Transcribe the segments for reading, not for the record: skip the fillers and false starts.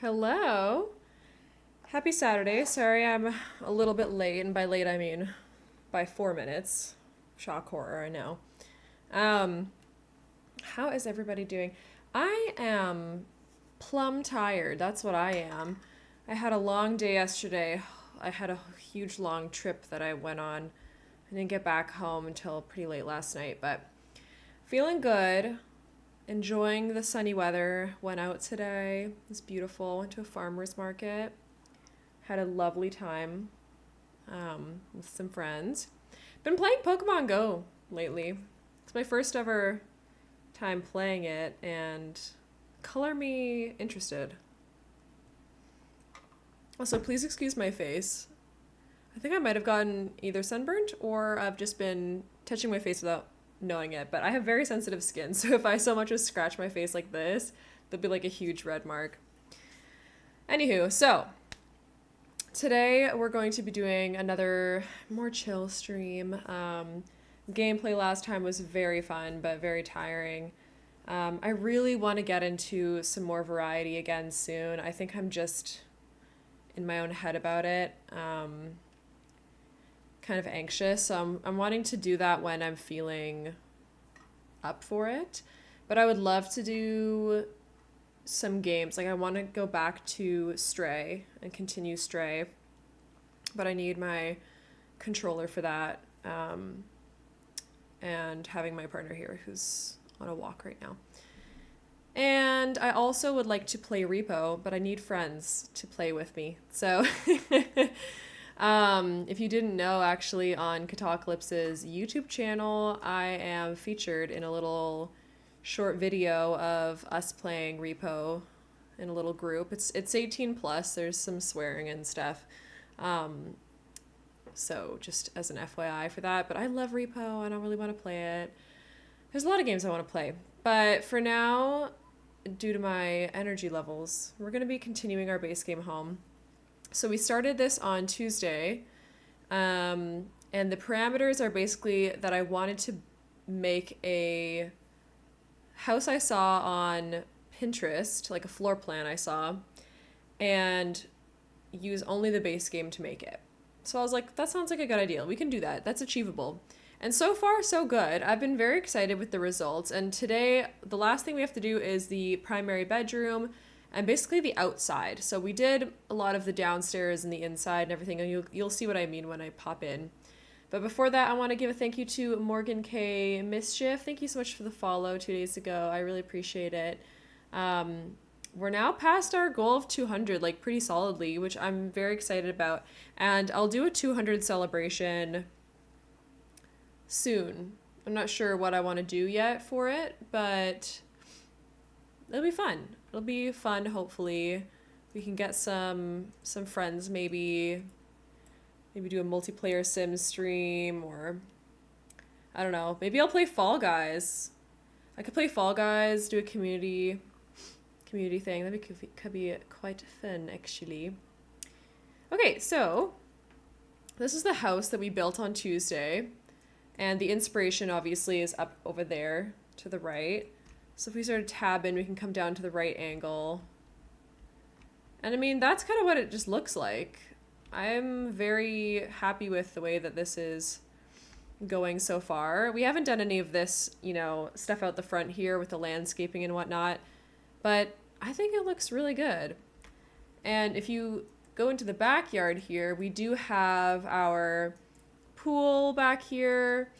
Hello. Happy Saturday. Sorry I'm a little bit late, and by late I mean by 4 minutes. Shock horror, I know. Um, how is everybody doing? I am plumb tired. That's what I am. I had a long day yesterday. I had a huge long trip that I went on. I didn't get back home until pretty late last night, but feeling good. Enjoying the sunny weather. Went out today. It was beautiful. Went to a farmer's market. Had a lovely time with some friends. Been playing Pokemon Go lately. It's my first ever time playing it, and color me interested. Also, please excuse my face. I think I might have gotten either sunburnt or I've just been touching my face without knowing it, but I have very sensitive skin, so if I so much as scratch my face like this, there'll be like a huge red mark. Anywho, so today we're going to be doing another more chill stream. Gameplay last time was very fun, but very tiring. I really want to get into some more variety again soon. I think I'm just in my own head about it. Kind of anxious. So I'm wanting to do that when I'm feeling up for it. But I would love to do some games. Like I want to go back to Stray and continue Stray. But I need my controller for that. And having my partner here who's on a walk right now. And I also would like to play Repo, but I need friends to play with me. So if you didn't know, actually, on Katacalypse's YouTube channel, I am featured in a little short video of us playing Repo in a little group. It's 18 plus. There's some swearing and stuff. So just as an FYI for that. But I love Repo. I don't really want to play it. There's a lot of games I want to play. But for now, due to my energy levels, we're going to be continuing our base game home. So we started this on Tuesday, and the parameters are basically that I wanted to make a house I saw on Pinterest, like a floor plan I saw, and use only the base game to make it. So I was like, that sounds like a good idea. We can do that. That's achievable. And so far, so good. I've been very excited with the results. And today, the last thing we have to do is the primary bedroom and basically the outside. So we did a lot of the downstairs and the inside and everything, and you'll see what I mean when I pop in. But before that, I want to give a thank you to Morgan K. Mischief. Thank you so much for the follow 2 days ago. I really appreciate it. We're now past our goal of 200, like pretty solidly, which I'm very excited about. And I'll do a 200 celebration soon. I'm not sure what I want to do yet for it, but it'll be fun. It'll be fun, hopefully. We can get some friends, maybe do a multiplayer Sims stream, or I don't know. Maybe I'll play Fall Guys. I could play Fall Guys, do a community thing. That could be quite fun, actually. Okay, so this is the house that we built on Tuesday. And the inspiration, obviously, is up over there to the right. So if we sort of tab in, we can come down to the right angle. And I mean, that's kind of what it just looks like. I'm very happy with the way that this is going so far. We haven't done any of this, stuff out the front here with the landscaping and whatnot. But I think it looks really good. And if you go into the backyard here, we do have our pool back here.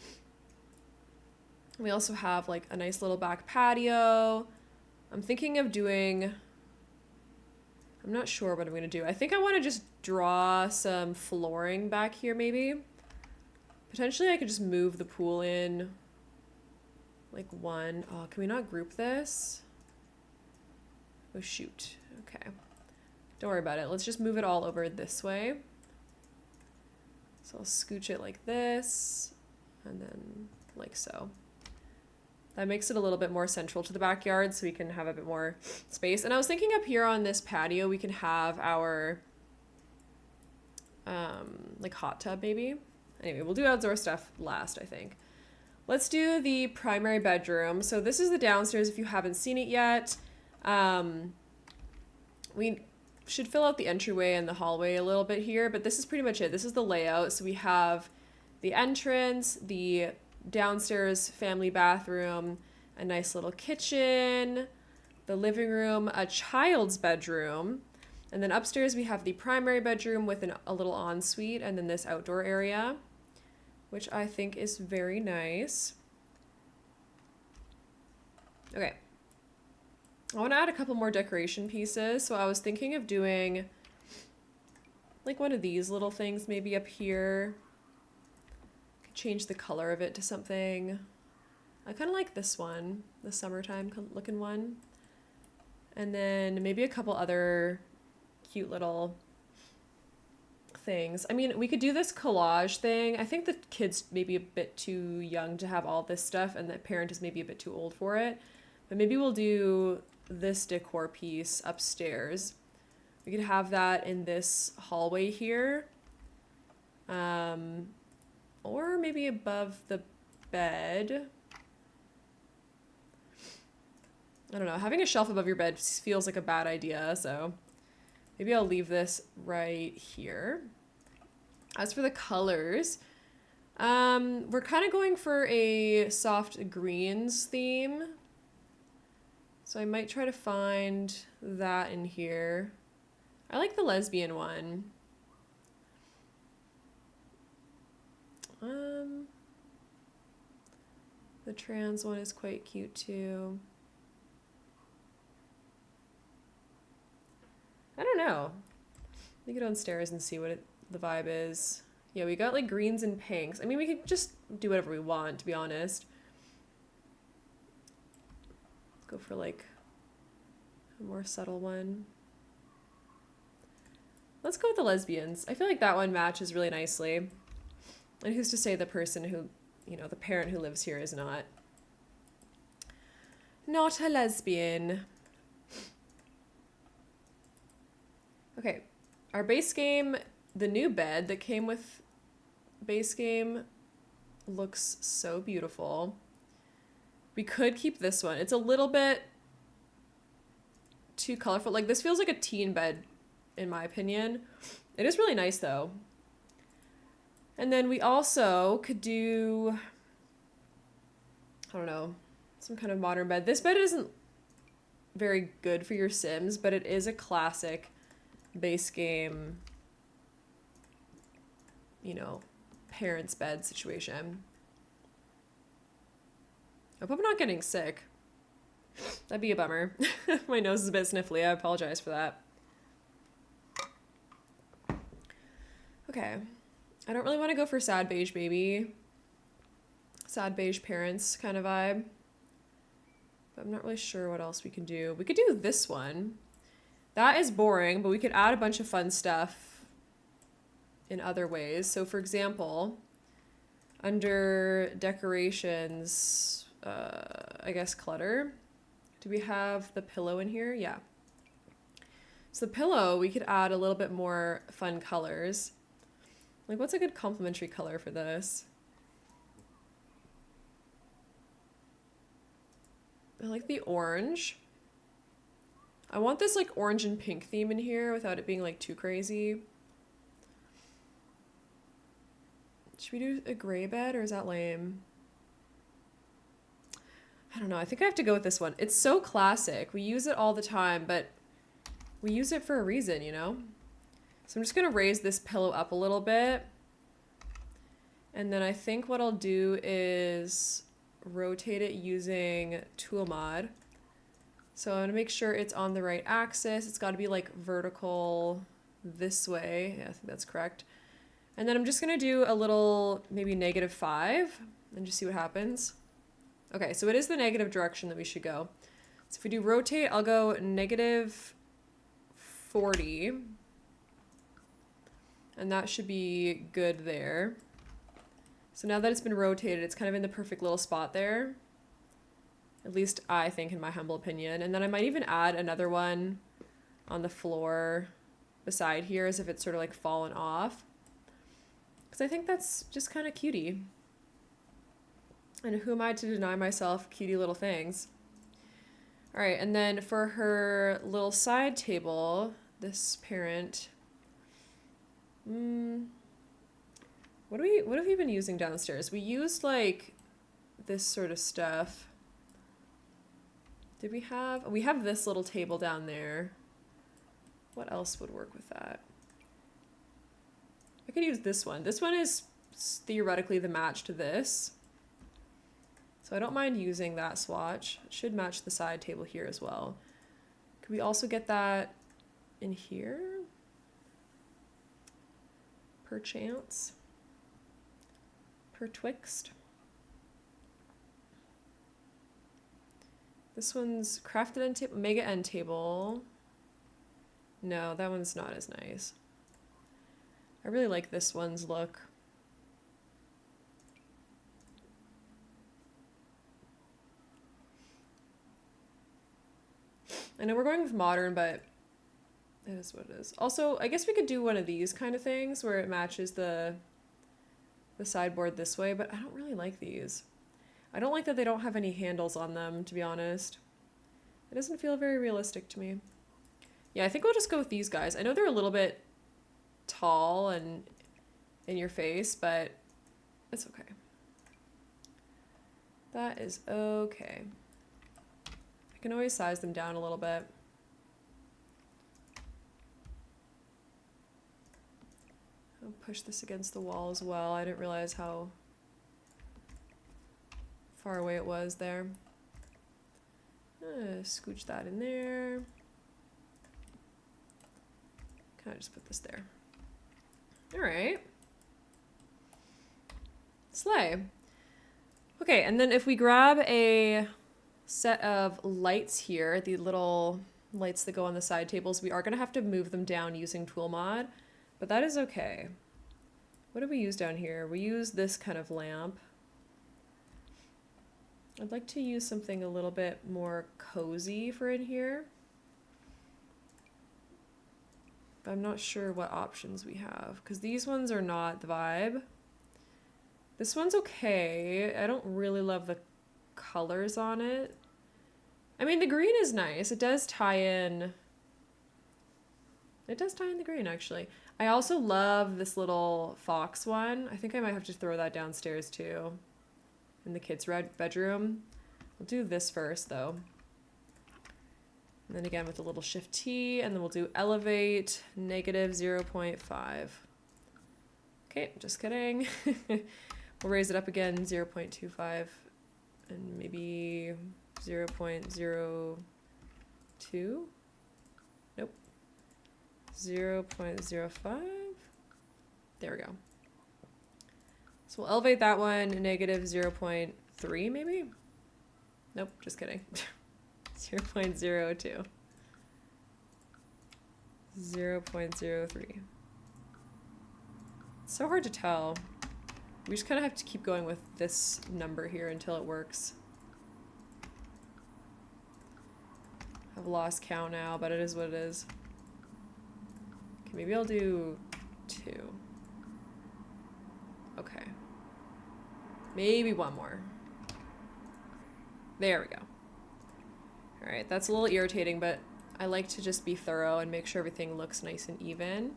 We also have like a nice little back patio. I'm thinking of I'm not sure what I'm going to do. I think I want to just draw some flooring back here maybe. Potentially I could just move the pool in like one. Oh, can we not group this? Oh, shoot. Okay. Don't worry about it. Let's just move it all over this way. So I'll scooch it like this, and then like so. That makes it a little bit more central to the backyard so we can have a bit more space. And I was thinking up here on this patio, we can have our like hot tub maybe. Anyway, we'll do outdoor stuff last, I think. Let's do the primary bedroom. So this is the downstairs if you haven't seen it yet. We should fill out the entryway and the hallway a little bit here, but this is pretty much it. This is the layout. So we have the entrance, the downstairs family bathroom, a nice little kitchen, the living room, a child's bedroom, and then upstairs we have the primary bedroom with a little ensuite, and then this outdoor area, which I think is very nice. Okay. I want to add a couple more decoration pieces, so I was thinking of doing like one of these little things maybe up here. Could change the color of it to something. I kind of like this one, the summertime looking one. And then maybe a couple other cute little things. I mean, we could do this collage thing. I think the kid's maybe a bit too young to have all this stuff, and the parent is maybe a bit too old for it. But maybe we'll do this decor piece upstairs. We could have that in this hallway here. Or maybe above the bed. I don't know. Having a shelf above your bed feels like a bad idea, so maybe I'll leave this right here. As for the colors, we're kind of going for a soft greens theme. So I might try to find that in here. I like the lesbian one. The trans one is quite cute too. I don't know. Let me go downstairs and see what the vibe is. Yeah, we got like greens and pinks. I mean, we could just do whatever we want, to be honest. Let's go for like a more subtle one. Let's go with the lesbians. I feel like that one matches really nicely. And who's to say the person who, you know, the parent who lives here is not a lesbian. Okay, our base game, the new bed that came with base game, looks so beautiful. We could keep this one. It's a little bit too colorful. Like, this feels like a teen bed, in my opinion. It is really nice, though. And then we also could do, I don't know, some kind of modern bed. This bed isn't very good for your Sims, but it is a classic base game, you know, parents' bed situation. I hope I'm not getting sick. That'd be a bummer. My nose is a bit sniffly. I apologize for that. Okay. I don't really want to go for sad beige baby. Sad beige parents kind of vibe. But I'm not really sure what else we can do. We could do this one. That is boring, but we could add a bunch of fun stuff in other ways. So for example, under decorations, I guess clutter. Do we have the pillow in here? Yeah. So the pillow, we could add a little bit more fun colors. Like, what's a good complementary color for this? I like the orange. I want this like orange and pink theme in here without it being like too crazy. Should we do a gray bed or is that lame? I don't know. I think I have to go with this one. It's so classic. We use it all the time, but we use it for a reason, you know? So I'm just going to raise this pillow up a little bit. And then I think what I'll do is rotate it using tool mod. So I'm going to make sure it's on the right axis. It's got to be like vertical this way. Yeah, I think that's correct. And then I'm just going to do a little maybe -5 and just see what happens. Okay, so it is the negative direction that we should go. So if we do rotate, I'll go -40. And that should be good there. So now that it's been rotated, it's kind of in the perfect little spot there. At least I think, in my humble opinion. And then I might even add another one on the floor beside here as if it's sort of like fallen off. Because I think that's just kind of cutie. And who am I to deny myself cutie little things? All right, and then for her little side table, this parent. What have we been using downstairs? We used like this sort of stuff. Did we have this little table down there. What else would work with that? I could use this one. This one is theoretically the match to this. So I don't mind using that swatch. It should match the side table here as well. Could we also get that in here? Perchance. Pertwixt. This one's crafted end table, mega end table. No, that one's not as nice. I really like this one's look. I know we're going with modern, but it is what it is. Also, I guess we could do one of these kind of things where it matches the sideboard this way, but I don't really like these. I don't like that they don't have any handles on them, to be honest. It doesn't feel very realistic to me. Yeah, I think we'll just go with these guys. I know they're a little bit tall and in your face, but it's okay. That is okay. I can always size them down a little bit. I'll push this against the wall as well. I didn't realize how far away it was there. Scooch that in there. Kind of just put this there. All right. Slay. Okay, and then if we grab a set of lights here, the little lights that go on the side tables, we are going to have to move them down using tool mod, but that is okay. What do we use down here? We use this kind of lamp. I'd like to use something a little bit more cozy for in here, but I'm not sure what options we have because these ones are not the vibe. This one's okay. I don't really love the colors on it. I mean, the green is nice. It does tie in. It does tie in the green, actually. I also love this little fox one. I think I might have to throw that downstairs, too. In the kids' bedroom. We'll do this first, though. And then again with a little shift T, and then we'll do elevate, negative 0.5. Okay, just kidding. We'll raise it up again, 0.25, and maybe 0.02. Nope. 0.05. There we go. So we'll elevate that one, negative 0.3 maybe? Nope, just kidding. 0.02. 0.03. It's so hard to tell. We just kind of have to keep going with this number here until it works. I've lost count now, but it is what it is. Okay, maybe I'll do 2. Okay. Maybe one more. There we go. All right, that's a little irritating, but I like to just be thorough and make sure everything looks nice and even.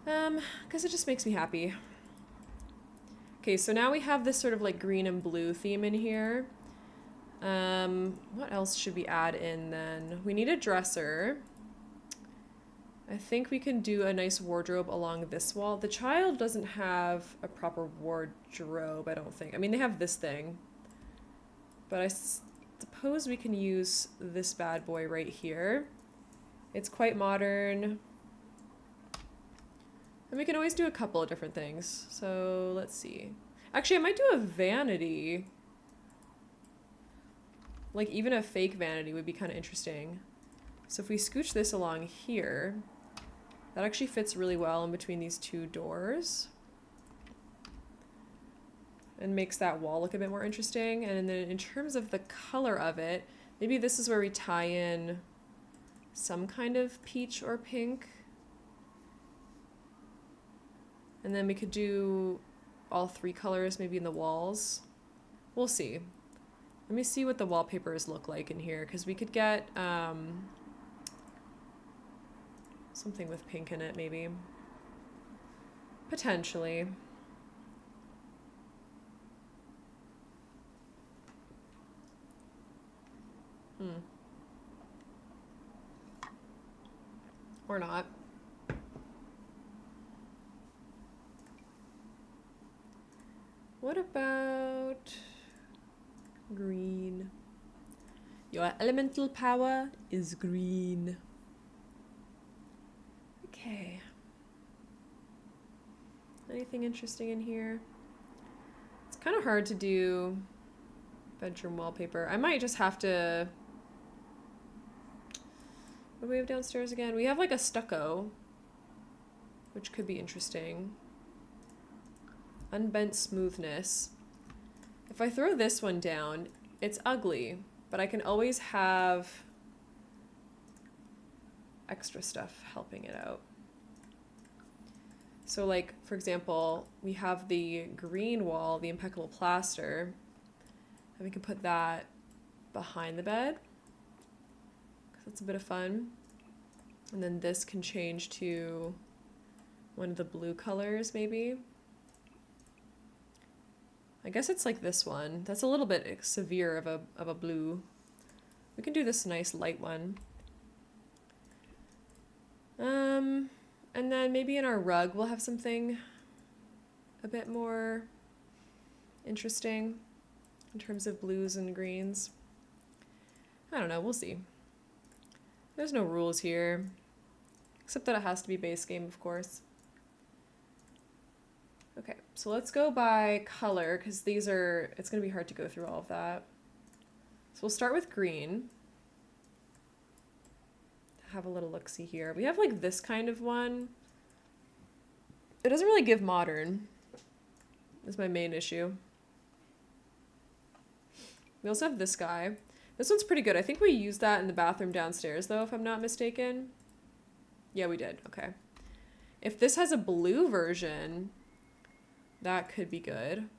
Because it just makes me happy. Okay, so now we have this sort of like green and blue theme in here. What else should we add in then? We need a dresser. I think we can do a nice wardrobe along this wall. The child doesn't have a proper wardrobe, I don't think. I mean, they have this thing. But I suppose we can use this bad boy right here. It's quite modern. And we can always do a couple of different things. So let's see. Actually, I might do a vanity. Like even a fake vanity would be kind of interesting. So if we scooch this along here, that actually fits really well in between these two doors. And makes that wall look a bit more interesting. And then in terms of the color of it, maybe this is where we tie in some kind of peach or pink. And then we could do all 3 colors maybe in the walls. We'll see. Let me see what the wallpapers look like in here, because we could get Something with pink in it, maybe. Potentially. Or not. What about green? Your elemental power is green. Okay. Anything interesting in here? It's kind of hard to do bedroom wallpaper. I might just have to... What do we have downstairs again? We have like a stucco, which could be interesting. Unbent smoothness. If I throw this one down, it's ugly, but I can always have extra stuff helping it out. So like, for example, we have the green wall, the impeccable plaster, and we can put that behind the bed, because that's a bit of fun. And then this can change to one of the blue colors, maybe. I guess it's like this one. That's a little bit severe of a blue. We can do this nice light one. And then maybe in our rug we'll have something a bit more interesting in terms of blues and greens. I don't know, we'll see. There's no rules here, except that it has to be base game, of course. Okay, so let's go by color, because these are, it's going to be hard to go through all of that. So we'll start with green. Have a little look-see here. We have like this kind of one. It doesn't really give modern. That's my main issue. We also have this guy. This one's pretty good. I think we used that in the bathroom downstairs though, if I'm not mistaken. Yeah, we did. Okay. If this has a blue version, that could be good.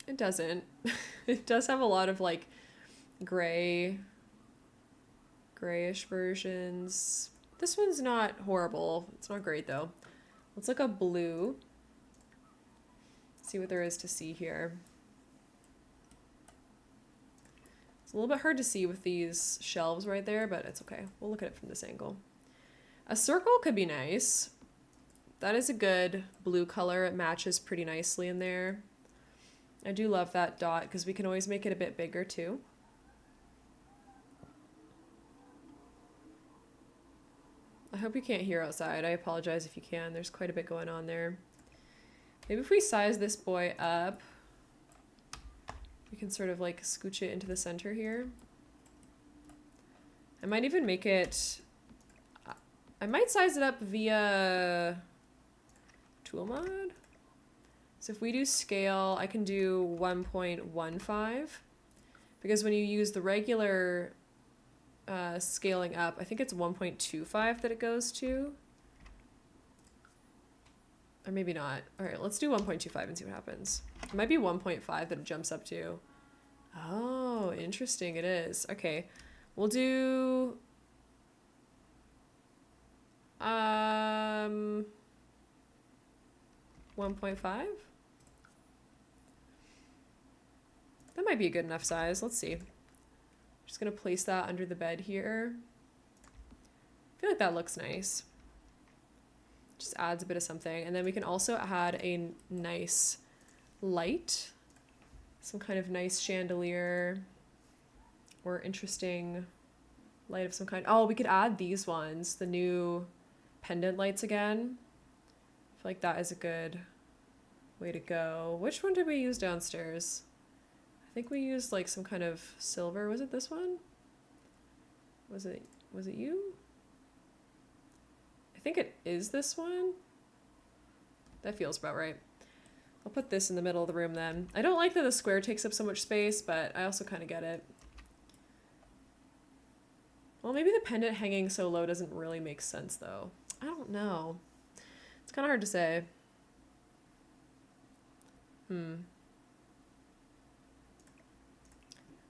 It doesn't. It does have a lot of like grayish versions. This one's not horrible. It's not great though. Let's look up blue. See what there is to see here. It's a little bit hard to see with these shelves right there, but it's okay. We'll look at it from this angle. A circle could be nice. That is a good blue color. It matches pretty nicely in there. I do love that dot because we can always make it a bit bigger too. I hope you can't hear outside. I apologize if you can. There's quite a bit going on there. Maybe if we size this boy up, we can sort of like scooch it into the center here. I might even make it... I might size it up via tool mod. So if we do scale, I can do 1.15 because when you use the regular scaling up, I think it's 1.25 that it goes to. Or maybe not. All right, let's do 1.25 and see what happens. It might be 1.5 that it jumps up to. Oh, interesting. It is. Okay, we'll do... 1.5? That might be a good enough size. Let's see. Just gonna place that under the bed here. I feel like that looks nice. Just adds a bit of something. And then we can also add a nice light. Some kind of nice chandelier or interesting light of some kind. Oh, we could add these ones, the new pendant lights again. I feel like that is a good way to go. Which one did we use downstairs? I think we used like some kind of silver. Was it this one? Was it you? I think it is this one. That feels about right. I'll put this in the middle of the room then. I don't like that the square takes up so much space, but I also kind of get it. Well, maybe the pendant hanging so low doesn't really make sense though. I don't know. It's kind of hard to say.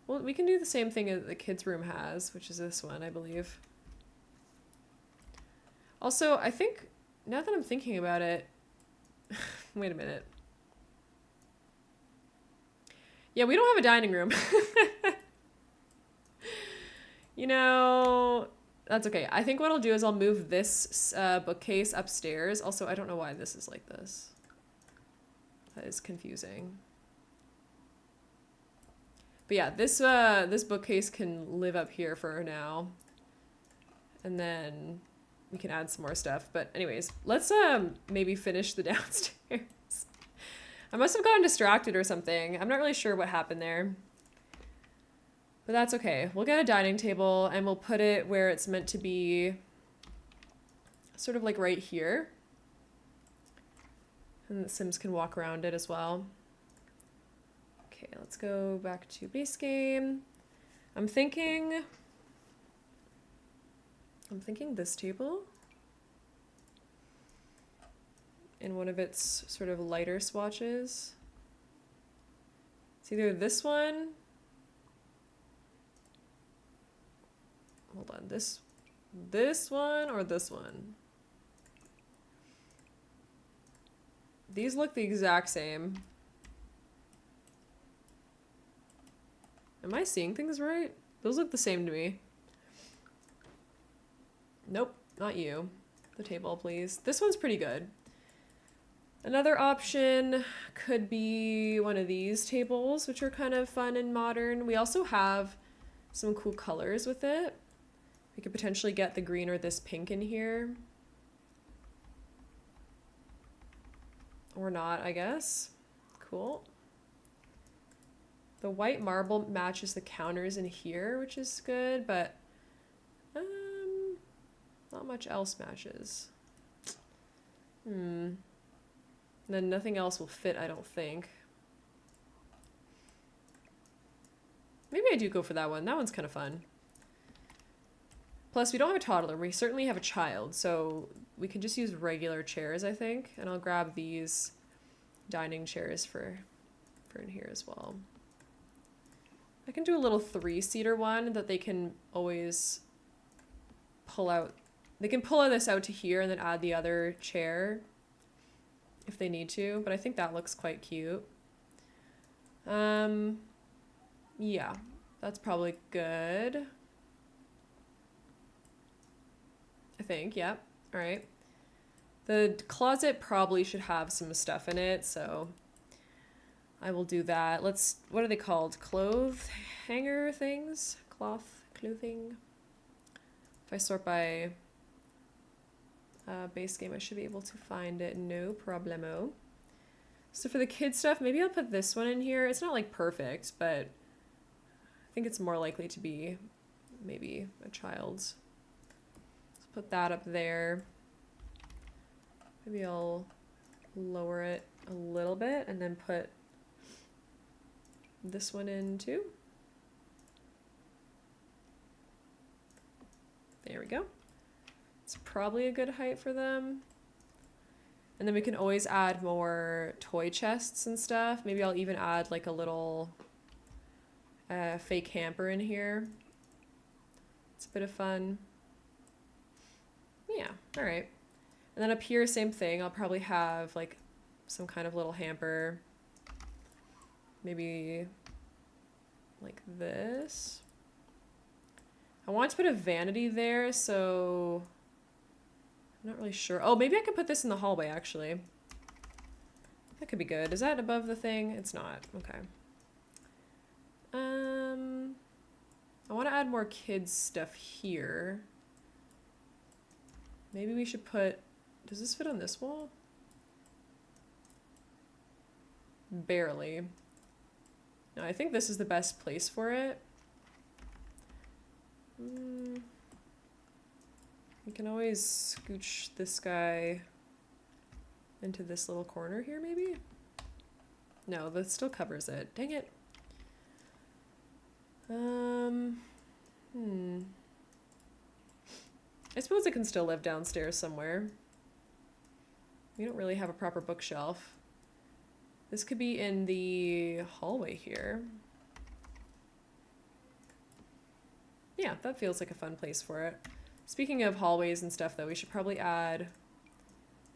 Well, we can do the same thing that the kids' room has, which is this one, I believe. Also, I think, now that I'm thinking about it, wait a minute. Yeah, we don't have a dining room. You know, that's okay. I think what I'll do is I'll move this bookcase upstairs. Also, I don't know why this is like this. That is confusing. But yeah, this bookcase can live up here for now. And then we can add some more stuff. But anyways, let's maybe finish the downstairs. I must have gotten distracted or something. I'm not really sure what happened there. But that's okay. We'll get a dining table and we'll put it where it's meant to be, sort of like right here. And the Sims can walk around it as well. Okay, let's go back to base game. I'm thinking this table in one of its sort of lighter swatches. It's either this one. Hold on, this one or this one. These look the exact same. Am I seeing things right? Those look the same to me. Nope, not you. The table, please. This one's pretty good. Another option could be one of these tables, which are kind of fun and modern. We also have some cool colors with it. We could potentially get the green or this pink in here. Or not, I guess. Cool. The white marble matches the counters in here, which is good, but not much else matches. And then nothing else will fit, I don't think. Maybe I do go for that one. That one's kind of fun. Plus, we don't have a toddler. We certainly have a child, so we can just use regular chairs, I think. And I'll grab these dining chairs for in here as well. I can do a little 3-seater one that they can always pull out. They can pull this out to here and then add the other chair if they need to, but I think that looks quite cute. Yeah, that's probably good. I think, yep. All right. The closet probably should have some stuff in it, so I will do that. Let's, what are they called? Clothes hanger things? Clothing? If I sort by base game, I should be able to find it. No problemo. So for the kid stuff, maybe I'll put this one in here. It's not like perfect, but I think it's more likely to be maybe a child's. Let's put that up there. Maybe I'll lower it a little bit and then put this one in too. There we go. It's probably a good height for them. And then we can always add more toy chests and stuff. Maybe I'll even add like a little fake hamper in here. It's a bit of fun. Yeah, all right. And then up here, same thing. I'll probably have like some kind of little hamper. Maybe like this. I want to put a vanity there, so I'm not really sure. Oh, maybe I could put this in the hallway, actually. That could be good. Is that above the thing? It's not. Okay. I want to add more kids stuff here. Maybe we should put... Does this fit on this wall? Barely. No, I think this is the best place for it. We can always scooch this guy into this little corner here, maybe? No, that still covers it. Dang it. I suppose it can still live downstairs somewhere. We don't really have a proper bookshelf. This could be in the hallway here. Yeah, that feels like a fun place for it. Speaking of hallways and stuff, though, we should probably add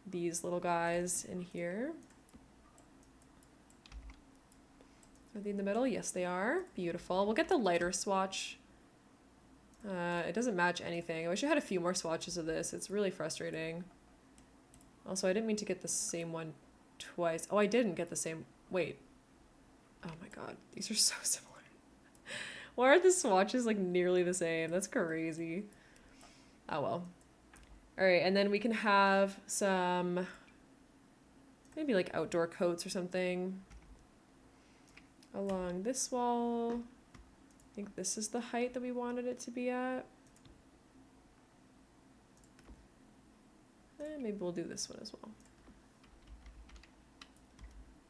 these little guys in here. Are they in the middle? Yes, they are. Beautiful. We'll get the lighter swatch. It doesn't match anything. I wish I had a few more swatches of this. It's really frustrating. Also, I didn't mean to get the same one twice. Oh, I didn't get the same... Wait. Oh my god. These are so similar. Why are the swatches like nearly the same? That's crazy. Oh well. Alright, and then we can have some... maybe like outdoor coats or something. Along this wall. I think this is the height that we wanted it to be at. Maybe we'll do this one as well.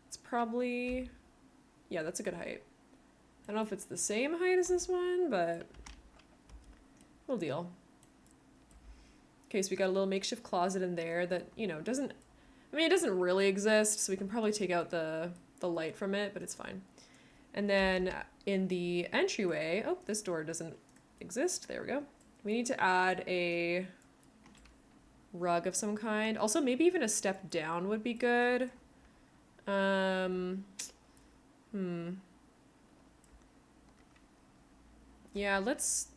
It's probably... yeah, that's a good height. I don't know if it's the same height as this one, but we'll deal. Okay, so we got a little makeshift closet in there that, you know, doesn't... I mean, it doesn't really exist, so we can probably take out the light from it, but it's fine. And then in the entryway... oh, this door doesn't exist. There we go. We need to add a rug of some kind. Also, maybe even a step down would be good. Yeah, let's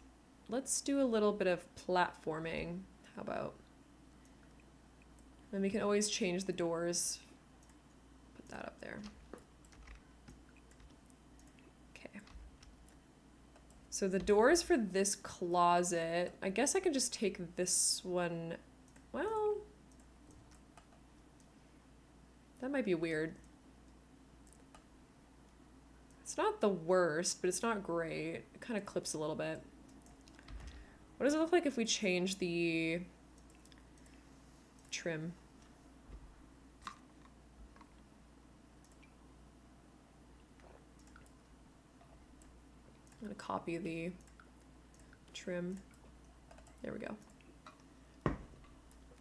do a little bit of platforming. How about? Then we can always change the doors. Put that up there. Okay. So the doors for this closet, I guess I can just take this one. Well, that might be weird. It's not the worst, but it's not great. It kind of clips a little bit. What does it look like if we change the trim? I'm gonna copy the trim. There we go.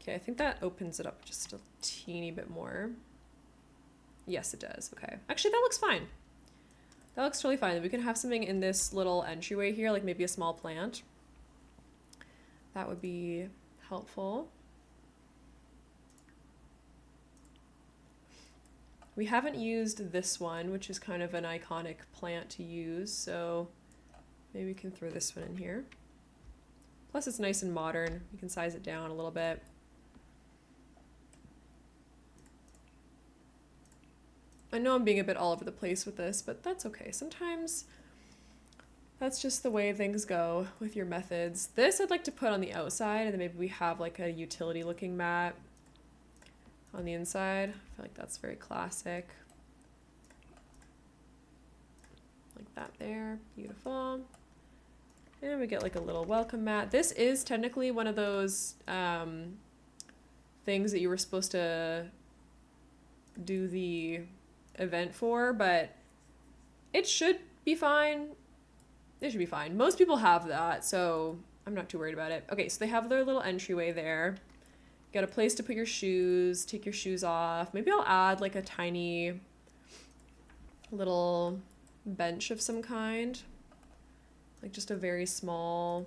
Okay, I think that opens it up just a teeny bit more. Yes, it does. Okay. Actually, that looks fine. That looks totally fine. We can have something in this little entryway here, like maybe a small plant. That would be helpful. We haven't used this one, which is kind of an iconic plant to use, so maybe we can throw this one in here. Plus it's nice and modern. We can size it down a little bit. I know I'm being a bit all over the place with this, but that's okay. Sometimes that's just the way things go with your methods. This I'd like to put on the outside, and then maybe we have like a utility looking mat on the inside. I feel like that's very classic. Like that there. Beautiful. And we get like a little welcome mat. This is technically one of those things that you were supposed to do the event for, but it should be fine. It should be fine. Most people have that, so I'm not too worried about it. Okay, so they have their little entryway there. Got a place to put your shoes, take your shoes off. Maybe I'll add like a tiny little bench of some kind. Like just a very small...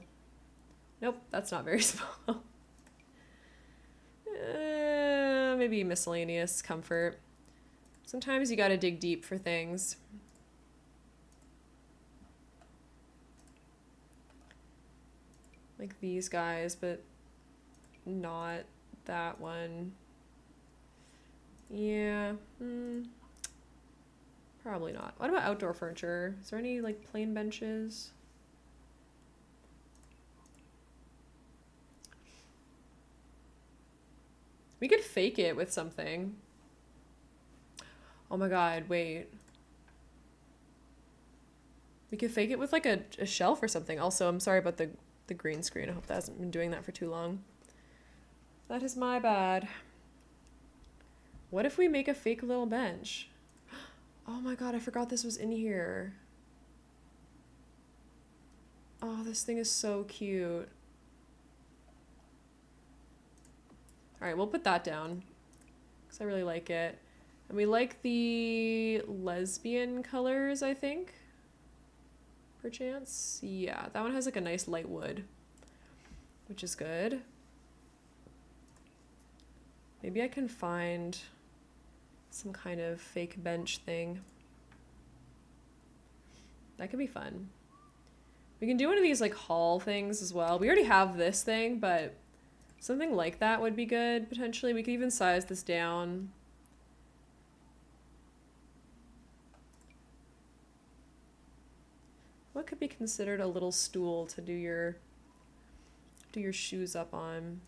Nope, that's not very small. Maybe miscellaneous comfort. Sometimes you gotta dig deep for things. Like these guys, but not that one. Yeah, probably not. What about outdoor furniture? Is there any like plain benches? We could fake it with something. Oh my god, wait. We could fake it with like a shelf or something. Also, I'm sorry about the green screen. I hope that hasn't been doing that for too long. That is my bad. What if we make a fake little bench? Oh my god, I forgot this was in here. Oh, this thing is so cute. Alright, we'll put that down, because I really like it. And we like the lesbian colors, I think. Perchance? Yeah, that one has like a nice light wood. which is good. Maybe I can find some kind of fake bench thing. That could be fun. We can do one of these like hall things as well. We already have this thing, but something like that would be good potentially. We could even size this down. What could be considered a little stool to do your shoes up on?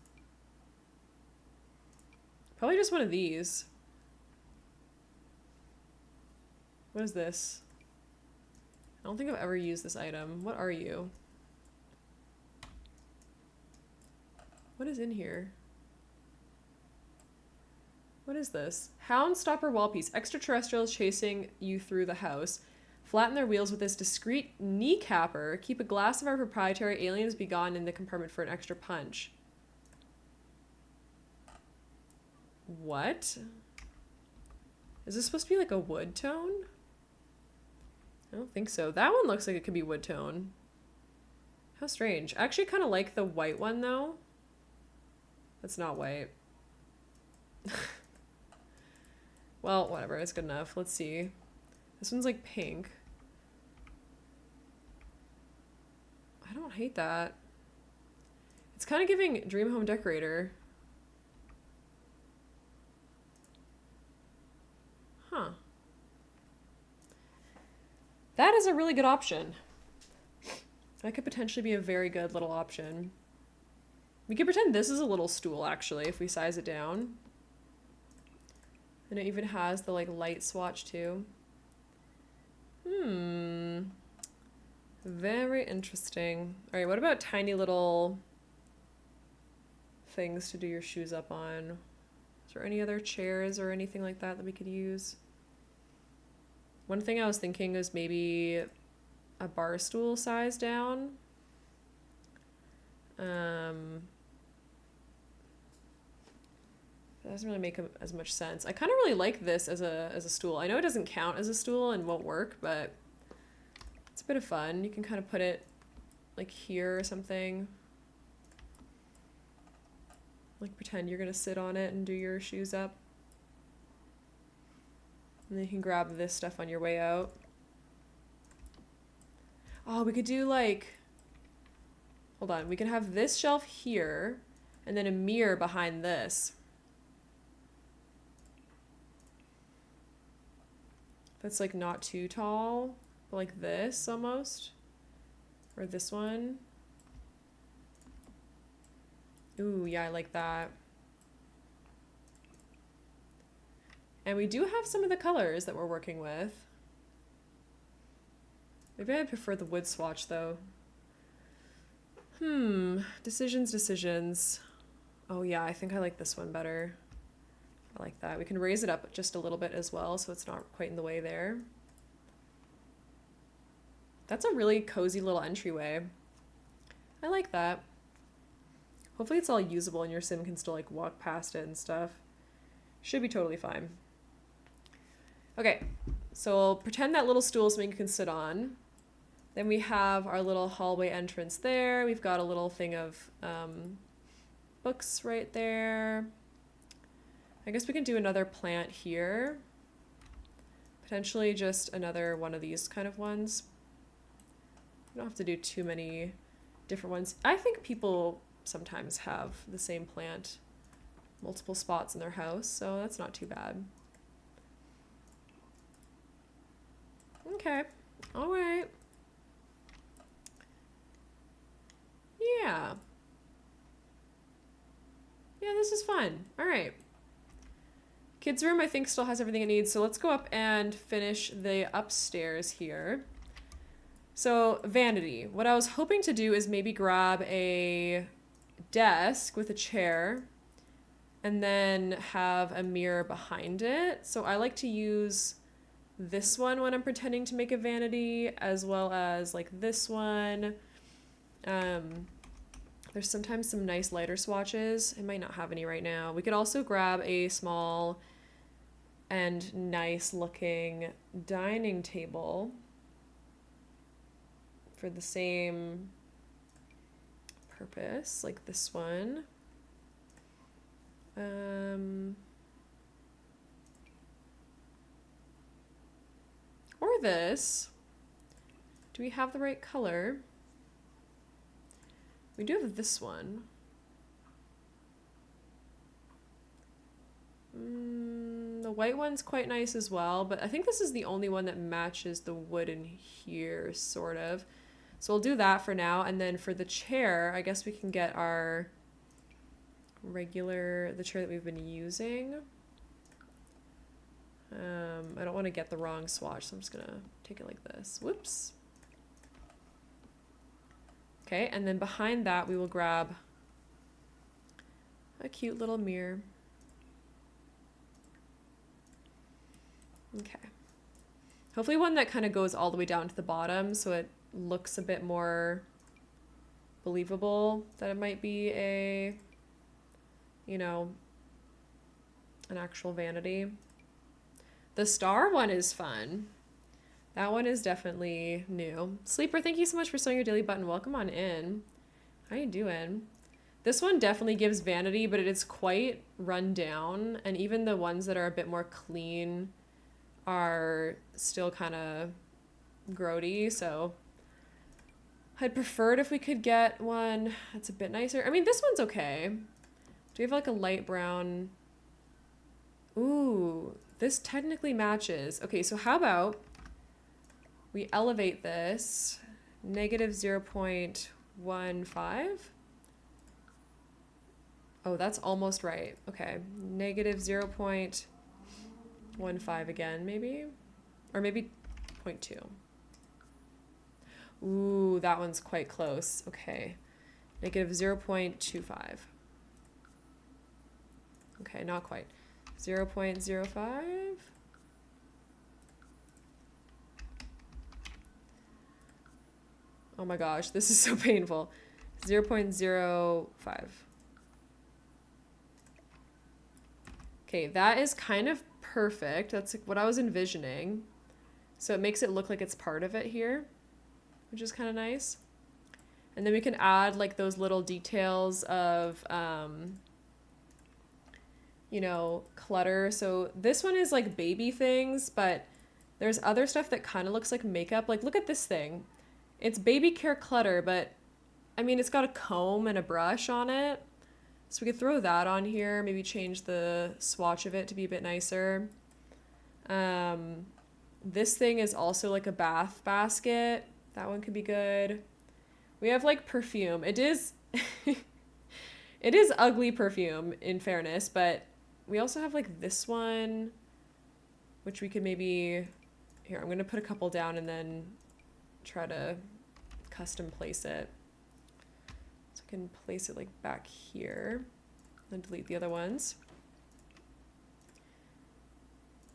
Probably just one of these. What is this? I don't think I've ever used this item. What are you? What is in here? What is this? Hound stopper wall piece. Extraterrestrials chasing you through the house. Flatten their wheels with this discreet kneecapper. Keep a glass of our proprietary aliens be gone in the compartment for an extra punch. What? Is this supposed to be like a wood tone? I don't think so. That one looks like it could be wood tone. How strange. I actually kind of like the white one though. That's not white. Well, whatever. It's good enough. Let's see. This one's like pink. I don't hate that. It's kind of giving Dream Home Decorator. Huh. That is a really good option. That could potentially be a very good little option. We could pretend this is a little stool, actually, if we size it down. And it even has the, like, light swatch, too. Very interesting. All right, what about tiny little things to do your shoes up on? Is there any other chairs or anything like that that we could use? One thing I was thinking was maybe a bar stool size down. That doesn't really make as much sense. I kind of really like this as a stool. I know it doesn't count as a stool and won't work, but it's a bit of fun. You can kind of put it like here or something. Like pretend you're gonna sit on it and do your shoes up. And then you can grab this stuff on your way out. Oh, we could do like, hold on, we can have this shelf here and then a mirror behind this. That's like not too tall, but like this almost. Or this one. Ooh, yeah, I like that. And we do have some of the colors that we're working with. Maybe I prefer the wood swatch though. Decisions. Oh yeah, I think I like this one better. I like that. We can raise it up just a little bit as well, so it's not quite in the way there. That's a really cozy little entryway. I like that. Hopefully it's all usable and your sim can still like walk past it and stuff. Should be totally fine. Okay, so we'll pretend that little stool is something you can sit on. Then we have our little hallway entrance there. We've got a little thing of books right there. I guess we can do another plant here. Potentially just another one of these kind of ones. We don't have to do too many different ones. I think people sometimes have the same plant multiple spots in their house, so that's not too bad. Okay, all right. Yeah. Yeah, this is fun. All right. Kids' room, I think, still has everything it needs, so let's go up and finish the upstairs here. So, vanity. What I was hoping to do is maybe grab a desk with a chair and then have a mirror behind it. So I like to use this one when I'm pretending to make a vanity, as well as like this one. There's sometimes some nice lighter swatches. I might not have any right now. We could also grab a small and nice looking dining table for the same purpose, like this one. Or this. Do we have the right color? We do have this one. The white one's quite nice as well, but I think this is the only one that matches the wood in here, sort of. So we'll do that for now, and then for the chair, I guess we can get our the chair that we've been using. I don't want to get the wrong swatch, so I'm just gonna take it like this. Whoops. Okay, and then behind that we will grab a cute little mirror. Okay. Hopefully one that kind of goes all the way down to the bottom so it looks a bit more believable that it might be a, you know, an actual vanity. The star one is fun. That one is definitely new. Sleeper, thank you so much for sewing your daily button. Welcome on in. How you doing? This one definitely gives vanity, but it is quite run down, and even the ones that are a bit more clean are still kind of grody, so I'd prefer it if we could get one that's a bit nicer. I mean, this one's okay. Do we have like a light brown? Ooh, this technically matches. Okay, so how about we elevate this negative 0.15? Oh, that's almost right. Okay, negative 0.15 again, maybe? Or maybe 0.2. Ooh, that one's quite close. Okay, negative 0.25. Okay, not quite. 0.05? Oh my gosh, this is so painful. 0.05. Okay, that is kind of perfect. That's what I was envisioning. So it makes it look like it's part of it here, which is kind of nice. And then we can add like those little details of, you know, clutter. So this one is like baby things, but there's other stuff that kind of looks like makeup. Like, look at this thing. It's baby care clutter, but I mean, it's got a comb and a brush on it. So we could throw that on here, maybe change the swatch of it to be a bit nicer. This thing is also like a bath basket. That one could be good. We have like perfume. It is it is ugly perfume in fairness, but we also have like this one, which we could maybe, here, I'm gonna put a couple down and then try to custom place it. So I can place it like back here and delete the other ones.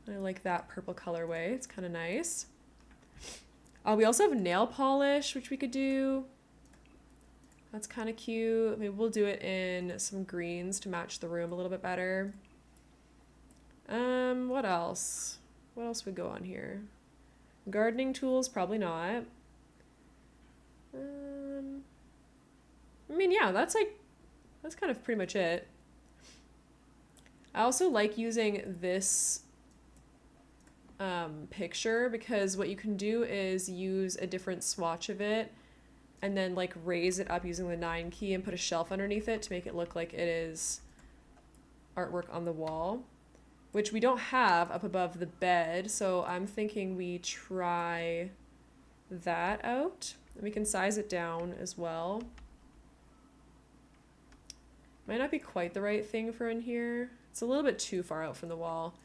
I like that purple colorway. It's kind of nice. We also have nail polish, which we could do. That's kind of cute. Maybe we'll do it in some greens to match the room a little bit better. What else? What else would go on here? Gardening tools, probably not. I mean, yeah, that's kind of pretty much it. I also like using this picture because what you can do is use a different swatch of it and then like raise it up using the 9 key and put a shelf underneath it to make it look like it is artwork on the wall, which we don't have up above the bed. So I'm thinking we try that out. We can size it down as well. Might not be quite the right thing for in here. It's a little bit too far out from the wall.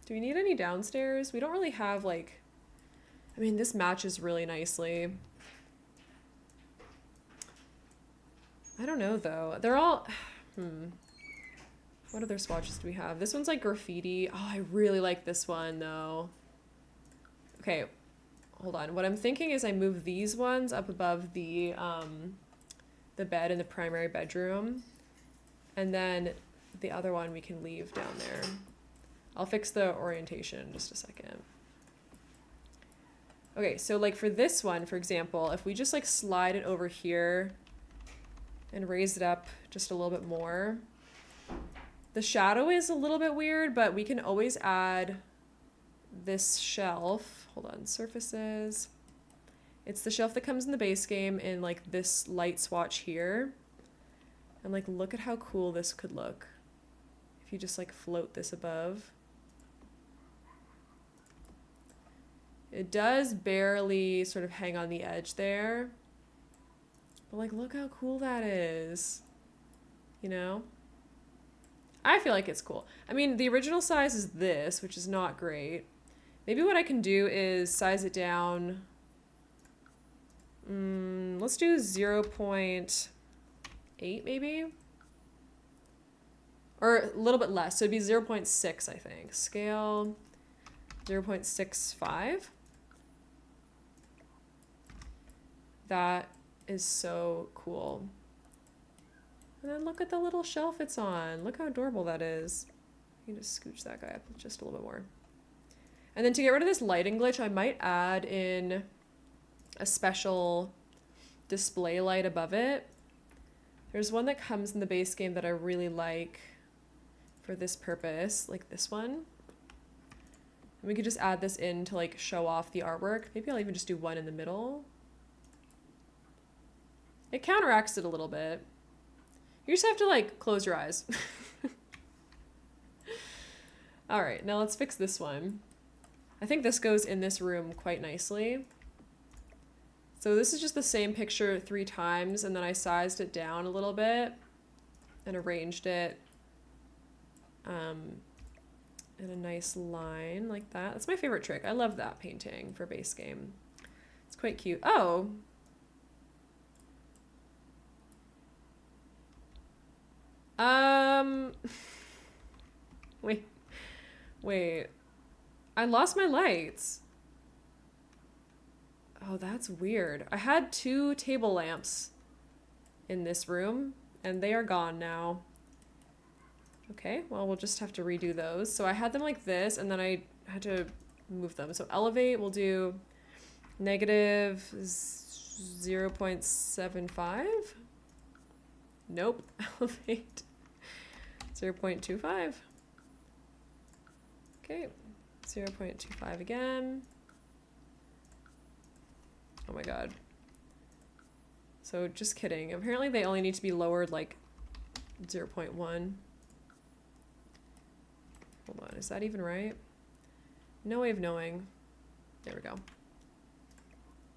Do we need any downstairs? We don't really have like, I mean, this matches really nicely. I don't know though. They're all, what other swatches do we have? This one's like graffiti. Oh, I really like this one though. Okay, hold on. What I'm thinking is I move these ones up above the bed in the primary bedroom, and then the other one we can leave down there. I'll fix the orientation in just a second. Okay, so like for this one, for example, if we just like slide it over here and raise it up just a little bit more, the shadow is a little bit weird, but we can always add this shelf. Hold on, surfaces. It's the shelf that comes in the base game in like this light swatch here. And like, look at how cool this could look if you just like float this above. It does barely sort of hang on the edge there. But like, look how cool that is. You know? I feel like it's cool. I mean, the original size is this, which is not great. Maybe what I can do is size it down. Let's do 0.8 maybe? Or a little bit less. So it'd be 0.6, I think. Scale 0.65. That is so cool. And then look at the little shelf it's on. Look how adorable that is. You can just scooch that guy up just a little bit more. And then to get rid of this lighting glitch, I might add in a special display light above it. There's one that comes in the base game that I really like for this purpose, like this one. And we could just add this in to like show off the artwork. Maybe I'll even just do one in the middle. It counteracts it a little bit. You just have to like close your eyes. All right, now let's fix this one. I think this goes in this room quite nicely. So this is just the same picture 3 times, and then I sized it down a little bit and arranged it in a nice line like that. That's my favorite trick. I love that painting for base game. It's quite cute. Oh. Wait. I lost my lights. Oh, that's weird. I had 2 table lamps in this room, and they are gone now. Okay, well, we'll just have to redo those. So I had them like this, and then I had to move them. So elevate, we'll do negative 0.75. Nope. Elevate 0.25. Okay, 0.25 again. Oh my god. So just kidding. Apparently they only need to be lowered like 0.1. Hold on, is that even right? No way of knowing. There we go.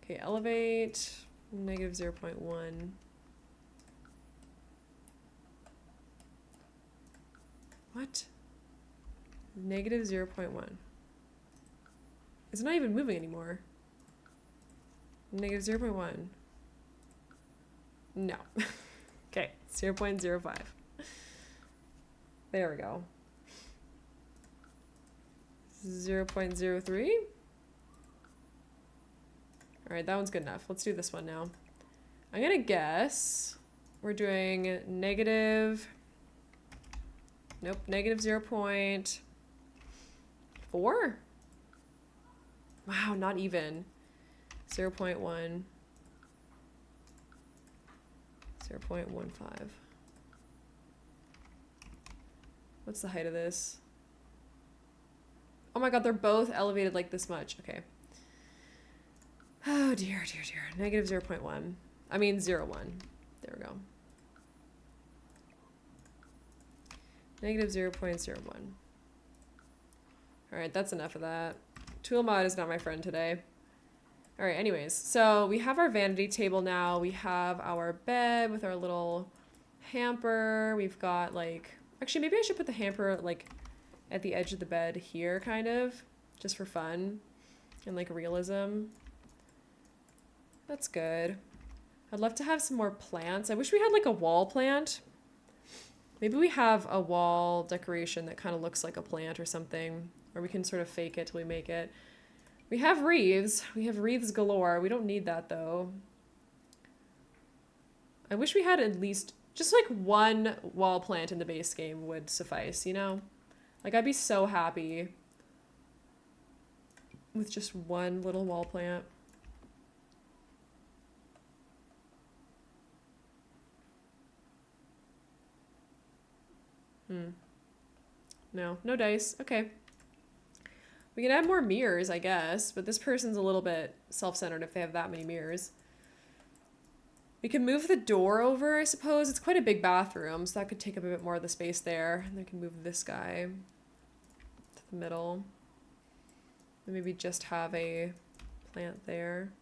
Okay, elevate, negative 0.1. What? Negative 0.1. It's not even moving anymore. Negative 0.1. No. Okay, 0.05. There we go. 0.03. All right, that one's good enough. Let's do this one now. I'm gonna guess we're doing negative, nope, negative 0.4. Wow, not even. 0.1. 0.15. What's the height of this? Oh my god, they're both elevated like this much. Okay. Oh dear, dear, dear. Negative 0.1. I mean 0.1. There we go. Negative 0.01. Alright, that's enough of that. Tool mod is not my friend today. Alright, anyways. So we have our vanity table now. We have our bed with our little hamper. We've got like... Actually, maybe I should put the hamper like at the edge of the bed here, kind of. Just for fun. And like realism. That's good. I'd love to have some more plants. I wish we had like a wall plant. Maybe we have a wall decoration that kind of looks like a plant or something. Or we can sort of fake it till we make it. We have wreaths. We have wreaths galore. We don't need that though. I wish we had at least just like one wall plant in the base game would suffice, you know? Like I'd be so happy. with just one little wall plant. No, no dice. Okay. We can add more mirrors, I guess, but this person's a little bit self-centered if they have that many mirrors. We can move the door over, I suppose. It's quite a big bathroom, so that could take up a bit more of the space there. And then we can move this guy to the middle. And maybe just have a plant there.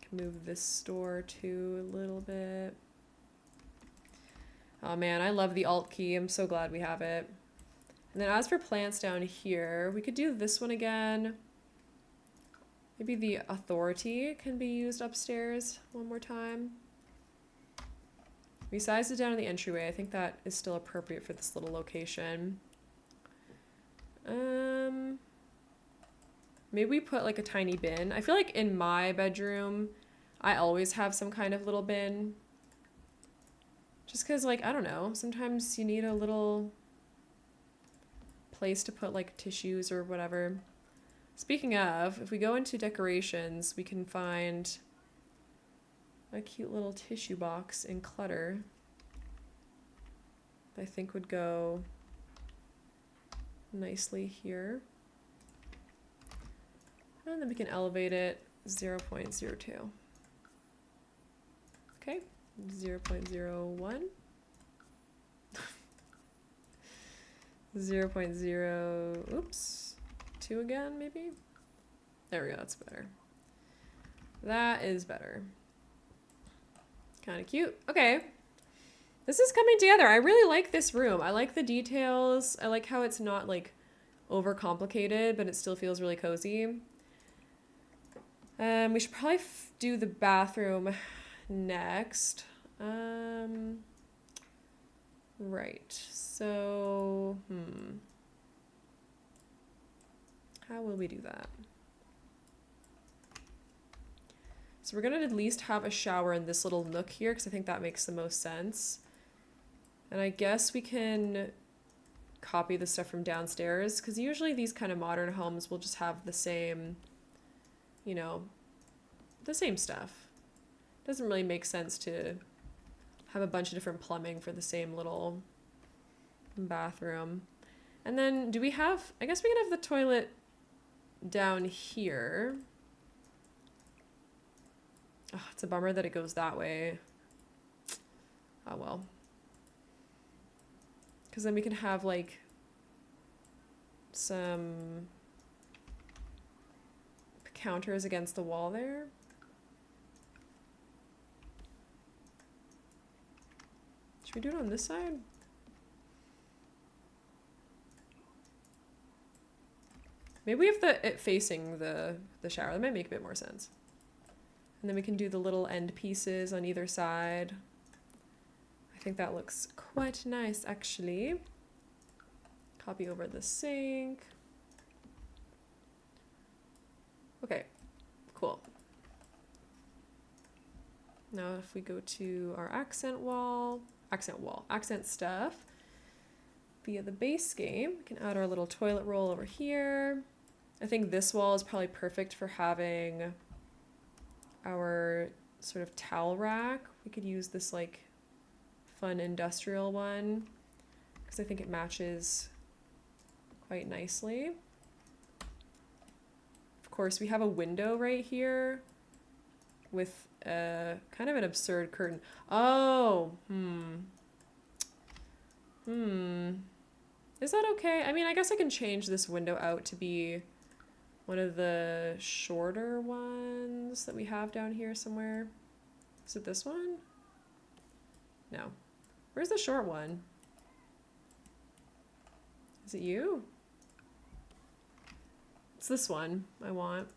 Can move this door too a little bit. Oh man, I love the Alt key. I'm so glad we have it. And then as for plants down here, we could do this one again. Maybe the authority can be used upstairs one more time. We sized it down in the entryway. I think that is still appropriate for this little location. Maybe we put like a tiny bin. I feel like in my bedroom, I always have some kind of little bin. Just because, like, I don't know, sometimes you need a little place to put like tissues or whatever. Speaking of, if we go into decorations, we can find a cute little tissue box in clutter that I think would go nicely here. And then we can elevate it 0.02. Okay, 0.01. 0.0, oops, 2 again, maybe? There we go, that's better. That is better. Kind of cute. Okay. This is coming together. I really like this room. I like the details. I like how it's not, like, overcomplicated, but it still feels really cozy. We should probably do the bathroom next. Right, so, how will we do that? So we're gonna at least have a shower in this little nook here, because I think that makes the most sense. And I guess we can copy the stuff from downstairs, because usually these kind of modern homes will just have the same, you know, the same stuff. Doesn't really make sense to have a bunch of different plumbing for the same little bathroom. And then do we have, I guess we can have the toilet down here. Oh, it's a bummer that it goes that way. Oh well. Because then we can have like some counters against the wall there. Should we do it on this side? Maybe we have it facing the shower. That might make a bit more sense. And then we can do the little end pieces on either side. I think that looks quite nice, actually. Copy over the sink. Okay, cool. Now if we go to our accent stuff, via the base game, we can add our little toilet roll over here. I think this wall is probably perfect for having our sort of towel rack. We could use this like fun industrial one because I think it matches quite nicely. Of course, we have a window right here with kind of an absurd curtain. Oh, Is that okay? I mean, I guess I can change this window out to be one of the shorter ones that we have down here somewhere. Is it this one? No. Where's the short one? Is it you? It's this one I want.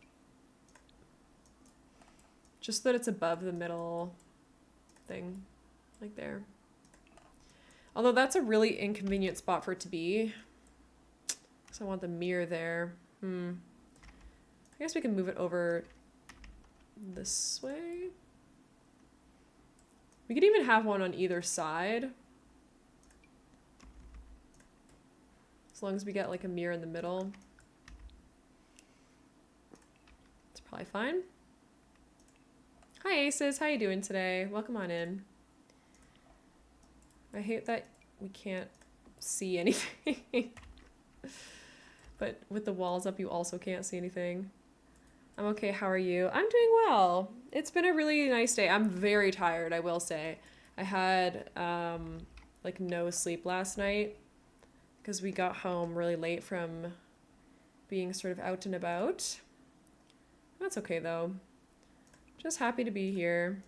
Just that it's above the middle thing, like there. Although that's a really inconvenient spot for it to be. So I want the mirror there. I guess we can move it over this way. We could even have one on either side. As long as we get like a mirror in the middle. Probably fine. Hi Aces, how you doing today? Welcome on in. I hate that we can't see anything. But with the walls up, you also can't see anything. I'm okay, how are you? I'm doing well. It's been a really nice day. I'm very tired, I will say. I had like no sleep last night because we got home really late from being sort of out and about. That's okay though. Just happy to be here.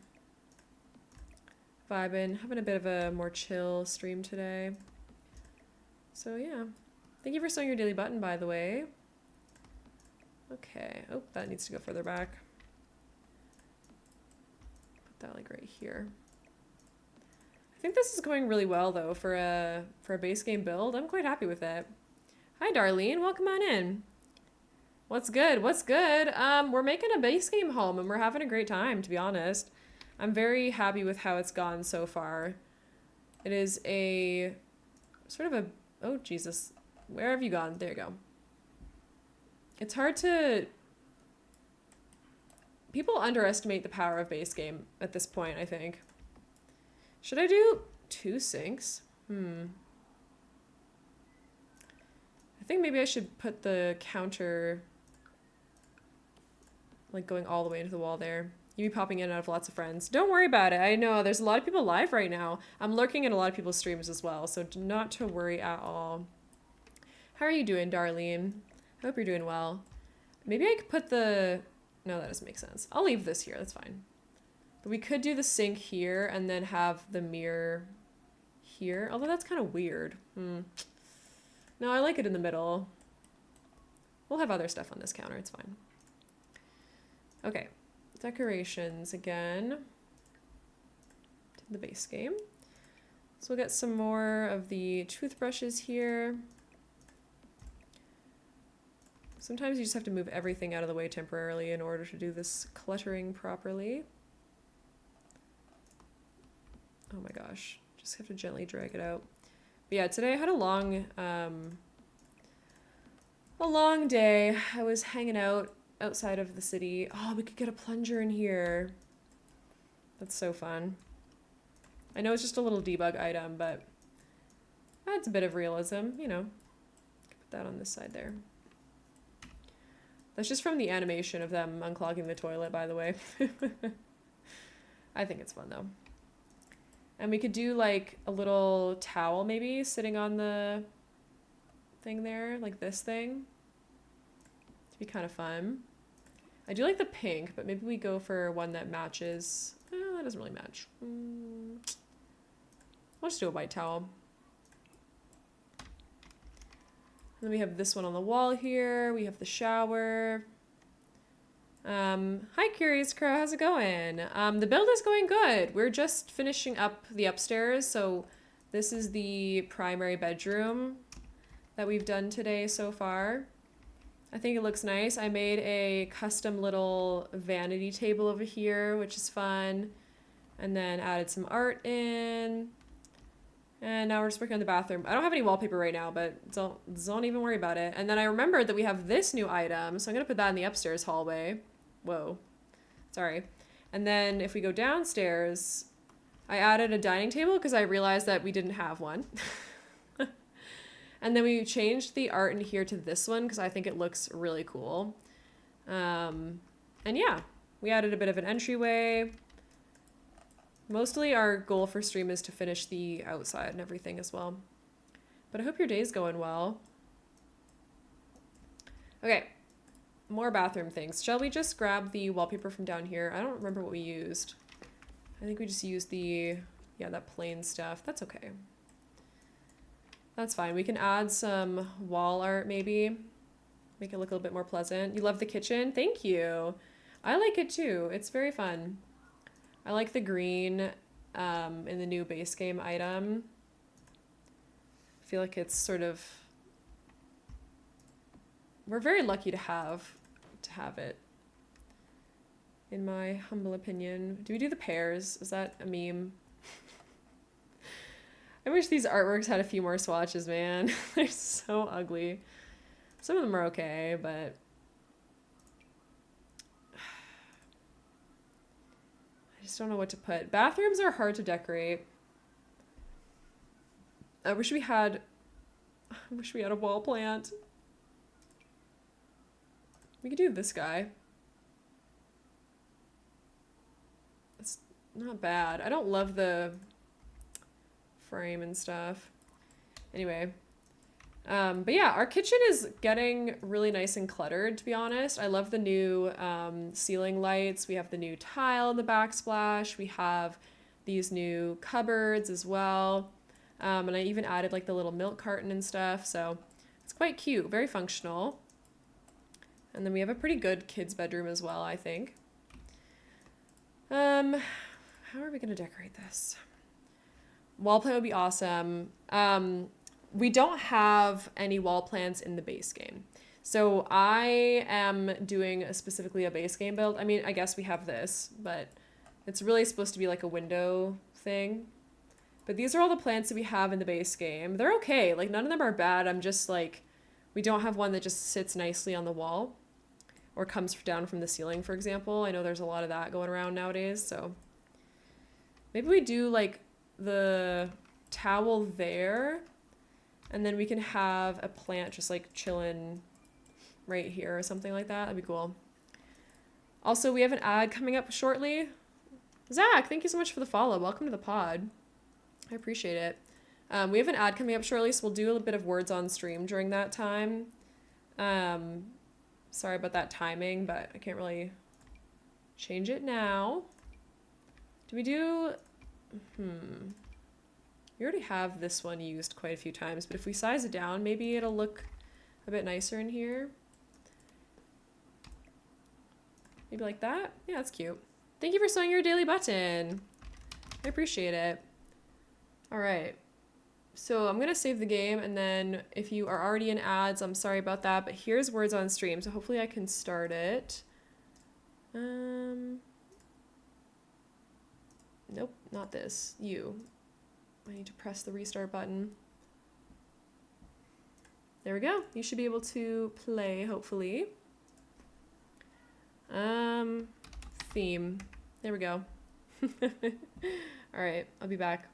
Vibing, having a bit of a more chill stream today. So yeah. Thank you for sewing your daily button, by the way. Okay. Oh, that needs to go further back. Put that like right here. I think this is going really well though for a base game build. I'm quite happy with it. Hi Darlene, welcome on in. What's good? What's good? We're making a base game home and we're having a great time, to be honest. I'm very happy with how it's gone so far. It is a sort of a, oh Jesus, where have you gone? There you go. It's hard to, people underestimate the power of base game at this point, I think. Should I do 2 sinks? I think maybe I should put the counter like going all the way into the wall there. You be popping in and out of lots of friends. Don't worry about it. I know there's a lot of people live right now. I'm lurking in a lot of people's streams as well, so not to worry at all. How are you doing, Darlene? I hope you're doing well. Maybe I could put the... No, that doesn't make sense. I'll leave this here. That's fine. But we could do the sink here and then have the mirror here. Although that's kind of weird. No, I like it in the middle. We'll have other stuff on this counter. It's fine. Okay. Decorations again. To the base game. So we'll get some more of the toothbrushes here. Sometimes you just have to move everything out of the way temporarily in order to do this cluttering properly. Oh my gosh. Just have to gently drag it out. But yeah, today I had a long day. I was hanging out outside of the city. Oh, we could get a plunger in here. That's so fun. I know it's just a little debug item, but adds a bit of realism, you know. Put that on this side there. That's just from the animation of them unclogging the toilet, by the way. I think it's fun, though. And we could do, like, a little towel, maybe, sitting on the thing there, like this thing. It'd be kind of fun. I do like the pink, but maybe we go for one that matches. Oh, that doesn't really match. Let's do a white towel. And then we have this one on the wall here. We have the shower. Hi, Curious Crow. How's it going? The build is going good. We're just finishing up the upstairs. So this is the primary bedroom that we've done today so far. I think it looks nice. I made a custom little vanity table over here, which is fun. And then added some art in. And now we're just working on the bathroom. I don't have any wallpaper right now, but don't even worry about it. And then I remembered that we have this new item, so I'm gonna put that in the upstairs hallway. Whoa, sorry. And then if we go downstairs, I added a dining table because I realized that we didn't have one. And then we changed the art in here to this one because I think it looks really cool. And yeah, we added a bit of an entryway. Mostly our goal for stream is to finish the outside and everything as well. But I hope your day's going well. Okay, more bathroom things. Shall we just grab the wallpaper from down here? I don't remember what we used. I think we just used the, yeah, that plain stuff. That's okay. That's fine. We can add some wall art maybe. Make it look a little bit more pleasant. You love the kitchen? Thank you. I like it too. It's very fun. I like the green in the new base game item. I feel like it's sort of... We're very lucky to have it, in my humble opinion. Do we do the pears? Is that a meme? I wish these artworks had a few more swatches, man. They're so ugly. Some of them are okay, but... just don't know what to put. Bathrooms are hard to decorate. I wish we had a wall plant. We could do this guy. It's not bad. I don't love the frame and stuff. Anyway. But yeah, our kitchen is getting really nice and cluttered, to be honest. I love the new ceiling lights. We have the new tile in the backsplash. We have these new cupboards as well. And I even added like the little milk carton and stuff. So it's quite cute, very functional. And then we have a pretty good kids' bedroom as well, I think. How are we gonna decorate this? Wall plant would be awesome. We don't have any wall plants in the base game. So I am doing specifically a base game build. I mean, I guess we have this, but it's really supposed to be like a window thing. But these are all the plants that we have in the base game. They're okay. Like, none of them are bad. I'm just like, we don't have one that just sits nicely on the wall or comes down from the ceiling, for example. I know there's a lot of that going around nowadays, so maybe we do like the towel there, and then we can have a plant just like chilling right here or something like that. That'd be cool. Also, we have an ad coming up shortly. Zach, thank you so much for the follow. Welcome to the pod. I appreciate it. We have an ad coming up shortly, so we'll do a bit of words on stream during that time. Sorry about that timing, but I can't really change it now. Do we do... We already have this one used quite a few times, but if we size it down, maybe it'll look a bit nicer in here. Maybe like that? Yeah, that's cute. Thank you for sewing your daily button. I appreciate it. All right. So I'm going to save the game, and then if you are already in ads, I'm sorry about that, but here's words on stream, so hopefully I can start it. Nope, not this. You. I need to press the restart button. There we go. You should be able to play, hopefully. Theme. There we go. All right, I'll be back.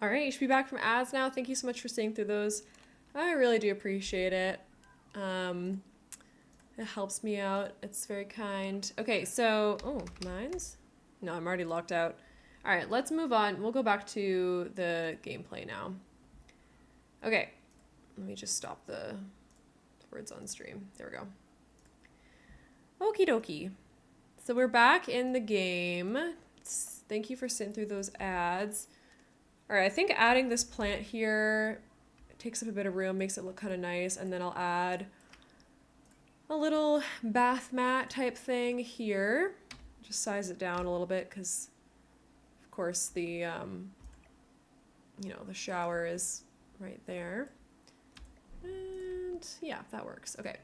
All right, you should be back from ads now. Thank you so much for staying through those. I really do appreciate it. It helps me out. It's very kind. Okay, so, oh, mines? No, I'm already locked out. All right, let's move on. We'll go back to the gameplay now. Okay, let me just stop the words on stream. There we go. Okie dokie. So we're back in the game. Thank you for sitting through those ads. All right, I think adding this plant here takes up a bit of room, makes it look kind of nice, and then I'll add a little bath mat type thing here. Just size it down a little bit because, of course, the, you know, the shower is right there. And yeah, that works. Okay,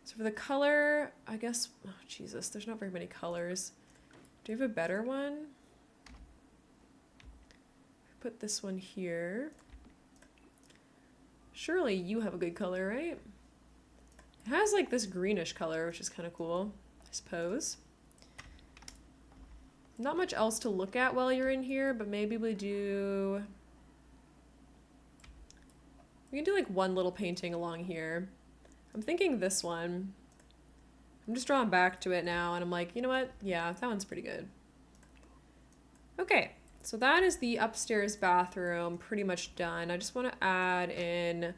so for the color, I guess, oh, Jesus, there's not very many colors. Do you have a better one? Put this one here. Surely you have a good color, right? It has like this greenish color, which is kind of cool, I suppose. Not much else to look at while you're in here, but maybe we can do like one little painting along here. I'm thinking this one. I'm just drawing back to it now, and I'm like, you know what? Yeah, that one's pretty good. Okay, so that is the upstairs bathroom pretty much done. I just want to add in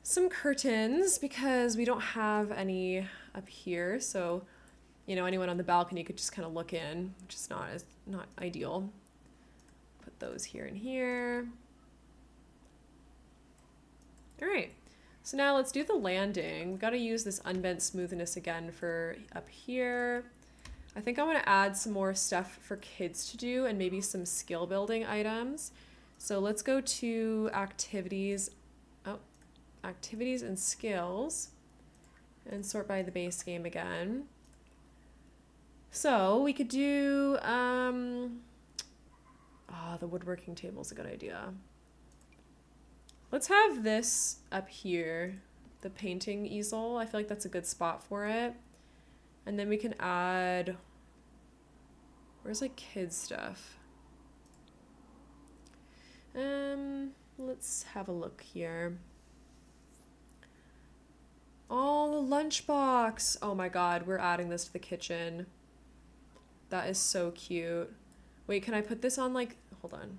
some curtains because we don't have any up here, so you know, anyone on the balcony could just kind of look in, which is not ideal. Put those here and here. All right, so now let's do the landing. We've got to use this unbent smoothness again for up here. I think I want to add some more stuff for kids to do and maybe some skill building items. So let's go to activities. Oh, activities and skills, and sort by the base game again. So we could do, the woodworking table is a good idea. Let's have this up here, the painting easel. I feel like that's a good spot for it. And then we can add, where's like kids stuff? Let's have a look here. Oh, the lunchbox. Oh my God, we're adding this to the kitchen. That is so cute. Wait, can I put this on like, hold on.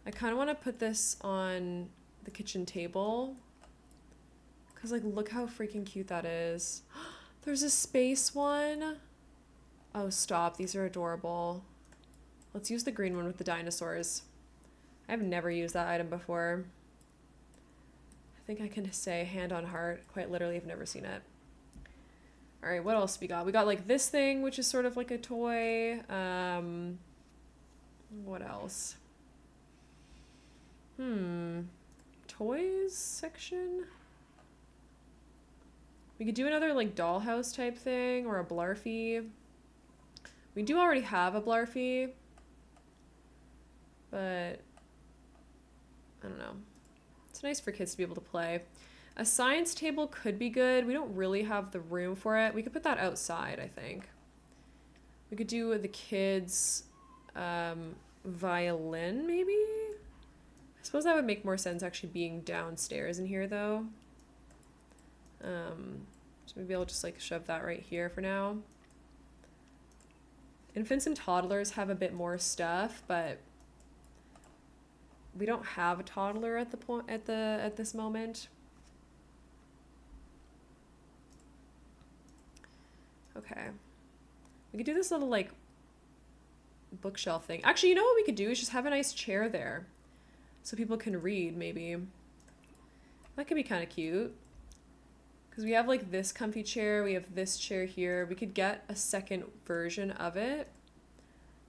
I kind of want to put this on the kitchen table. Cause like, look how freaking cute that is. There's a space one. Oh, stop. These are adorable. Let's use the green one with the dinosaurs. I've never used that item before. I think I can say hand on heart, quite literally, I've never seen it. All right, what else we got? We got like this thing, which is sort of like a toy. What else? Toys section? We could do another like dollhouse type thing or a Blarfy. We do already have a Blarfy, but I don't know. It's nice for kids to be able to play. A science table could be good. We don't really have the room for it. We could put that outside, I think. We could do the kids' violin, maybe? I suppose that would make more sense actually being downstairs in here, though. So maybe I'll just like shove that right here for now. Infants and toddlers have a bit more stuff, but we don't have a toddler at this moment. Okay. We could do this little like bookshelf thing. Actually, you know what we could do is just have a nice chair there so people can read, maybe. That could be kind of cute. Because we have like this comfy chair, we have this chair here. We could get a second version of it.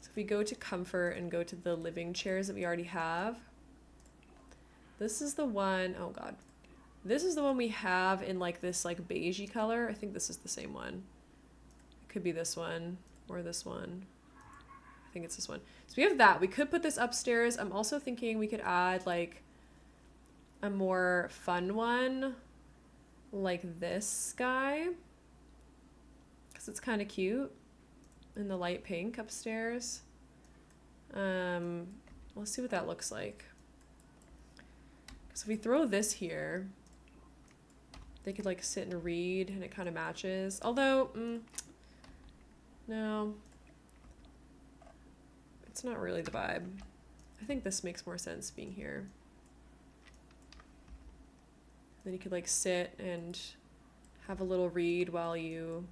So if we go to comfort and go to the living chairs that we already have, this is the one, oh God. This is the one we have in like this like beigey color. I think this is the same one. It could be this one or this one. I think it's this one. So we have that. We could put this upstairs. I'm also thinking we could add like a more fun one like this guy. Because it's kind of cute in the light pink upstairs. Well, let's see what that looks like. Because if we throw this here, they could like sit and read and it kind of matches. Although, no, it's not really the vibe. I think this makes more sense being here. Then you could like sit and have a little read while you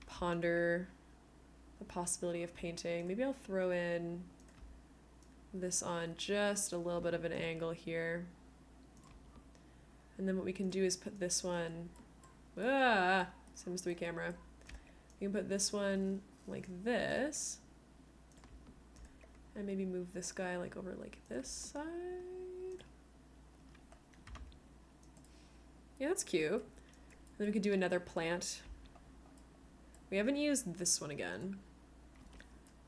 ponder the possibility of painting. Maybe I'll throw in this on just a little bit of an angle here. And then what we can do is put this one, Sims 3 camera. We can put this one like this. And maybe move this guy like over like this side. Yeah, that's cute. And then we could do another plant. We haven't used this one again.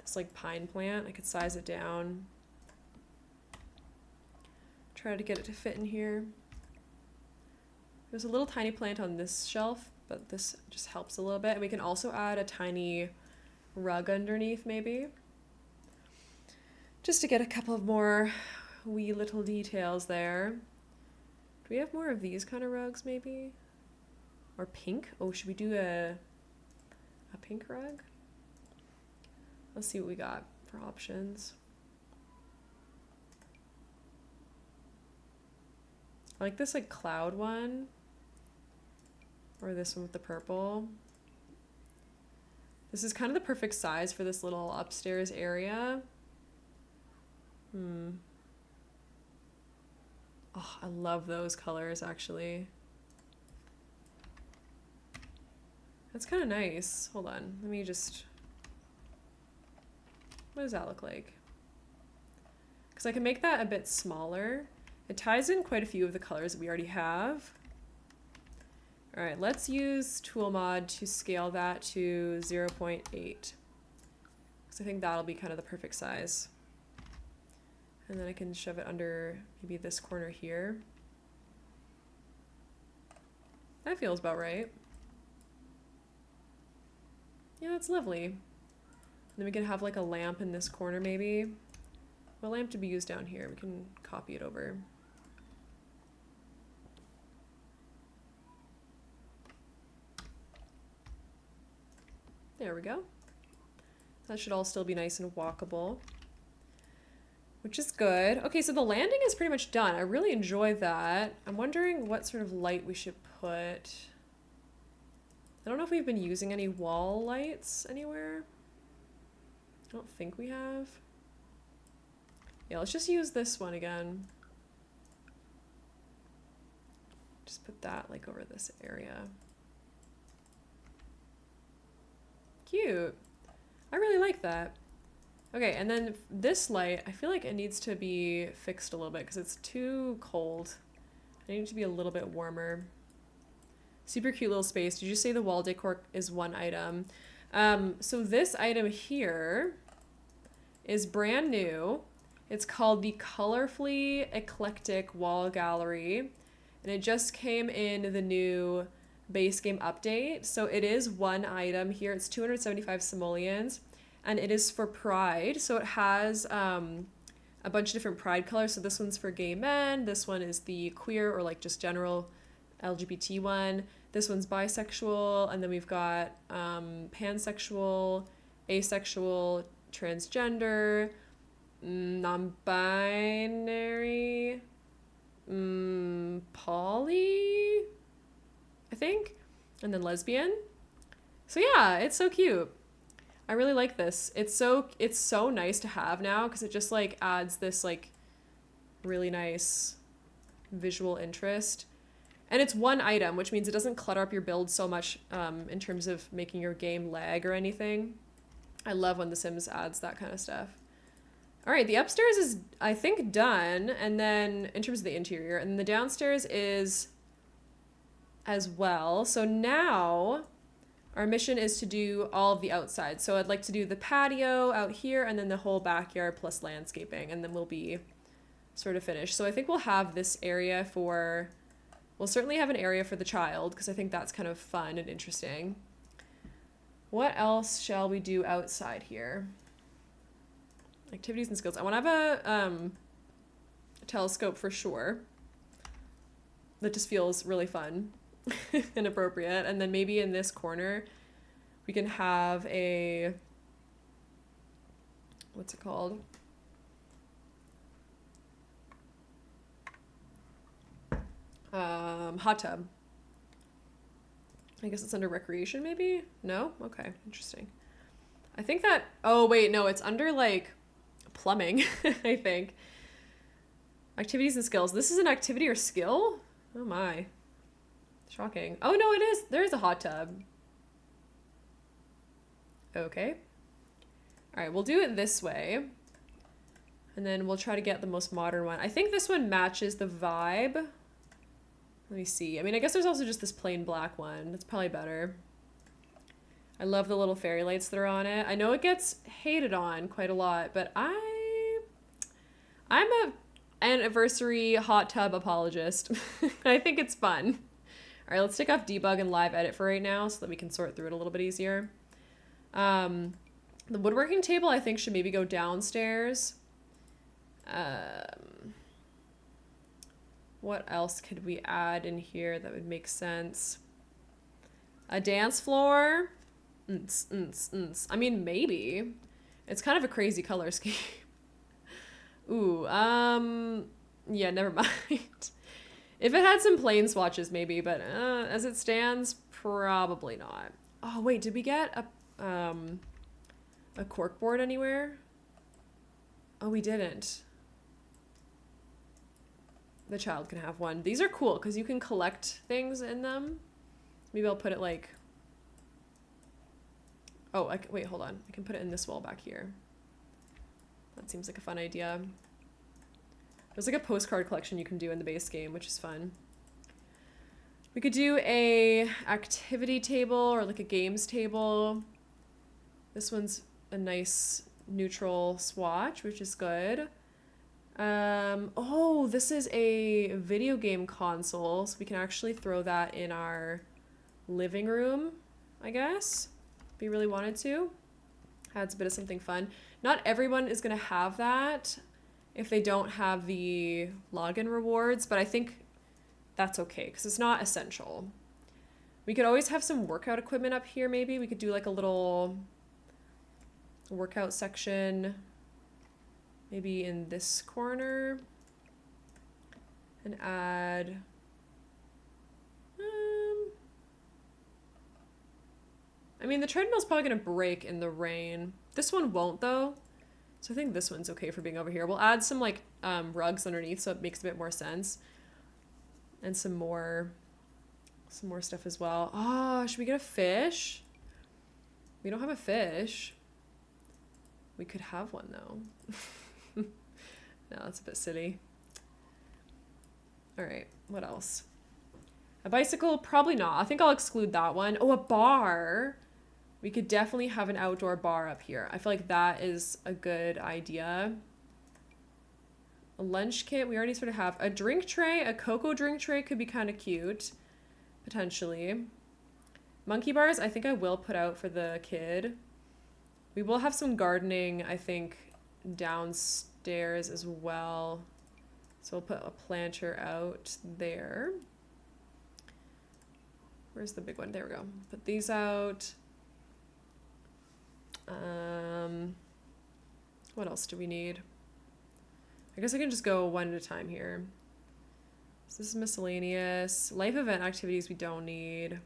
This like pine plant, I could size it down. Try to get it to fit in here. There's a little tiny plant on this shelf, but this just helps a little bit. And we can also add a tiny rug underneath maybe. Just to get a couple of more wee little details there. Do we have more of these kind of rugs maybe? Or pink? Oh, should we do a pink rug? Let's see what we got for options. I like this like cloud one. Or this one with the purple. This is kind of the perfect size for this little upstairs area. Oh, I love those colors actually. That's kind of nice. Hold on, let me just... What does that look like? Because I can make that a bit smaller. It ties in quite a few of the colors that we already have. All right, let's use tool mod to scale that to 0.8. Because I think that'll be kind of the perfect size. And then I can shove it under maybe this corner here. That feels about right. Yeah, that's lovely. And then we can have like a lamp in this corner maybe. What lamp to be used down here? We can copy it over. There we go. That should all still be nice and walkable, which is good. Okay, so the landing is pretty much done. I really enjoy that. I'm wondering what sort of light we should put. I don't know if we've been using any wall lights anywhere. I don't think we have. Yeah, let's just use this one again. Just put that like over this area. Cute. I really like that. Okay, and then this light, I feel like it needs to be fixed a little bit because it's too cold. I need it to be a little bit warmer. Super cute little space. Did you say the wall decor is one item? So this item here is brand new. It's called the Colorfully Eclectic Wall Gallery. And it just came in the new base game update. So it is one item here. It's 275 simoleons. And it is for Pride. So it has a bunch of different Pride colors. So this one's for gay men. This one is the queer or like just general LGBT one. This one's bisexual. And then we've got pansexual, asexual, transgender, non-binary, poly, I think. And then lesbian. So yeah, it's so cute. I really like this. It's so nice to have now because it just like adds this like really nice visual interest. And it's one item, which means it doesn't clutter up your build so much in terms of making your game lag or anything. I love when The Sims adds that kind of stuff. All right, the upstairs is, I think, done. And then in terms of the interior, and the downstairs is as well. So now our mission is to do all of the outside. So I'd like to do the patio out here and then the whole backyard plus landscaping, and then we'll be sort of finished. So I think we'll have this area for, we'll certainly have an area for the child because I think that's kind of fun and interesting. What else shall we do outside here? Activities and skills. I want to have a telescope for sure. That just feels really fun and appropriate. And then maybe in this corner, we can have a, what's it called? Hot tub. I guess it's under recreation maybe? No? Okay, interesting. I think that, oh wait, no, it's under like plumbing, I think. Activities and skills. This is an activity or skill? Oh my. Shocking. Oh no, it is. There is a hot tub. Okay. All right, we'll do it this way. And then we'll try to get the most modern one. I think this one matches the vibe. Let me see. I mean, I guess there's also just this plain black one. That's probably better. I love the little fairy lights that are on it. I know it gets hated on quite a lot, but I'm a anniversary hot tub apologist. I think it's fun. All right, let's take off debug and live edit for right now so that we can sort through it a little bit easier. The woodworking table I think should maybe go downstairs. What else could we add in here that would make sense? A dance floor? I mean, maybe. It's kind of a crazy color scheme. Ooh, yeah, never mind. If it had some plain swatches, maybe, but as it stands, probably not. Oh, wait, did we get a corkboard anywhere? Oh, we didn't. The child can have one. These are cool because you can collect things in them. Maybe I'll put it like... Oh, wait, hold on. I can put it in this wall back here. That seems like a fun idea. There's like a postcard collection you can do in the base game, which is fun. We could do a activity table or like a games table. This one's a nice neutral swatch, which is good. Oh, this is a video game console, so we can actually throw that in our living room, I guess, if we really wanted to. Adds a bit of something fun. Not everyone is going to have that if they don't have the login rewards, but I think that's okay because it's not essential. We could always have some workout equipment up here maybe. We could do like a little workout section maybe in this corner and add I mean the treadmill's probably gonna break in the rain. This one won't though, so I think this one's okay for being over here. We'll add some like rugs underneath so it makes a bit more sense, and some more stuff as well. Oh, should we get a fish? We don't have a fish. We could have one though. No, that's a bit silly. All right, what else? A bicycle? Probably not. I think I'll exclude that one. Oh, a bar. We could definitely have an outdoor bar up here. I feel like that is a good idea. A lunch kit, we already sort of have. A drink tray, a cocoa drink tray could be kind of cute, potentially. Monkey bars, I think I will put out for the kid. We will have some gardening, I think, downstairs as well. So we'll put a planter out there. Where's the big one? There we go. Put these out. What else do we need? I guess I can just go one at a time here. So this is miscellaneous. Life event activities we don't need.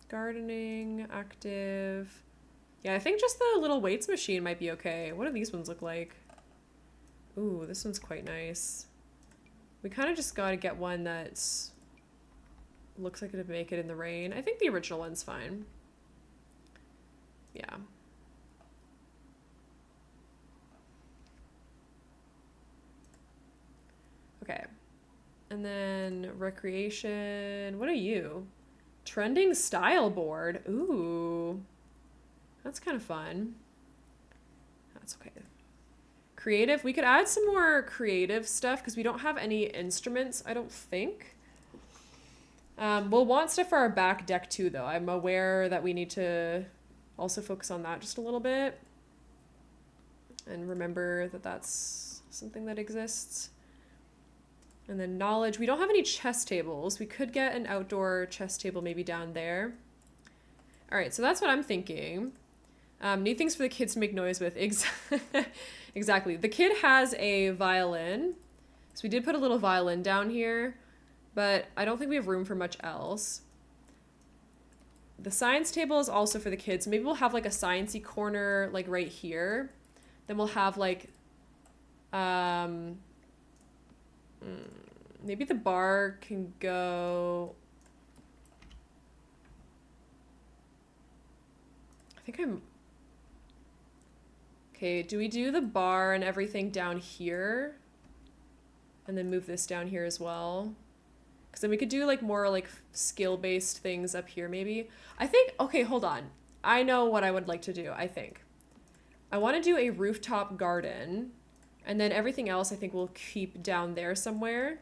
Gardening, active. Yeah, I think just the little weights machine might be okay. What do these ones look like? Ooh, this one's quite nice. We kind of just got to get one that's looks like it'd make it in the rain. I think the original one's fine. Yeah. Okay. And then recreation. What are you? Trending style board. Ooh. That's kind of fun. That's okay. Creative. We could add some more creative stuff because we don't have any instruments, I don't think. We'll want stuff for our back deck too, though. I'm aware that we need to also focus on that just a little bit. and remember that that's something that exists. And then knowledge. We don't have any chess tables. We could get an outdoor chess table maybe down there. All right, so that's what I'm thinking. Need things for the kids to make noise with. Exactly. The kid has a violin. So we did put a little violin down here, but I don't think we have room for much else. The science table is also for the kids. Maybe we'll have like a sciencey corner like right here. Then we'll have like maybe the bar can go. I think I'm okay. Do we do the bar and everything down here and then move this down here as well? Because then we could do like more like skill-based things up here maybe. I think, okay, hold on. I know what I would like to do, I think. I want to do a rooftop garden, and then everything else I think we'll keep down there somewhere.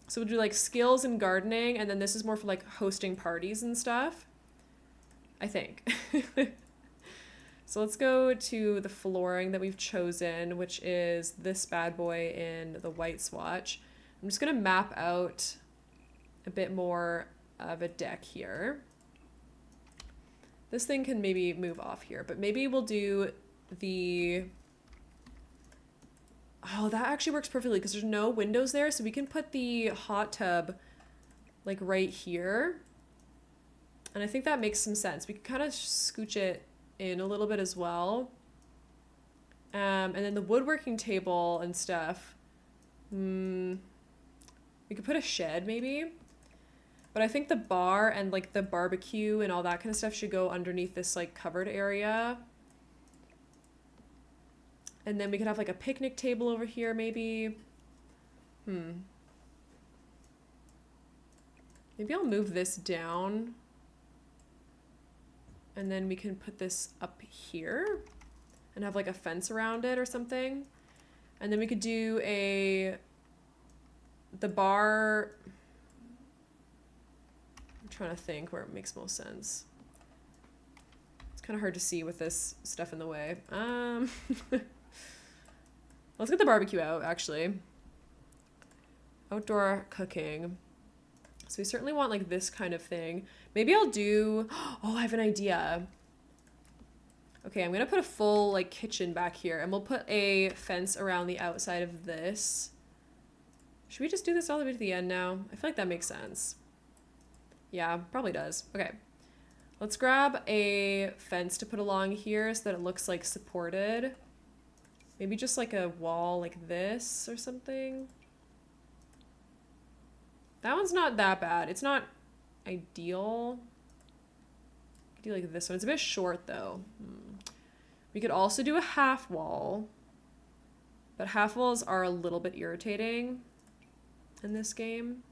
So we'll do like skills and gardening, and then this is more for like hosting parties and stuff, I think. So let's go to the flooring that we've chosen, which is this bad boy in the white swatch. I'm just going to map out a bit more of a deck here. This thing can maybe move off here, but maybe we'll do the... Oh, that actually works perfectly because there's no windows there, so we can put the hot tub like right here. And I think that makes some sense. We can kind of scooch it in a little bit as well. And then the woodworking table and stuff. We could put a shed maybe. But I think the bar and like the barbecue and all that kind of stuff should go underneath this like covered area. And then we could have like a picnic table over here maybe. Maybe I'll move this down. And then we can put this up here and have like a fence around it or something. And then we could do the bar. I'm trying to think where it makes most sense. It's kind of hard to see with this stuff in the way. Let's get the barbecue out, actually. Outdoor cooking. So we certainly want like this kind of thing. Maybe I'll do, oh, I have an idea. Okay, I'm gonna put a full like kitchen back here, and we'll put a fence around the outside of this. Should we just do this all the way to the end now? I feel like that makes sense. Yeah, probably does. Okay. Let's grab a fence to put along here so that it looks like supported. Maybe just like a wall like this or something. That one's not that bad. It's not ideal. Do like this one. It's a bit short though. We could also do a half wall, but half walls are a little bit irritating in this game.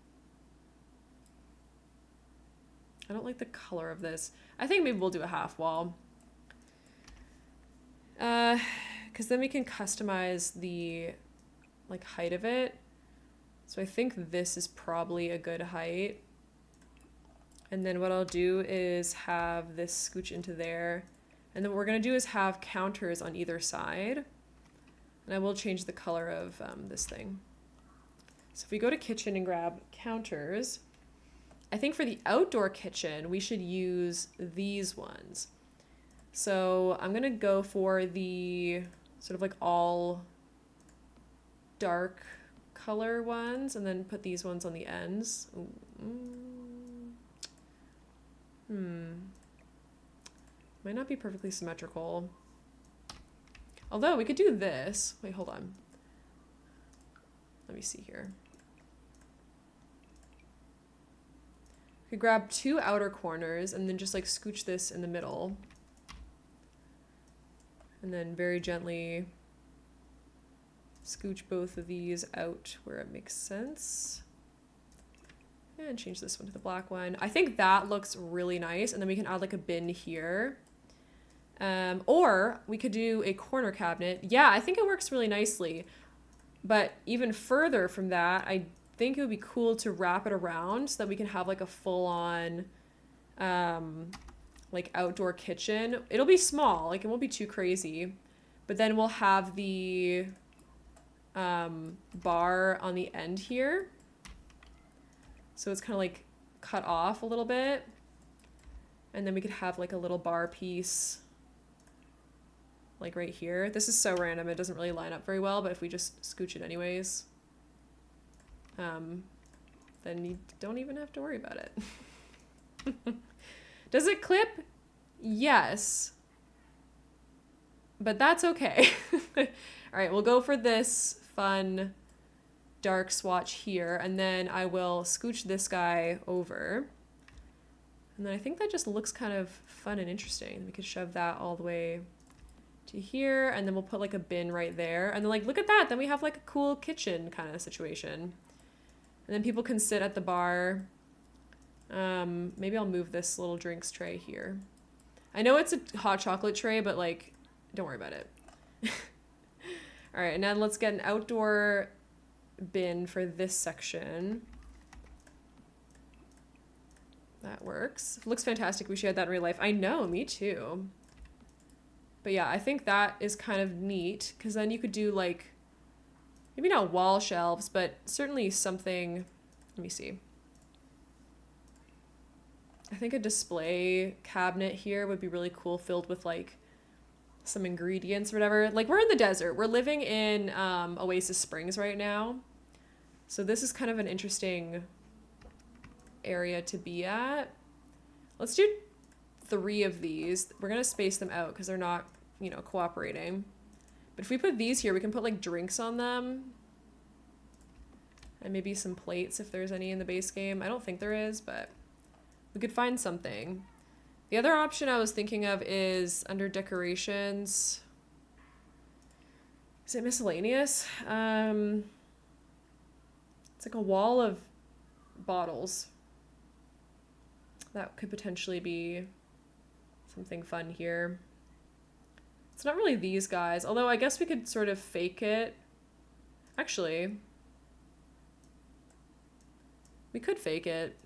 I don't like the color of this. I think maybe we'll do a half wall. Because then we can customize the like height of it. So I think this is probably a good height. And then what I'll do is have this scooch into there. And then what we're going to do is have counters on either side. And I will change the color of this thing. So if we go to kitchen and grab counters, I think for the outdoor kitchen, we should use these ones. So I'm going to go for the sort of like all dark color ones and then put these ones on the ends. Might not be perfectly symmetrical. Although we could do this. Wait, hold on. Let me see here. We could grab two outer corners and then just like scooch this in the middle. And then very gently scooch both of these out where it makes sense. And change this one to the black one. I think that looks really nice. And then we can add like a bin here. Or we could do a corner cabinet. Yeah, I think it works really nicely. But even further from that, I think it would be cool to wrap it around so that we can have like a full-on like outdoor kitchen. It'll be small, like it won't be too crazy. But then we'll have the bar on the end here. So it's kind of like cut off a little bit. And then we could have like a little bar piece like right here. This is so random. It doesn't really line up very well, but if we just scooch it anyways, then you don't even have to worry about it. Does it clip? Yes. But that's okay. All right, we'll go for this fun dark swatch here, and then I will scooch this guy over. And then I think that just looks kind of fun and interesting. We could shove that all the way to here, and then we'll put like a bin right there. And then like, look at that. Then we have like a cool kitchen kind of situation. And then people can sit at the bar. Maybe I'll move this little drinks tray here. I know it's a hot chocolate tray, but like, don't worry about it. All right, and now let's get an outdoor bin for this section. That works. It looks fantastic. We should have that in real life. I know, me too. But yeah, I think that is kind of neat, because then you could do like, maybe not wall shelves, but certainly something, let me see. I think a display cabinet here would be really cool, filled with like some ingredients or whatever. Like, we're in the desert. We're living in Oasis Springs right now. So this is kind of an interesting area to be at. Let's do 3 of these. We're going to space them out because they're not, you know, cooperating. But if we put these here, we can put like drinks on them. And maybe some plates if there's any in the base game. I don't think there is, but we could find something. The other option I was thinking of is under decorations. Is it miscellaneous? It's like a wall of bottles. That could potentially be something fun here. It's not really these guys, although I guess we could sort of fake it. Actually, we could fake it.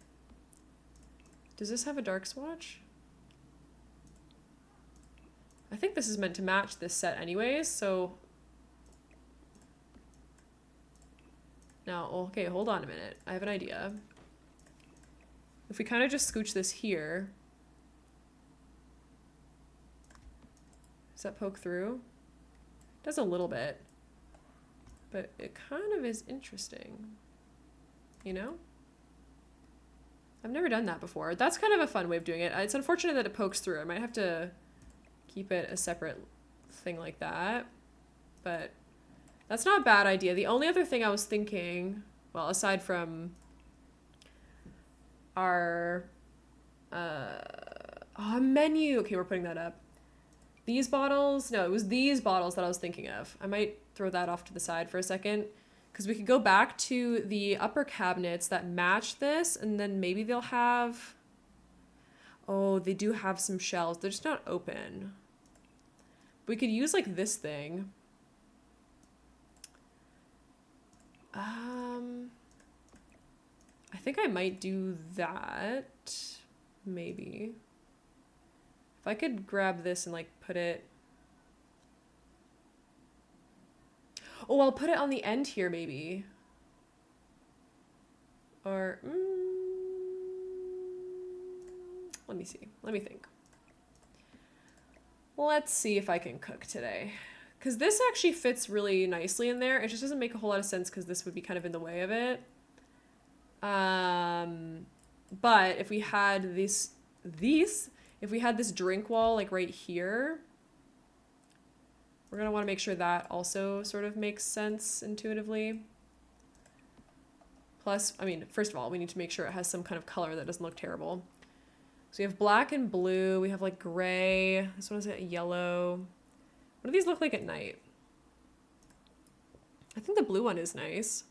Does this have a dark swatch? I think this is meant to match this set anyways, so... Now, okay, hold on a minute. I have an idea. If we kind of just scooch this here... Does that poke through? It does a little bit. But it kind of is interesting. You know? I've never done that before. That's kind of a fun way of doing it. It's unfortunate that it pokes through. I might have to keep it a separate thing like that. But that's not a bad idea. The only other thing I was thinking, well, aside from our menu. Okay, we're putting that up. These bottles, no, it was these bottles that I was thinking of. I might throw that off to the side for a second, because we could go back to the upper cabinets that match this, and then maybe they'll have, oh, they do have some shelves. They're just not open. We could use like this thing. I think I might do that, maybe. If I could grab this and like put it, oh, I'll put it on the end here maybe. Or, let me see. Let me think. Let's see if I can cook today. Because this actually fits really nicely in there. It just doesn't make a whole lot of sense because this would be kind of in the way of it. But if we had if we had this drink wall like right here, we're going to want to make sure that also sort of makes sense intuitively. Plus, I mean, first of all, we need to make sure it has some kind of color that doesn't look terrible. So we have black and blue. We have like gray. This one is a yellow. What do these look like at night? I think the blue one is nice.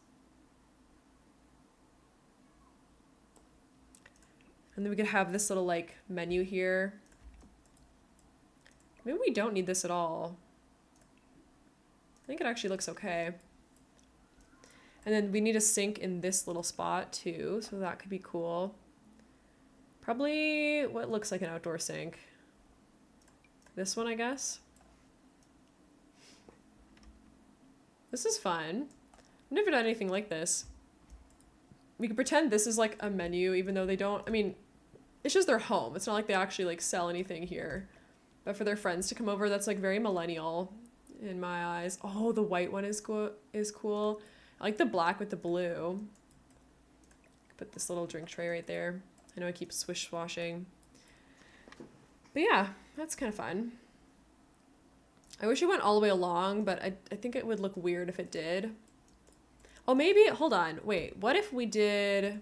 And then we could have this little like menu here. Maybe we don't need this at all. I think it actually looks okay. And then we need a sink in this little spot too, so that could be cool. Probably what looks like an outdoor sink. This one, I guess. This is fun. I've never done anything like this. We could pretend this is like a menu, even though they don't. I mean, it's just their home. It's not like they actually like sell anything here. But for their friends to come over, that's like very millennial in my eyes. Oh, the white one is cool. I like the black with the blue. Put this little drink tray right there. I know I keep swish washing. But yeah, that's kind of fun. I wish it went all the way along, but I think it would look weird if it did. Oh, maybe, hold on, wait, what if we did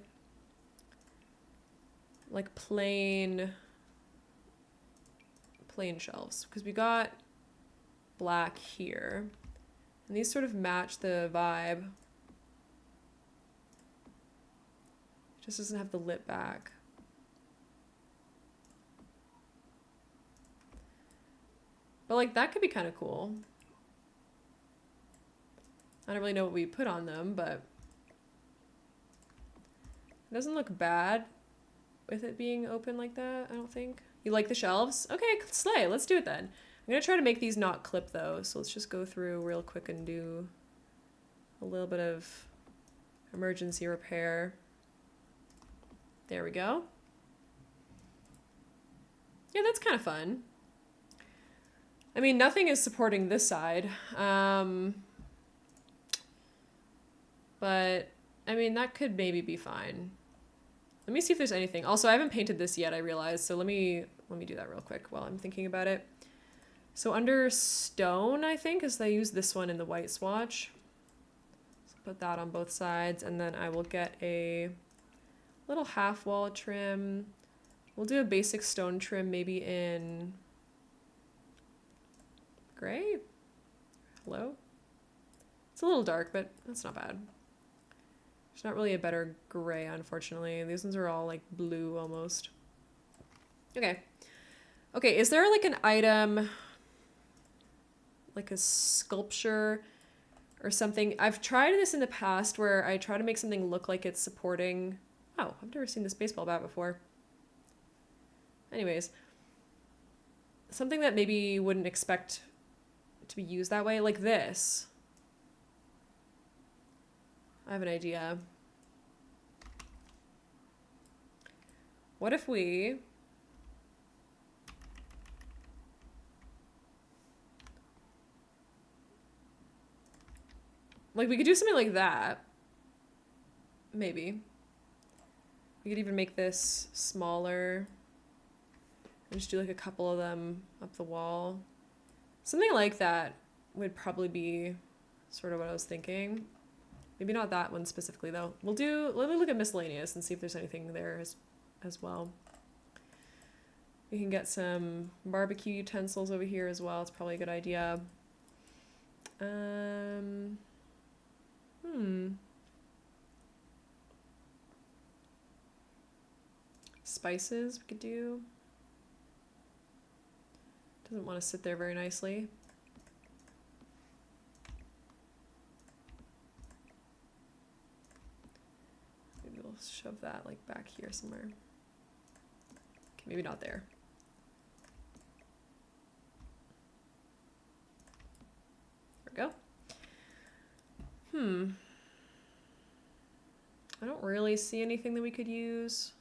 like plain shelves? Because we got black here, and these sort of match the vibe. It just doesn't have the lip back. But like that could be kind of cool. I don't really know what we put on them, but it doesn't look bad with it being open like that, I don't think. You like the shelves? Okay, slay, let's do it then. I'm gonna try to make these not clip though, so let's just go through real quick and do a little bit of emergency repair. There we go. Yeah, that's kind of fun. I mean, nothing is supporting this side. But, I mean, that could maybe be fine. Let me see if there's anything. Also, I haven't painted this yet, I realized. So let me do that real quick while I'm thinking about it. So under stone, I think, is they use this one in the white swatch. So put that on both sides, and then I will get a little half wall trim. We'll do a basic stone trim maybe in gray? Hello? It's a little dark, but that's not bad. There's not really a better gray, unfortunately. These ones are all like blue almost. Okay. Okay, is there like an item, like a sculpture or something? I've tried this in the past where I try to make something look like it's supporting... Oh, I've never seen this baseball bat before. Anyways. Something that maybe you wouldn't expect to be used that way, like this. I have an idea. What if we... Like, we could do something like that. Maybe. We could even make this smaller. And just do like a couple of them up the wall. Something like that would probably be sort of what I was thinking. Maybe not that one specifically, though. Let me look at miscellaneous and see if there's anything there as well. We can get some barbecue utensils over here as well. It's probably a good idea. Spices we could do. Doesn't want to sit there very nicely. Maybe we'll shove that like back here somewhere. Okay, maybe not there. There we go. I don't really see anything that we could use.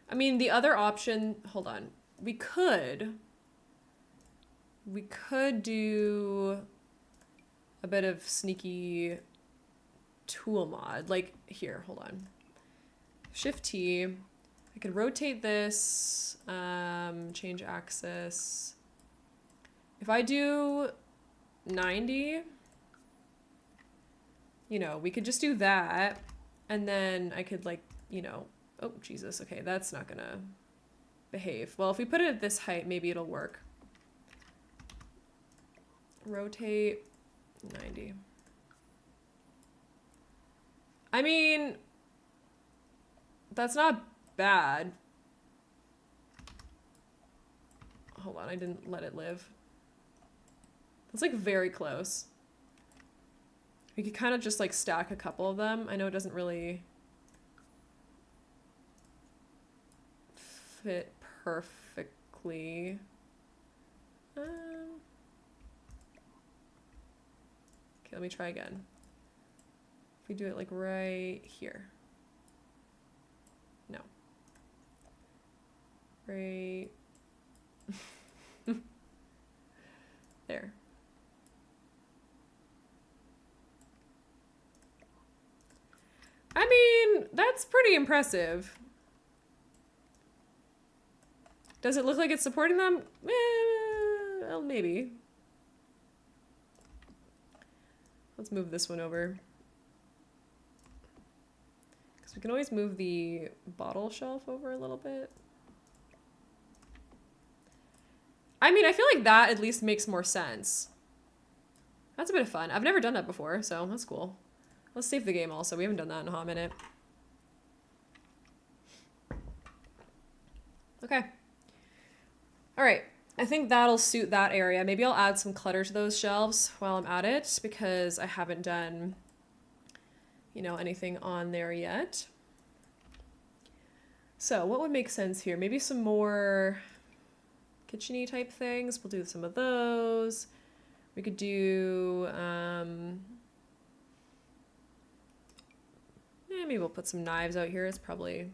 I mean, the other option, hold on. We could do a bit of sneaky tool mod. Like, here, hold on. Shift T. I could rotate this, change axis. If I do 90, you know, we could just do that. And then I could like, you know, oh, Jesus. Okay, that's not gonna behave. Well, if we put it at this height, maybe it'll work. Rotate 90. I mean, that's not bad. Hold on, I didn't let it live. That's like very close. We could kind of just like stack a couple of them. I know it doesn't really fit perfectly. Okay, let me try again. If we do it like right here. No. Right there. I mean, that's pretty impressive. Does it look like it's supporting them? Well, maybe. Let's move this one over. Because we can always move the bottle shelf over a little bit. I mean, I feel like that at least makes more sense. That's a bit of fun. I've never done that before, so that's cool. Let's save the game also. We haven't done that in a hot minute. Okay. All right. I think that'll suit that area. Maybe I'll add some clutter to those shelves while I'm at it because I haven't done, you know, anything on there yet. So what would make sense here? Maybe some more kitchen-y type things. We'll do some of those. We could do, maybe we'll put some knives out here. It's probably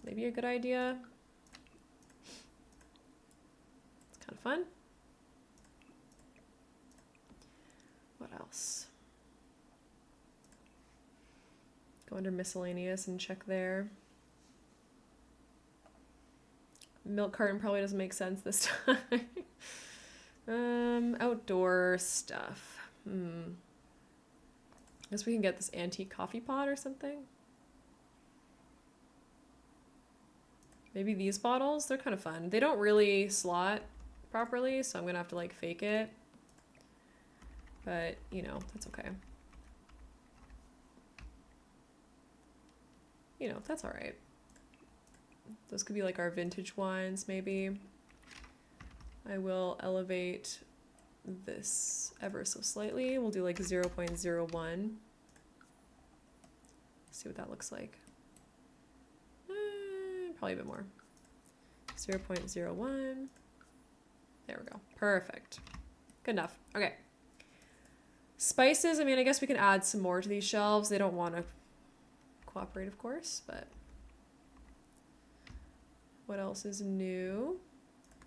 maybe a good idea. It's kind of fun. What else? Go under miscellaneous and check there. Milk carton probably doesn't make sense this time. Outdoor stuff. Guess we can get this antique coffee pot or something. Maybe these bottles, they're kind of fun. They don't really slot properly, so I'm gonna have to like fake it. But, you know, that's okay. You know, that's all right. Those could be like our vintage wines, maybe. I will elevate this ever so slightly. We'll do like 0.01. See what that looks like. Probably a bit more. 0.01. There we go. Perfect. Good enough. Okay. Spices, I mean, I guess we can add some more to these shelves. They don't want to cooperate, of course, but what else is new?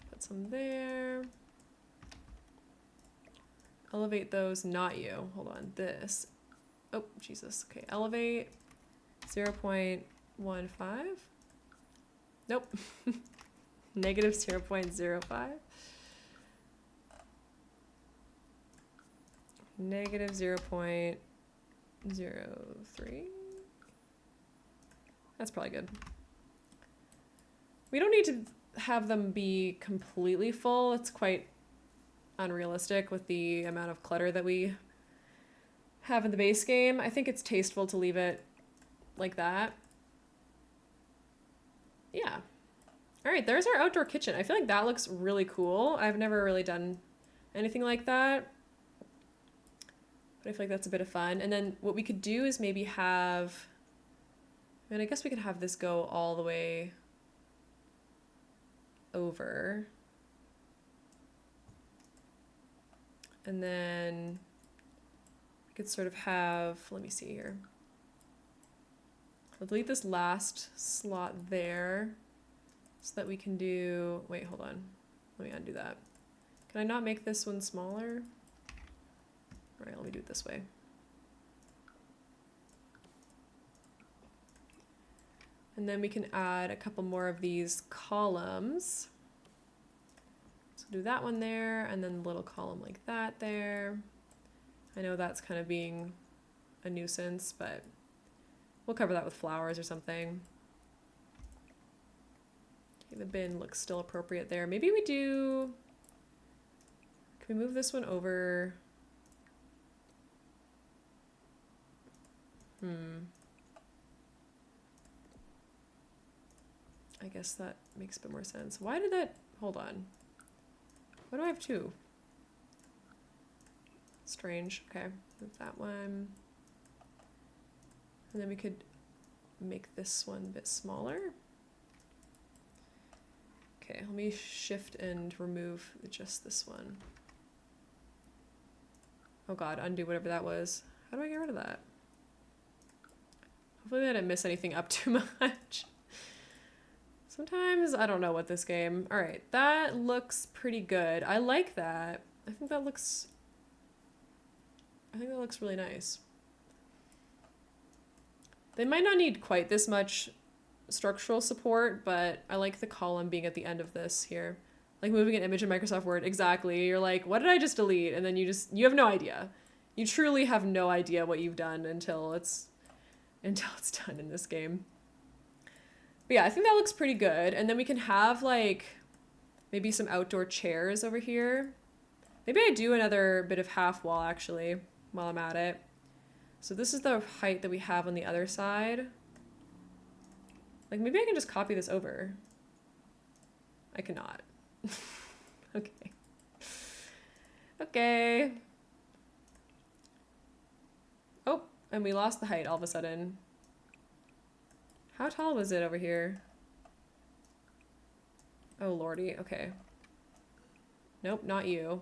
Put some there. Elevate those, not you. Hold on, this. Oh, Jesus. Okay, elevate 0.15. Nope. Negative 0.05. Negative 0.03. That's probably good. We don't need to have them be completely full. It's quite unrealistic with the amount of clutter that we have in the base game. I think it's tasteful to leave it like that. Yeah. All right, there's our outdoor kitchen. I feel like that looks really cool. I've never really done anything like that. But I feel like that's a bit of fun. And then what we could do is maybe have, I mean, I guess we could have this go all the way over. And then we could sort of have, let me see here. I'll delete this last slot there so that we can do, wait, hold on. Let me undo that. Can I not make this one smaller? All right, let me do it this way. And then we can add a couple more of these columns. So do that one there, and then a little column like that there. I know that's kind of being a nuisance, but we'll cover that with flowers or something. Okay, the bin looks still appropriate there. Maybe we do, can we move this one over? I guess that makes a bit more sense. Why did that, hold on. Why do I have two? Strange. Okay, move that one. And then we could make this one a bit smaller. Okay, let me shift and remove just this one. Oh god, undo whatever that was. How do I get rid of that? Hopefully I didn't miss anything up too much. Sometimes I don't know what this game. All right, that looks pretty good. I like that. I think that looks really nice. They might not need quite this much structural support, but I like the column being at the end of this here. Like moving an image in Microsoft Word, exactly. You're like, what did I just delete? And then you have no idea. You truly have no idea what you've done until it's done in this game. But yeah, I think that looks pretty good. And then we can have like maybe some outdoor chairs over here. Maybe I do another bit of half wall actually while I'm at it. So this is the height that we have on the other side. Like maybe I can just copy this over. I cannot. Okay. Okay. Oh, and we lost the height all of a sudden. How tall was it over here? Oh lordy, okay. Nope, not you.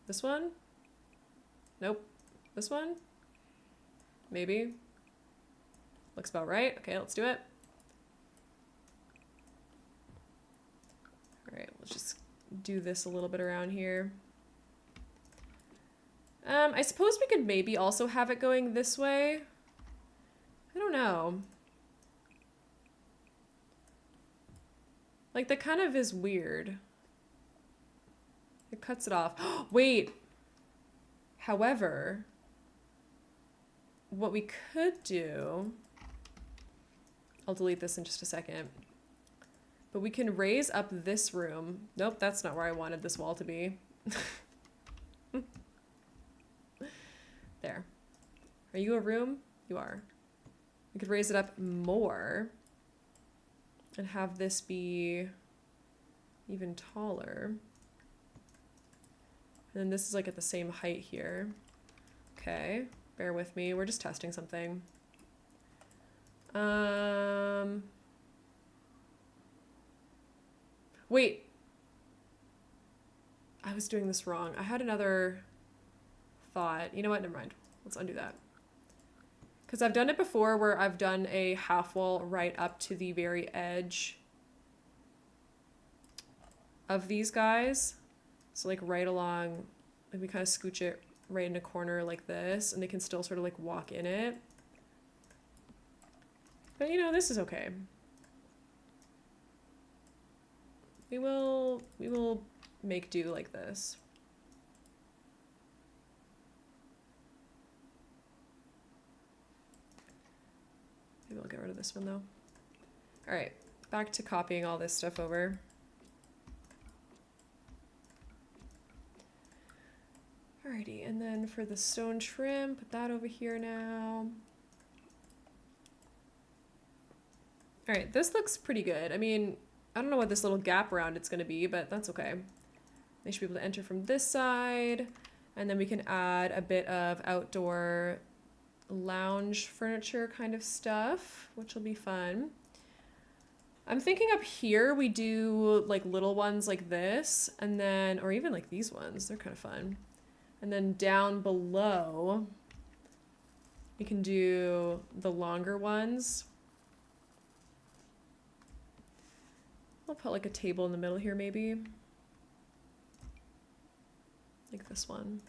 This one? Nope. This one? Maybe. Looks about right. Okay, let's do it. Alright, let's just do this a little bit around here. I suppose we could maybe also have it going this way. I don't know. Like, that kind of is weird. It cuts it off. Wait! However, what we could do... I'll delete this in just a second. But we can raise up this room. Nope, that's not where I wanted this wall to be. There. Are you a room? You are. We could raise it up more and have this be even taller. And then this is like at the same height here. Okay, bear with me. We're just testing something. Wait. I was doing this wrong. I had another thought. You know what? Never mind. Let's undo that. Because I've done it before where I've done a half wall right up to the very edge of these guys. So like right along, like we kind of scooch it right in a corner like this, and they can still sort of like walk in it. But you know, this is okay. We will make do like this. Maybe I'll get rid of this one though. All right, back to copying all this stuff over. Alrighty, and then for the stone trim, put that over here now. All right, this looks pretty good. I mean, I don't know what this little gap around it's gonna be, but that's okay. They should be able to enter from this side, and then we can add a bit of outdoor lounge furniture kind of stuff, which will be fun. I'm thinking up here we do like little ones like this, and then, or even like these ones, they're kind of fun. And then down below, we can do the longer ones. I'll put like a table in the middle here maybe. Like this one.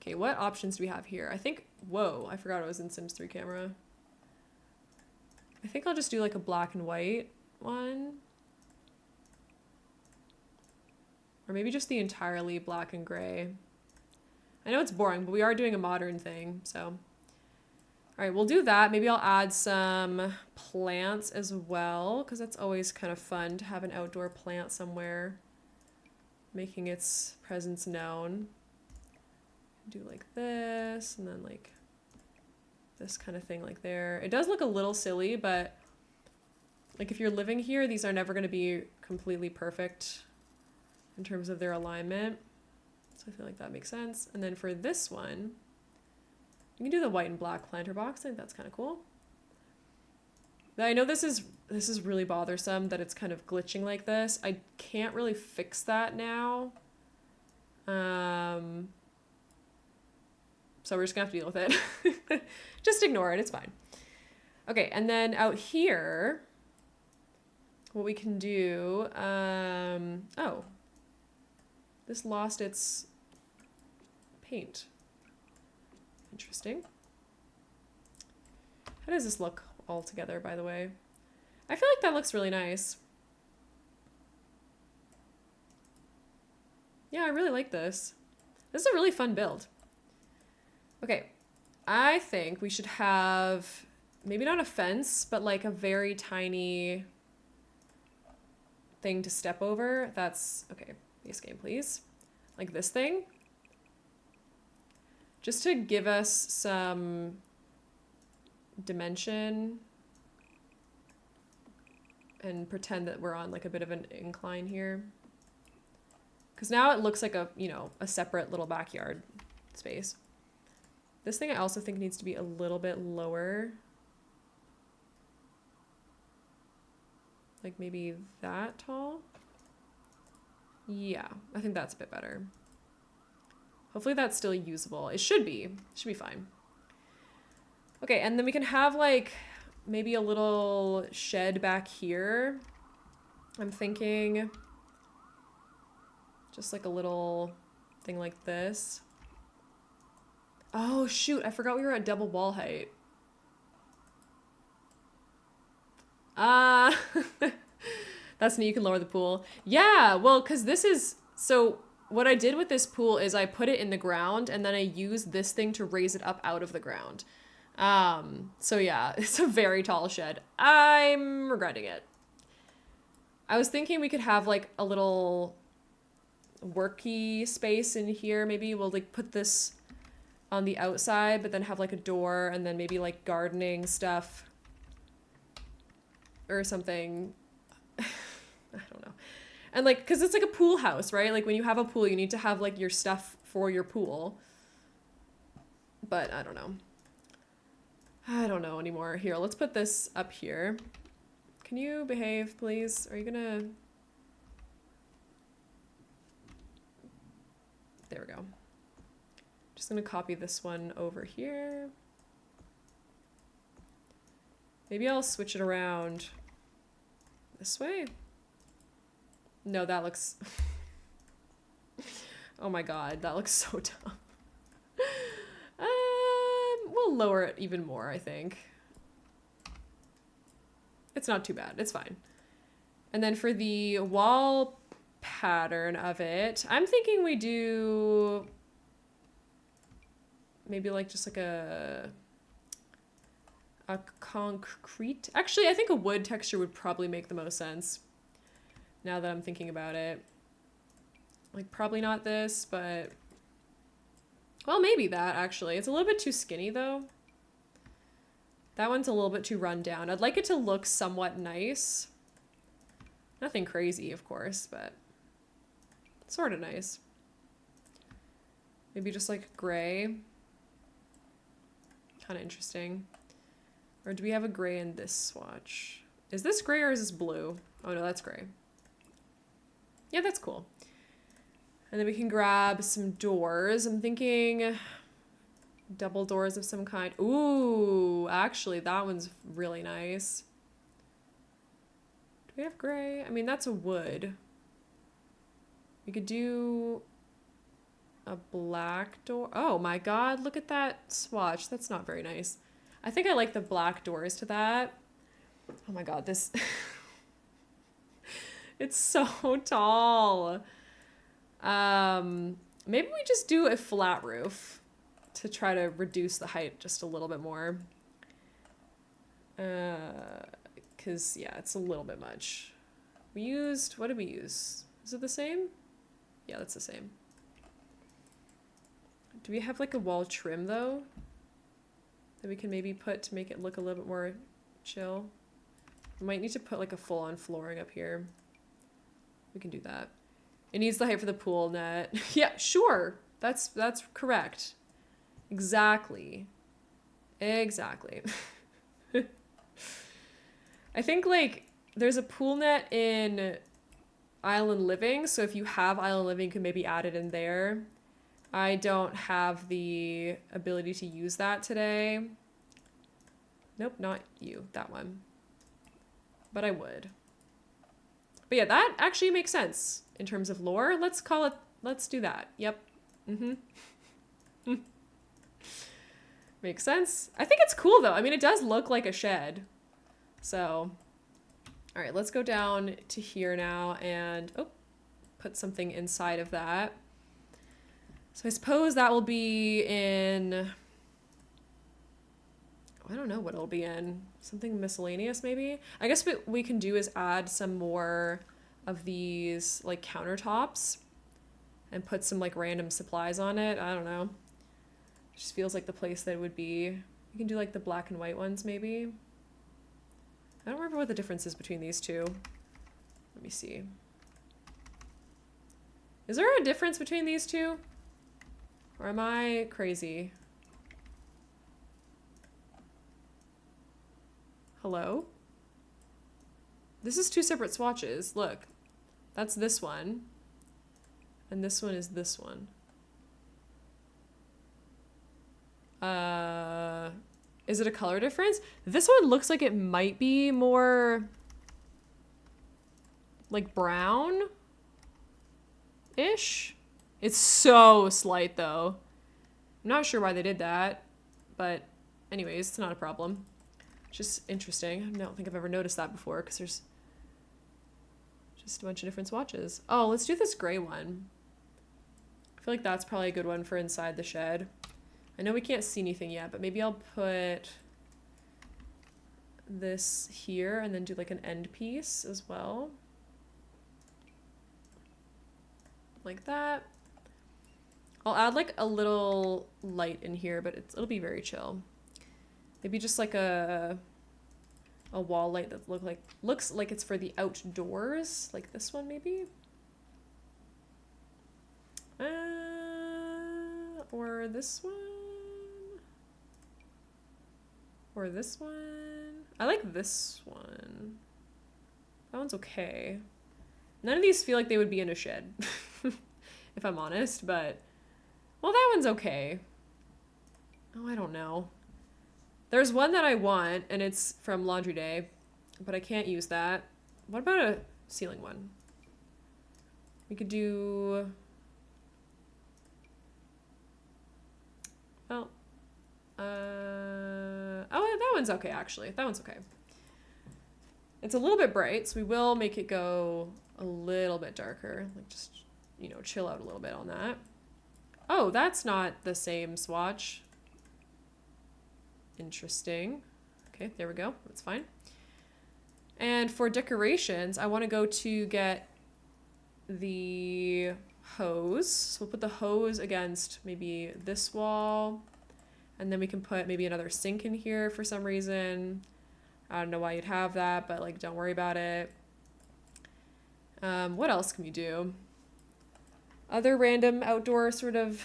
Okay, what options do we have here? I think, whoa, I forgot it was in Sims 3 camera. I think I'll just do like a black and white one. Or maybe just the entirely black and gray. I know it's boring, but we are doing a modern thing, so. All right, we'll do that. Maybe I'll add some plants as well, because that's always kind of fun to have an outdoor plant somewhere, making its presence known. Do like this, and then like this kind of thing like there. It does look a little silly, but like if you're living here, these are never going to be completely perfect in terms of their alignment. So I feel like that makes sense. And then for this one, you can do the white and black planter box. I think that's kind of cool. I know this is really bothersome that it's kind of glitching like this. I can't really fix that now. So we're just gonna have to deal with it. Just ignore it, it's fine. Okay, and then out here, what we can do, oh, this lost its paint. Interesting. How does this look all together, by the way? I feel like that looks really nice. Yeah, I really like this. This is a really fun build. Okay, I think we should have maybe not a fence, but like a very tiny thing to step over. That's okay. Base game, please. Like this thing. Just to give us some dimension and pretend that we're on like a bit of an incline here. Because now it looks like a, you know, a separate little backyard space. This thing I also think needs to be a little bit lower. Like maybe that tall? Yeah, I think that's a bit better. Hopefully that's still usable. It should be. It should be fine. Okay, and then we can have like maybe a little shed back here. I'm thinking just like a little thing like this. Oh shoot, I forgot we were at double wall height. That's new, you can lower the pool. Yeah, well, because this is, so what I did with this pool is I put it in the ground and then I used this thing to raise it up out of the ground. So yeah, it's a very tall shed. I'm regretting it. I was thinking we could have like a little worky space in here. Maybe we'll like put this on the outside, but then have like a door and then maybe like gardening stuff or something. I don't know. And like, because it's like a pool house, right? Like when you have a pool, you need to have like your stuff for your pool. But I don't know. I don't know anymore. Here, let's put this up here. Can you behave, please? Are you gonna... There we go. Just gonna copy this one over here. Maybe I'll switch it around this way. No, that looks... Oh my god, that looks so dumb. We'll lower it even more, I think. It's not too bad. It's fine. And then for the wall pattern of it, I'm thinking we do maybe like just like a concrete. Actually, I think a wood texture would probably make the most sense now that I'm thinking about it. Like probably not this, but well, maybe that actually. It's a little bit too skinny though. That one's a little bit too run down. I'd like it to look somewhat nice. Nothing crazy, of course, but sort of nice. Maybe just like gray. Kind of interesting. Or do we have a gray in this swatch? Is this gray or is this blue? Oh no, that's gray. Yeah, that's cool. And then we can grab some doors. I'm thinking double doors of some kind. Ooh, actually, that one's really nice. Do we have gray? I mean, that's a wood. We could do a black door. Oh my god, look at that swatch. That's not very nice. I think I like the black doors to that. Oh my god, this... It's so tall. Maybe we just do a flat roof to try to reduce the height just a little bit more. Cause yeah, it's a little bit much. We used, what did we use? Is it the same? Yeah, that's the same. Do we have like a wall trim though? That we can maybe put to make it look a little bit more chill? We might need to put like a full on flooring up here. We can do that. It needs the height for the pool net. Yeah, sure. That's correct. Exactly. Exactly. I think like there's a pool net in Island Living, so if you have Island Living, you can maybe add it in there. I don't have the ability to use that today. Nope, not you, that one. But I would. But yeah, that actually makes sense in terms of lore. Let's call it, let's do that. Yep. Makes sense. I think it's cool though. I mean, it does look like a shed. So, all right, let's go down to here now and, oh, put something inside of that. So I suppose that will be in, I don't know what it'll be in. Something miscellaneous maybe? I guess what we can do is add some more of these like countertops and put some like random supplies on it. I don't know. It just feels like the place that it would be. You can do like the black and white ones maybe. I don't remember what the difference is between these two. Let me see. Is there a difference between these two? Or am I crazy? Hello? This is two separate swatches. Look. That's this one. And this one is this one. Is it a color difference? This one looks like it might be more like brown-ish. It's so slight though. I'm not sure why they did that, but anyways, it's not a problem. It's just interesting. I don't think I've ever noticed that before because there's just a bunch of different swatches. Oh, let's do this gray one. I feel like that's probably a good one for inside the shed. I know we can't see anything yet, but maybe I'll put this here and then do like an end piece as well. Like that. I'll add like a little light in here, but it'll be very chill. Maybe just like a wall light that looks like it's for the outdoors, like this one maybe. Or this one. Or this one. I like this one. That one's okay. None of these feel like they would be in a shed, if I'm honest, but well, that one's okay. Oh, I don't know. There's one that I want, and it's from Laundry Day, but I can't use that. What about a ceiling one? We could do... Well, oh, that one's okay, actually. That one's okay. It's a little bit bright, so we will make it go a little bit darker. Like, just, you know, chill out a little bit on that. Oh, that's not the same swatch. Interesting. Okay, there we go. That's fine. And for decorations, I want to go to get the hose. So we'll put the hose against maybe this wall. And then we can put maybe another sink in here for some reason. I don't know why you'd have that, but like, don't worry about it. What else can we do? Other random outdoor sort of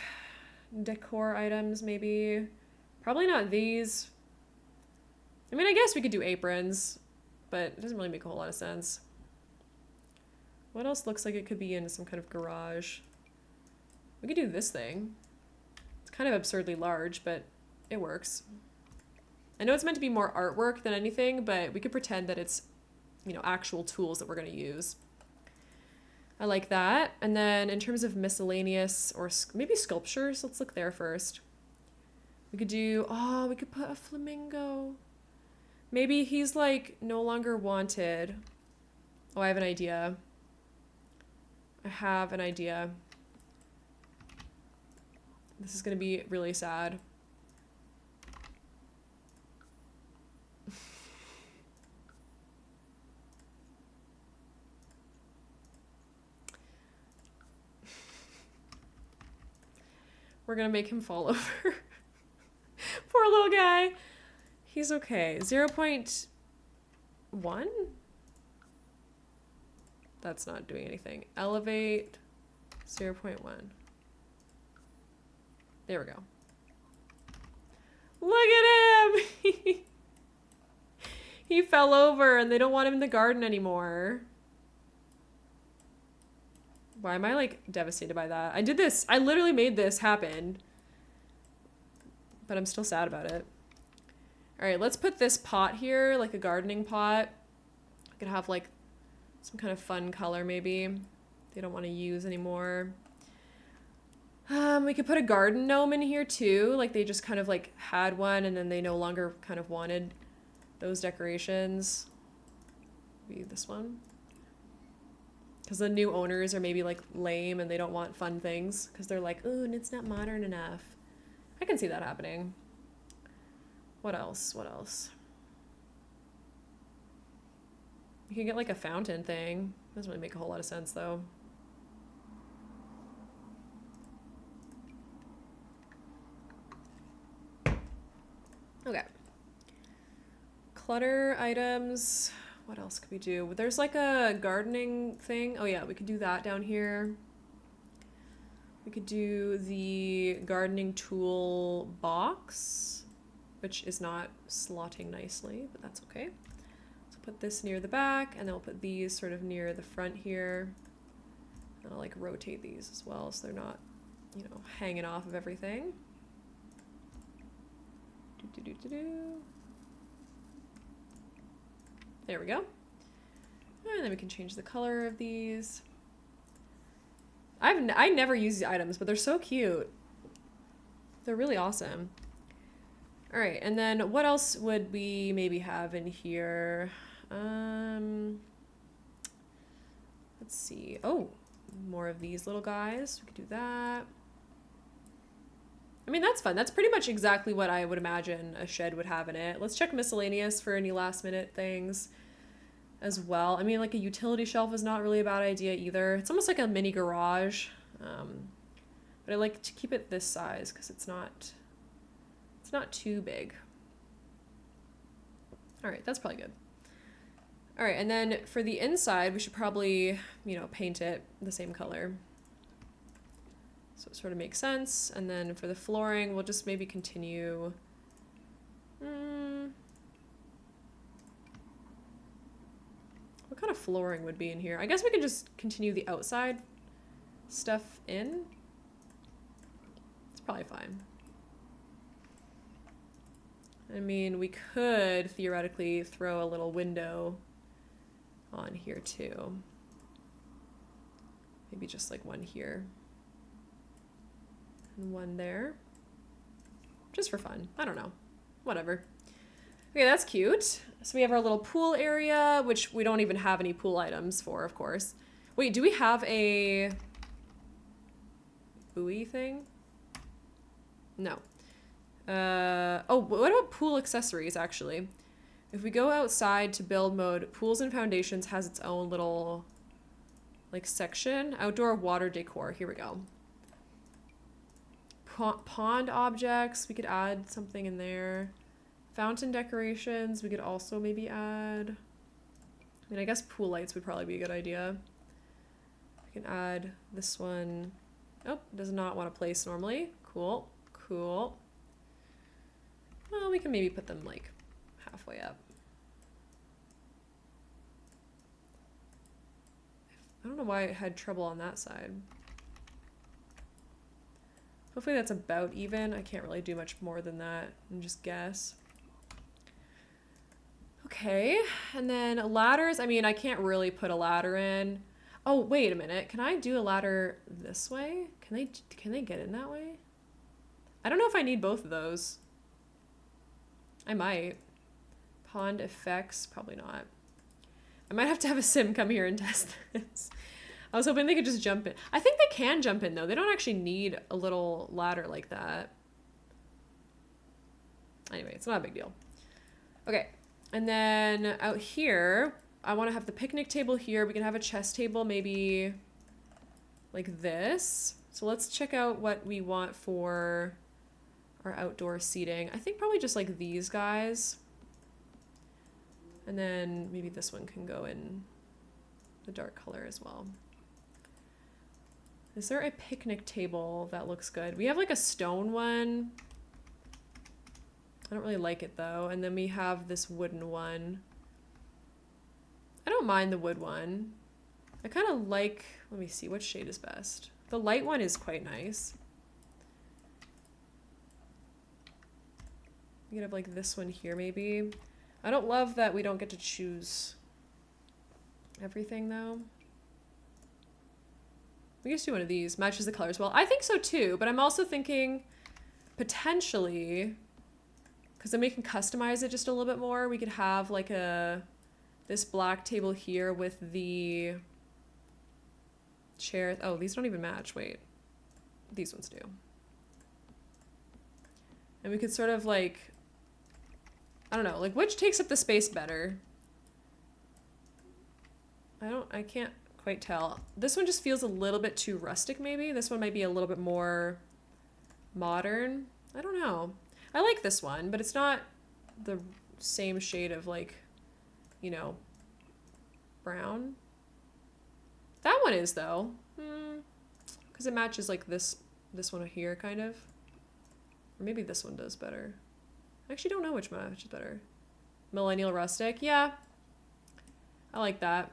decor items, maybe. Probably not these. I mean, I guess we could do aprons, but it doesn't really make a whole lot of sense. What else looks like it could be in some kind of garage? We could do this thing. It's kind of absurdly large, but it works. I know it's meant to be more artwork than anything, but we could pretend that it's, you know, actual tools that we're going to use. I like that. And then in terms of miscellaneous or maybe sculptures, let's look there first. We could do, oh, we could put a flamingo. Maybe he's like no longer wanted. Oh, I have an idea. I have an idea. This is going to be really sad. We're going to make him fall over. Poor little guy. He's okay. 0.1? That's not doing anything. Elevate 0.1. There we go. Look at him! He fell over and they don't want him in the garden anymore. Why am I like devastated by that? I did this. I literally made this happen. But I'm still sad about it. All right, let's put this pot here, like a gardening pot. I could have like some kind of fun color maybe. They don't want to use anymore. We could put a garden gnome in here too. Like they just kind of like had one and then they no longer kind of wanted those decorations. Maybe this one. Because the new owners are maybe like lame and they don't want fun things. Because they're like, ooh, and it's not modern enough. I can see that happening. What else? What else? You can get like a fountain thing. Doesn't really make a whole lot of sense though. Okay. Clutter items. What else could we do? There's like a gardening thing. Oh yeah, we could do that down here. We could do the gardening tool box, which is not slotting nicely, but that's okay. So put this near the back, and then we'll put these sort of near the front here. And I'll like rotate these as well so they're not, you know, hanging off of everything. There we go. And then we can change the color of these. I never use these items, but they're so cute. They're really awesome. All right, and then what else would we maybe have in here? Let's see. Oh, more of these little guys. We could do that. I mean, that's fun. That's pretty much exactly what I would imagine a shed would have in it. Let's check miscellaneous for any last minute things as well. I mean, like a utility shelf is not really a bad idea either. It's almost like a mini garage. But I like to keep it this size because it's not too big. All right, that's probably good. All right, and then for the inside, we should probably, you know, paint it the same color. So it sort of makes sense. And then for the flooring, we'll just maybe continue. What kind of flooring would be in here? I guess we can just continue the outside stuff in. It's probably fine. I mean, we could theoretically throw a little window on here too. Maybe just like one here. And one there. Just for fun. I don't know. Whatever. Okay, that's cute. So we have our little pool area, which we don't even have any pool items for, of course. Wait, do we have a buoy thing? No. Oh, what about pool accessories, actually? If we go outside to build mode, pools and foundations has its own little, like, section. Outdoor water decor. Here we go. Pond objects. We could add something in there. Fountain decorations. We could also maybe add... I mean, I guess pool lights would probably be a good idea. We can add this one. Oh, does not want to place normally. Cool. Cool. Well, we can maybe put them, like, halfway up. I don't know why I had trouble on that side. Hopefully that's about even. I can't really do much more than that and just guess. Okay, and then ladders. I mean, I can't really put a ladder in. Oh, wait a minute. Can I do a ladder this way? Can they get in that way? I don't know if I need both of those. I might. Pond effects, probably not. I might have to have a sim come here and test this. I was hoping they could just jump in. I think they can jump in though. They don't actually need a little ladder like that. Anyway, it's not a big deal. Okay, and then out here, I want to have the picnic table here. We can have a chess table maybe like this. So let's check out what we want for our outdoor seating. I think probably just like these guys. And then maybe this one can go in the dark color as well. Is there a picnic table that looks good? We have like a stone one. I don't really like it though. And then we have this wooden one. mind the wood one. I kind of like, let me see, what shade is best? The light one is quite nice. You could have like this one here maybe. I don't love that we don't get to choose everything though. We just do one of these, matches the colors well. I think so too, but I'm also thinking potentially, because then we can customize it just a little bit more. We could have like this black table here with the chair. Oh, these don't even match. Wait, these ones do. And we could sort of like, I don't know, like which takes up the space better? I can't quite tell. This one just feels a little bit too rustic maybe. This one might be a little bit more modern. I don't know. I like this one, but it's not the same shade of like, you know, brown. That one is though. Because it matches like this one here kind of. Or maybe this one does better. I actually don't know which matches better. Millennial rustic, yeah. I like that.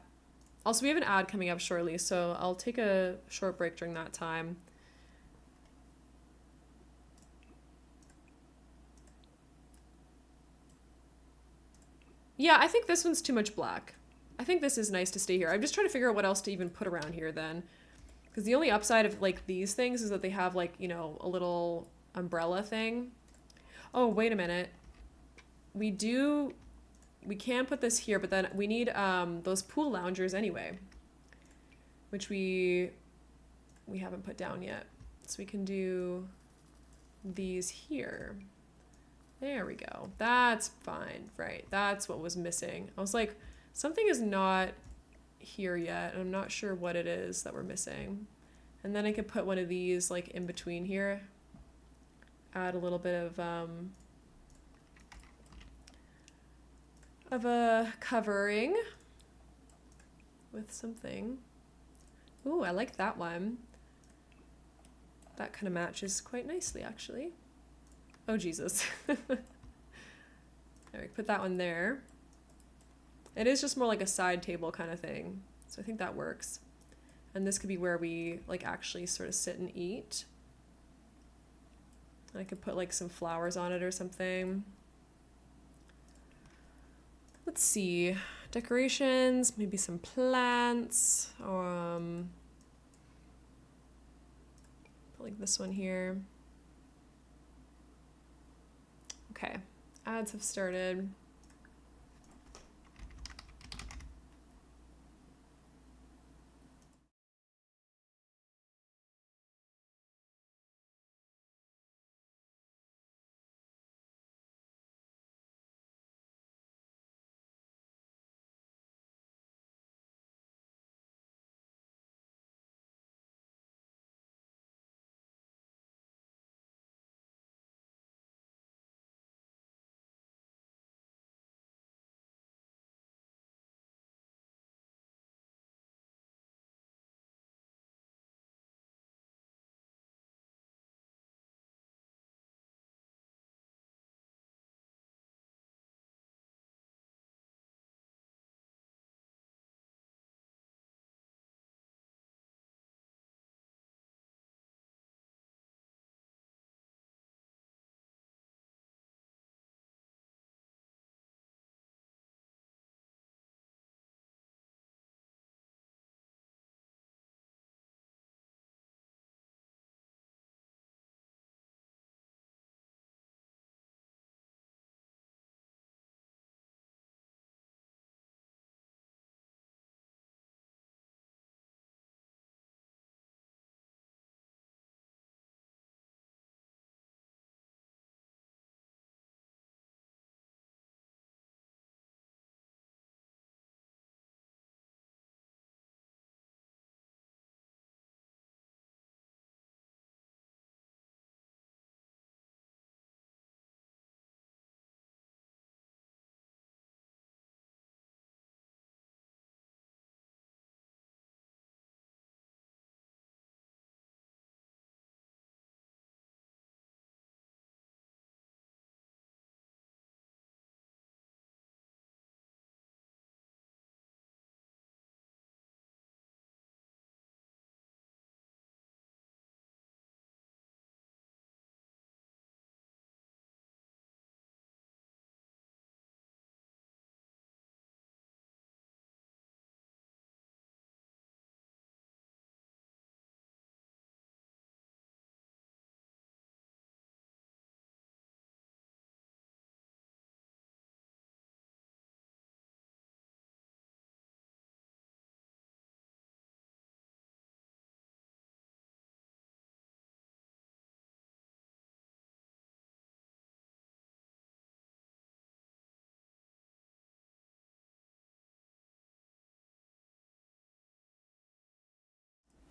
Also, we have an ad coming up shortly, so I'll take a short break during that time. Yeah, I think this one's too much black. I think this is nice to stay here. I'm just trying to figure out what else to even put around here then. Because the only upside of like these things is that they have like, you know, a little umbrella thing. Oh, wait a minute. We can put this here, but then we need those pool loungers anyway. Which we haven't put down yet. So we can do these here. There we go. That's fine. Right. That's what was missing. I was like, something is not here yet. I'm not sure what it is that we're missing. And then I could put one of these like in between here. Add a little bit of a covering with something. Ooh, I like that one. That kind of matches quite nicely, actually. Oh, Jesus. There, we put that one there. It is just more like a side table kind of thing. So I think that works. And this could be where we like actually sort of sit and eat. I could put like some flowers on it or something. Let's see. Decorations, maybe some plants. Put like this one here. Okay, ads have started.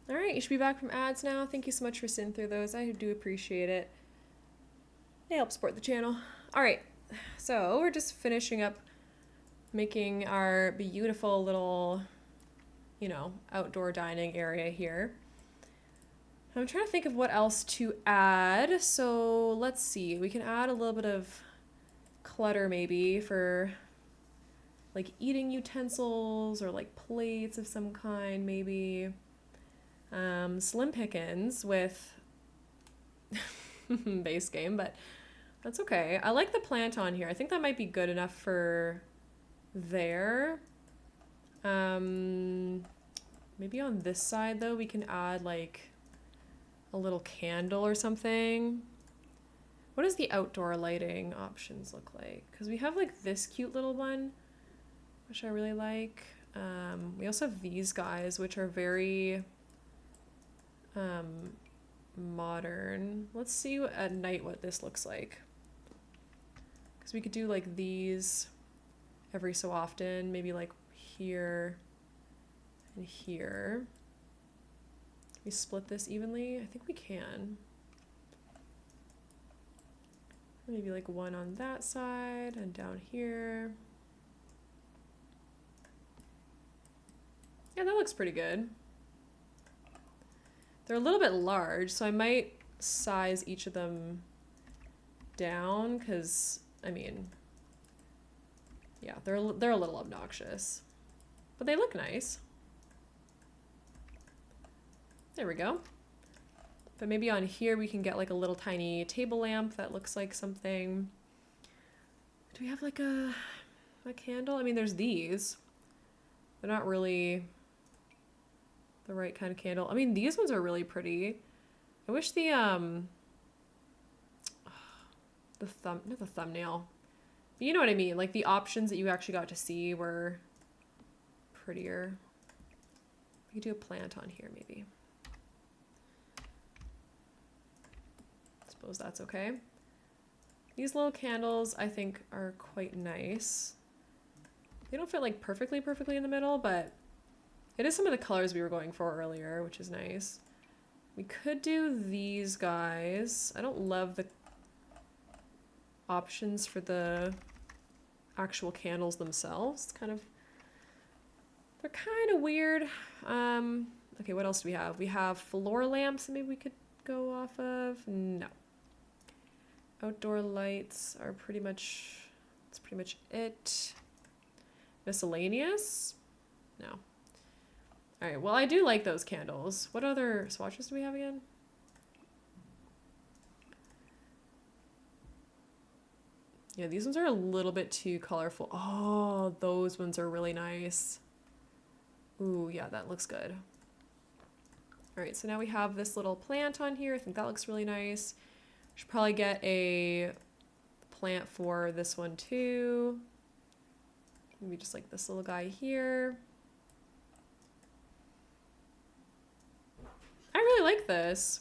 All right, you should be back from ads now. Thank you so much for sitting through those. I do appreciate it. They help support the channel. All right, so we're just finishing up making our beautiful little, you know, outdoor dining area here. I'm trying to think of what else to add. So let's see. We can add a little bit of clutter maybe for like eating utensils or like plates of some kind maybe. Slim pickings with base game, but that's okay. I like the plant on here. I think that might be good enough for there. Maybe on this side though, we can add like a little candle or something. What does the outdoor lighting options look like? Because we have like this cute little one, which I really like. We also have these guys, which are very modern. Let's see at night what this looks like. Because we could do like these every so often, maybe like here and here. Can we split this evenly? I think we can. Maybe like one on that side and down here. Yeah, that looks pretty good. They're a little bit large, so I might size each of them down because, I mean, yeah, they're a little obnoxious, but they look nice. There we go. But maybe on here we can get like a little tiny table lamp that looks like something. Do we have like a candle? I mean, there's these. They're not really the right kind of candle. I mean, these ones are really pretty. I wish the not the thumbnail. But you know what I mean? Like the options that you actually got to see were prettier. We could do a plant on here maybe. Suppose that's okay. These little candles I think are quite nice. They don't fit like perfectly in the middle, but it is some of the colors we were going for earlier, which is nice. We could do these guys. I don't love the options for the actual candles themselves. They're kind of weird. Okay, what else do we have? We have floor lamps that maybe we could go off of. No. Outdoor lights are that's pretty much it. Miscellaneous? No. All right, well, I do like those candles. What other swatches do we have again? Yeah, these ones are a little bit too colorful. Oh, those ones are really nice. Ooh, yeah, that looks good. All right, so now we have this little plant on here. I think that looks really nice. Should probably get a plant for this one too. Maybe just like this little guy here. I really like this.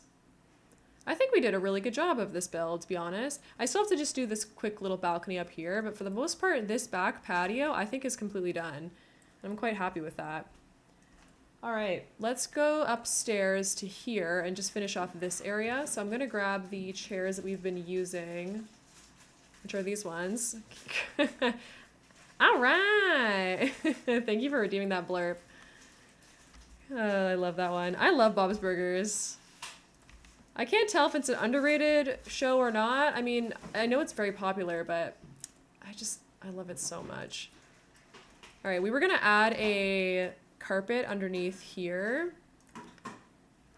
I think we did a really good job of this build, to be honest. I still have to just do this quick little balcony up here, but for the most part, this back patio I think is completely done. I'm quite happy with that. All right, let's go upstairs to here and just finish off this area. So I'm gonna grab the chairs that we've been using, which are these ones. All right. Thank you for redeeming that blurb. I love that one. I love Bob's Burgers. I can't tell if it's an underrated show or not. I mean, I know it's very popular, but I love it so much. All right, we were gonna add a carpet underneath here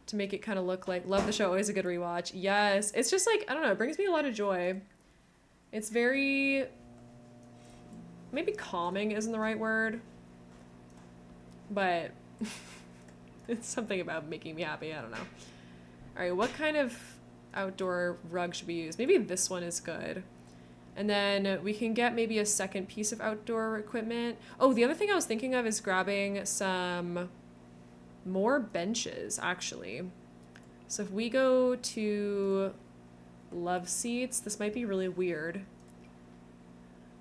to make it kind of look like, love the show, always a good rewatch. Yes, it's just like, I don't know, it brings me a lot of joy. It's very, maybe calming isn't the right word, but it's something about making me happy, I don't know. All right, what kind of outdoor rug should we use? Maybe this one is good. And then we can get maybe a second piece of outdoor equipment. Oh, the other thing I was thinking of is grabbing some more benches, actually. So if we go to love seats, this might be really weird.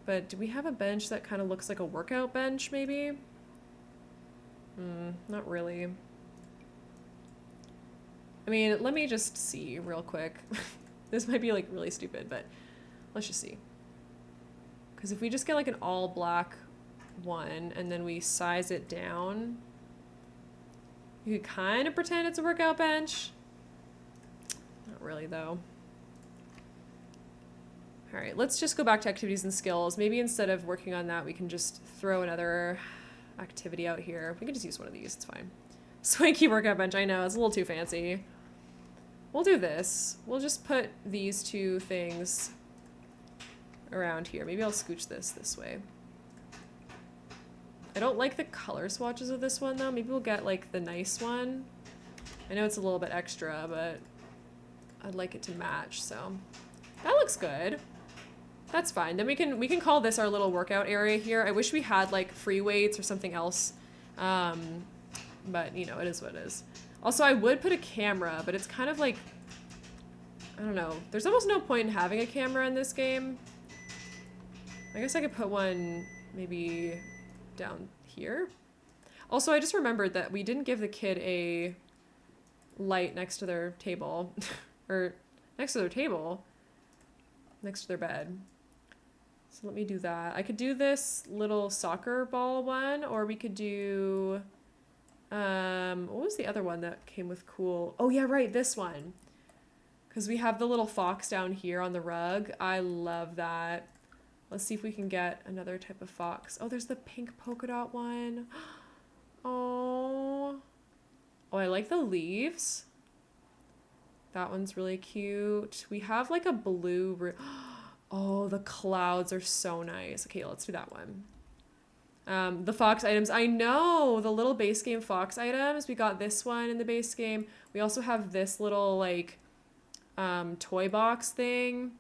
But do we have a bench that kind of looks like a workout bench, maybe? Not really. I mean, let me just see real quick. This might be like really stupid, but let's just see. Because if we just get like an all black one and then we size it down, you could kind of pretend it's a workout bench. Not really though. All right, let's just go back to activities and skills. Maybe instead of working on that, we can just throw another activity out here. We can just use one of these, it's fine. Swanky workout bench, I know, it's a little too fancy. We'll do this. We'll just put these two things around here. Maybe I'll scooch this way. I don't like the color swatches of this one though. Maybe we'll get like the nice one. I know it's a little bit extra, but I'd like it to match, so. That looks good. That's fine. Then we can call this our little workout area here. I wish we had like free weights or something else. But you know, it is what it is. Also, I would put a camera, but it's kind of like, I don't know. There's almost no point in having a camera in this game. I guess I could put one maybe down here. Also, I just remembered that we didn't give the kid a light next to their table. Or next to their table. Next to their bed. So let me do that. I could do this little soccer ball one, or we could do... what was the other one that came with cool? Oh yeah, right, this one. Because we have the little fox down here on the rug. I love that. Let's see if we can get another type of fox. Oh, there's the pink polka dot one. Oh. Oh, I like the leaves. That one's really cute. We have like a blue... Oh, the clouds are so nice. Okay, let's do that one. The fox items. I know, the little base game fox items. We got this one in the base game. We also have this little like toy box thing.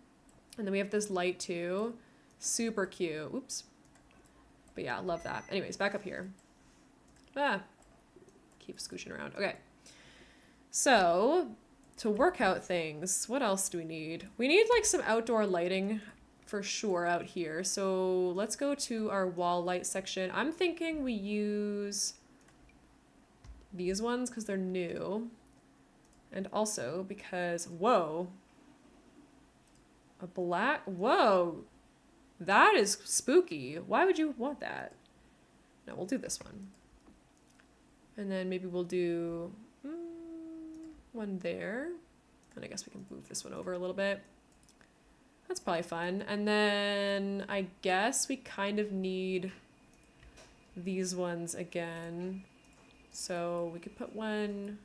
And then we have this light too. Super cute. Oops. But yeah, love that. Anyways, back up here. Ah. Keep scooching around. Okay. So, to work out things, what else do we need? We need like some outdoor lighting for sure out here. So let's go to our wall light section. I'm thinking we use these ones because they're new. And also because, whoa. A black, whoa. That is spooky. Why would you want that? No, we'll do this one. And then maybe we'll do one there. And I guess we can move this one over a little bit. That's probably fun. And then I guess we kind of need these ones again. So we could put one...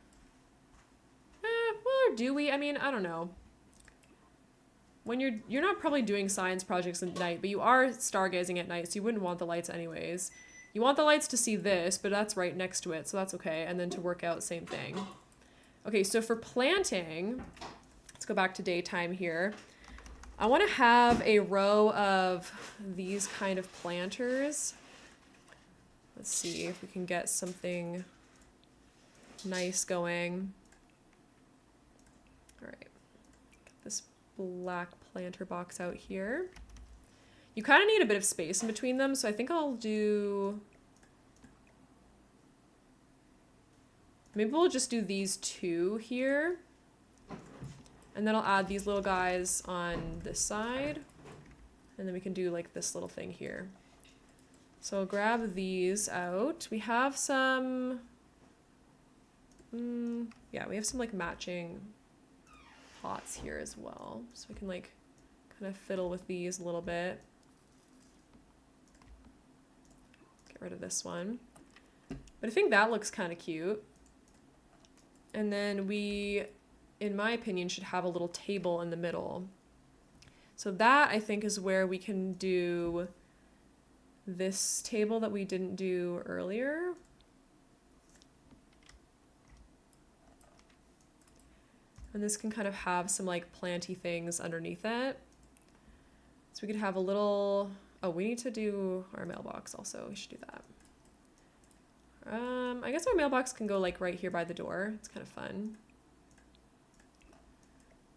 well, or do we? I mean, I don't know. When you're not probably doing science projects at night, but you are stargazing at night, so you wouldn't want the lights anyways. You want the lights to see this, but that's right next to it, so that's okay. And then to work out, same thing. Okay, so for planting, let's go back to daytime here. I want to have a row of these kind of planters. Let's see if we can get something nice going. All right, get this black planter box out here. You kind of need a bit of space in between them, so I think I'll do... Maybe we'll just do these two here. And then I'll add these little guys on this side. And then we can do like this little thing here. So I'll grab these out. We have some... yeah, we have some like matching pots here as well. So we can like kind of fiddle with these a little bit. Get rid of this one. But I think that looks kind of cute. And then we, in my opinion, should have a little table in the middle. So that, I think, is where we can do this table that we didn't do earlier. And this can kind of have some like planty things underneath it. So we could have a little, oh, we need to do our mailbox also. We should do that. I guess our mailbox can go like right here by the door. It's kind of fun.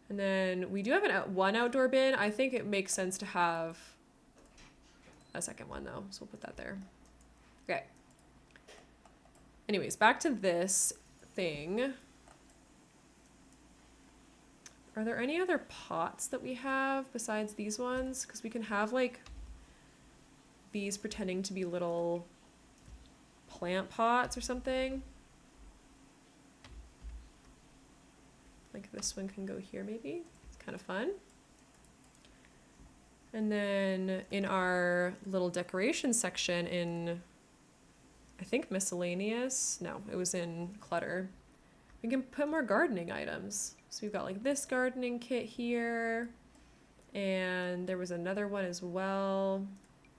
And then we do have one outdoor bin. I think it makes sense to have a second one though. So we'll put that there. Okay. Anyways, back to this thing. Are there any other pots that we have besides these ones? Because we can have like these pretending to be little plant pots or something. Like this one can go here maybe. It's kind of fun. And then in our little decoration section in, I think miscellaneous, no, it was in clutter, we can put more gardening items. So we've got like this gardening kit here, and there was another one as well,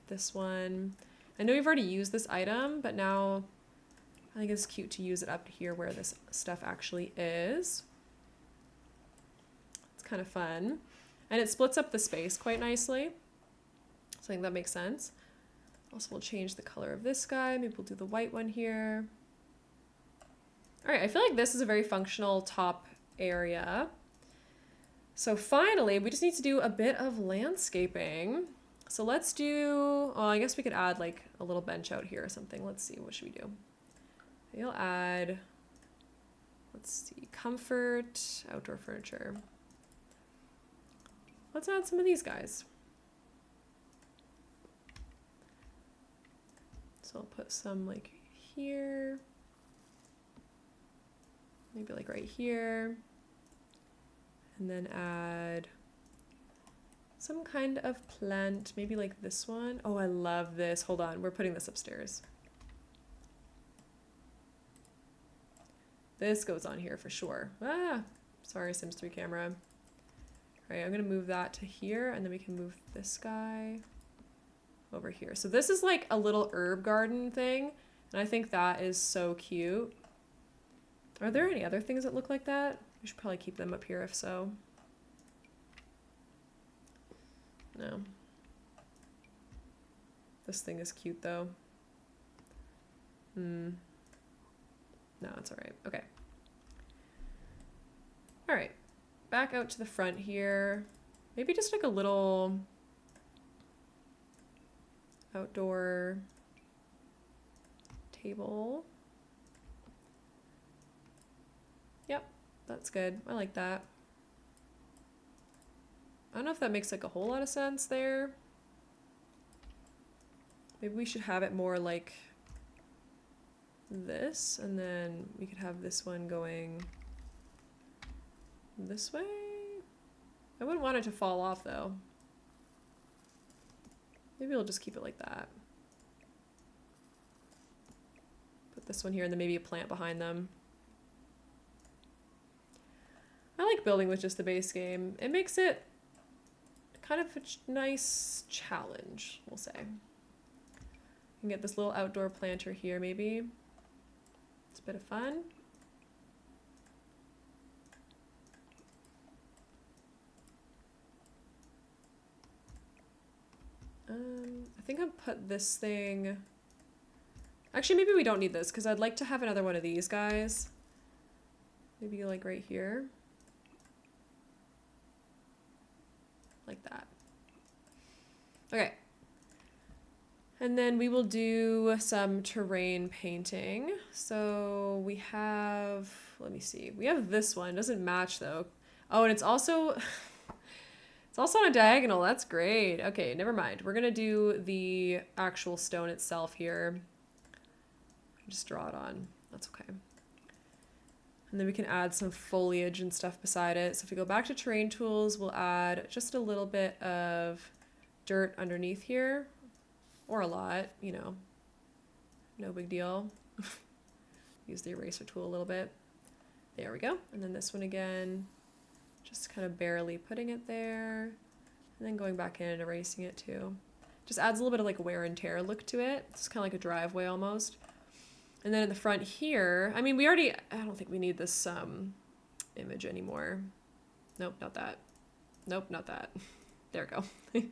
this one. I know we've already used this item, but now I think it's cute to use it up here where this stuff actually is. It's kind of fun. And it splits up the space quite nicely. So I think that makes sense. Also, we'll change the color of this guy. Maybe we'll do the white one here. All right, I feel like this is a very functional top area. So finally, we just need to do a bit of landscaping. So let's do, oh, I guess we could add like a little bench out here or something. Let's see, what should we do? Maybe I'll add, let's see, comfort, outdoor furniture. Let's add some of these guys. So I'll put some like here, maybe like right here, and then add some kind of plant, maybe like this one. Oh, I love this. Hold on, we're putting this upstairs. This goes on here for sure. Ah, sorry, Sims 3 camera. All right, I'm gonna move that to here, and then we can move this guy over here. So this is like a little herb garden thing, and I think that is so cute. Are there any other things that look like that? We should probably keep them up here if so. No. This thing is cute though. No, it's all right. Okay. All right. Back out to the front here. Maybe just like a little outdoor table. Yep, that's good. I like that. I don't know if that makes like a whole lot of sense there. Maybe we should have it more like this, and then we could have this one going this way. I wouldn't want it to fall off though. Maybe we'll just keep it like that. Put this one here and then maybe a plant behind them. I like building with just the base game. It makes it kind of a nice challenge, we'll say. You can get this little outdoor planter here maybe. It's a bit of fun. I think I'll put this thing... Actually, maybe we don't need this because I'd like to have another one of these guys. Maybe like right here. Like that. Okay. And then we will do some terrain painting. So we have, let me see. We have this one. It doesn't match though. Oh, and it's also... It's also on a diagonal. That's great. Okay, never mind. We're going to do the actual stone itself here. Just draw it on. That's okay. And then we can add some foliage and stuff beside it. So if we go back to terrain tools, we'll add just a little bit of dirt underneath here. Or a lot, you know. No big deal. Use the eraser tool a little bit. There we go. And then this one again. Just kind of barely putting it there, and then going back in and erasing it too. Just adds a little bit of like wear and tear look to it. It's kind of like a driveway almost. And then in the front here, I mean, I don't think we need this image anymore. Nope, not that. Nope, not that. There we go.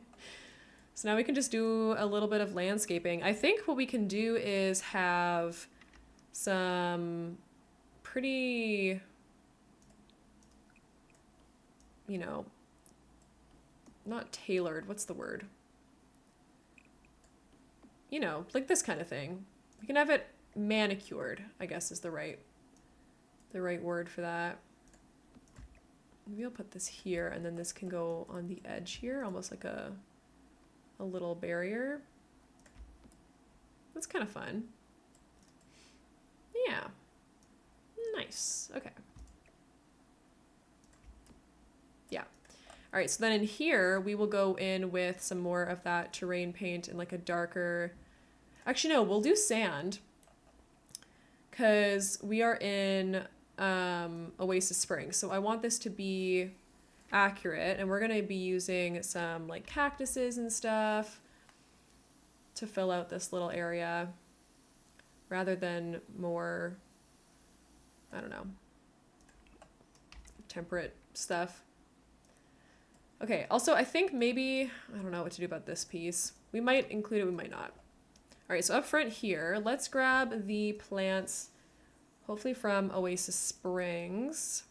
So now we can just do a little bit of landscaping. I think what we can do is have some pretty... you know, not tailored, what's the word? You know, like this kind of thing. We can have it manicured, I guess is the right word for that. maybe I'll put this here, and then this can go on the edge here, almost like a little barrier. That's kind of fun. Yeah. Nice. Okay. Yeah. All right, so then in here, we will go in with some more of that terrain paint and like a darker... Actually, no, we'll do sand. Because we are in Oasis Springs. So I want this to be accurate. And we're going to be using some like cactuses and stuff to fill out this little area. Rather than more, I don't know, temperate stuff. Okay, also I think maybe, I don't know what to do about this piece. We might include it, we might not. All right, so up front here, let's grab the plants, hopefully from Oasis Springs.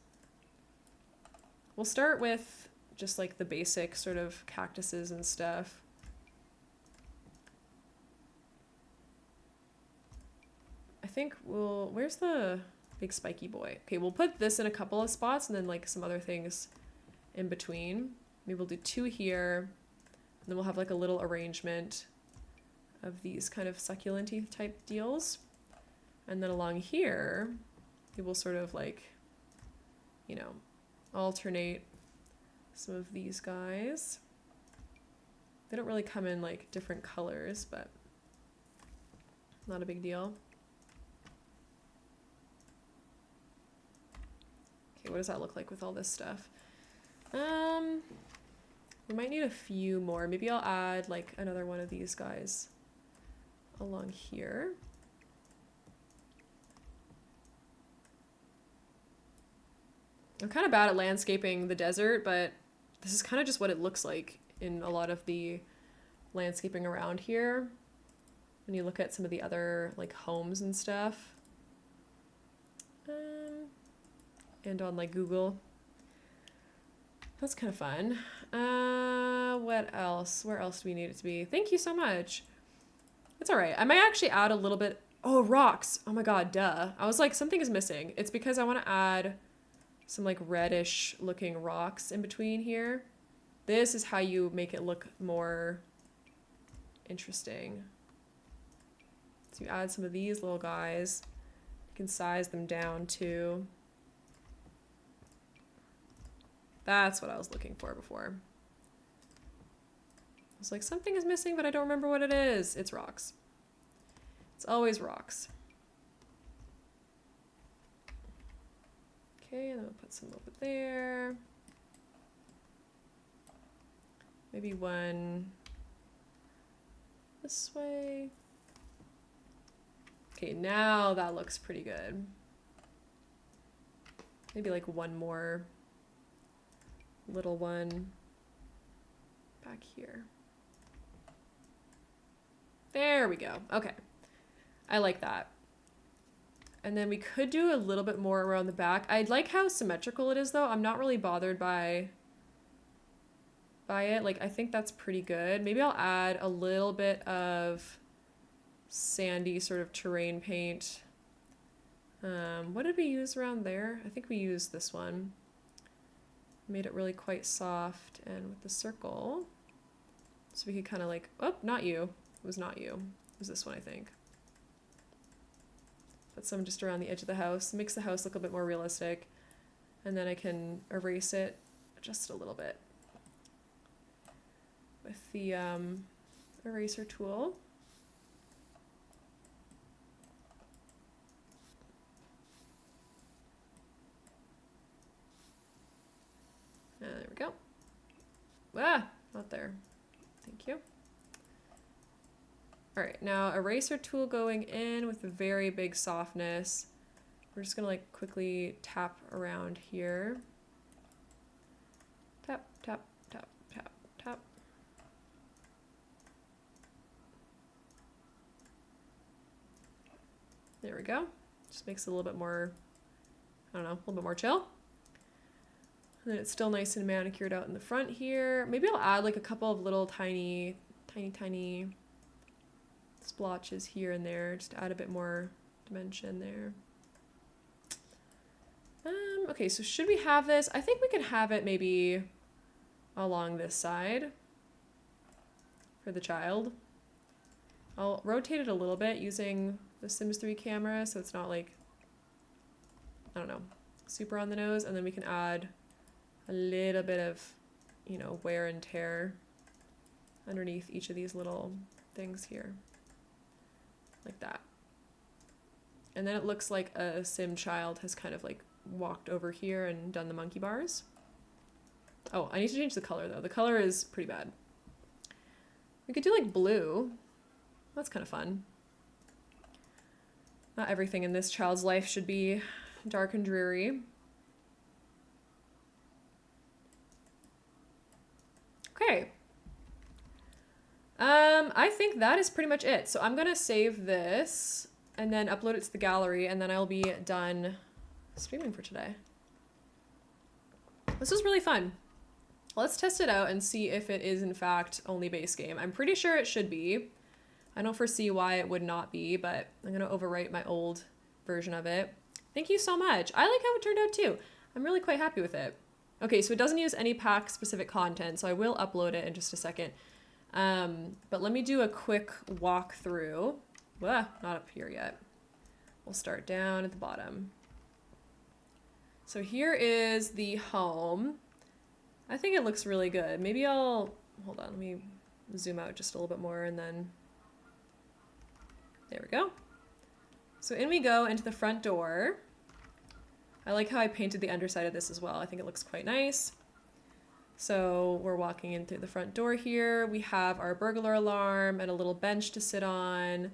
We'll start with just like the basic sort of cactuses and stuff. I think we'll, where's the big spiky boy? Okay, we'll put this in a couple of spots and then like some other things in between. Maybe we'll do 2 here, and then we'll have like a little arrangement of these kind of succulent-y type deals. And then along here, we will sort of like, you know, alternate some of these guys. They don't really come in like different colors, but not a big deal. Okay, what does that look like with all this stuff? We might need a few more. Maybe I'll add like another one of these guys along here. I'm kind of bad at landscaping the desert, but this is kind of just what it looks like in a lot of the landscaping around here. When you look at some of the other like homes and stuff. And on like Google. That's kind of fun. What else? Where else do we need it to be? Thank you so much. It's all right. I might actually add a little bit. Oh, rocks. Oh my God, duh. I was like, something is missing. It's because I want to add some like reddish looking rocks in between here. This is how you make it look more interesting. So you add some of these little guys. You can size them down too. That's what I was looking for before. I was like, something is missing, but I don't remember what it is. It's rocks. It's always rocks. Okay, and then we'll put some over there. Maybe one this way. Okay, now that looks pretty good. Maybe like one more little one back here. There we go. Okay. I like that. And then we could do a little bit more around the back. I like how symmetrical it is though. I'm not really bothered by it. Like I think that's pretty good. Maybe I'll add a little bit of sandy sort of terrain paint. What did we use around there? I think we used this one. Made it really quite soft and with the circle. So we could kind of like, oh, not you. It was not you. It was this one, I think. Put some just around the edge of the house. Makes the house look a bit more realistic. And then I can erase it just a little bit with the eraser tool. There we go. Ah, not there. Thank you. All right, now eraser tool going in with a very big softness. We're just gonna like quickly tap around here. Tap, tap, tap, tap, tap. There we go. Just makes it a little bit more, I don't know, a little bit more chill. And then it's still nice and manicured out in the front here. Maybe I'll add like a couple of little tiny splotches here and there, just to add a bit more dimension there. Okay, so should we have this? I think we can have it maybe along this side for the child. I'll rotate it a little bit using the Sims 3 camera so it's not like, I don't know, super on the nose. And then we can add a little bit of, you know, wear and tear underneath each of these little things here. Like that. And then it looks like a Sim child has kind of like walked over here and done the monkey bars. Oh, I need to change the color though. The color is pretty bad. We could do like blue. That's kind of fun. Not everything in this child's life should be dark and dreary. Okay. I think that is pretty much it. So I'm gonna save this and then upload it to the gallery, and then I'll be done streaming for today. This was really fun. Let's test it out and see if it is in fact only base game. I'm pretty sure it should be. I don't foresee why it would not be, but I'm gonna overwrite my old version of it. Thank you so much. I like how it turned out too. I'm really quite happy with it. Okay, so it doesn't use any pack specific content, so I will upload it in just a second. But let me do a quick walkthrough. Not up here yet. We'll start down at the bottom. So here is the home. I think it looks really good. Maybe hold on, let me zoom out just a little bit more and then, there we go. So in we go into the front door. I like how I painted the underside of this as well. I think it looks quite nice. So we're walking in through the front door here. We have our burglar alarm and a little bench to sit on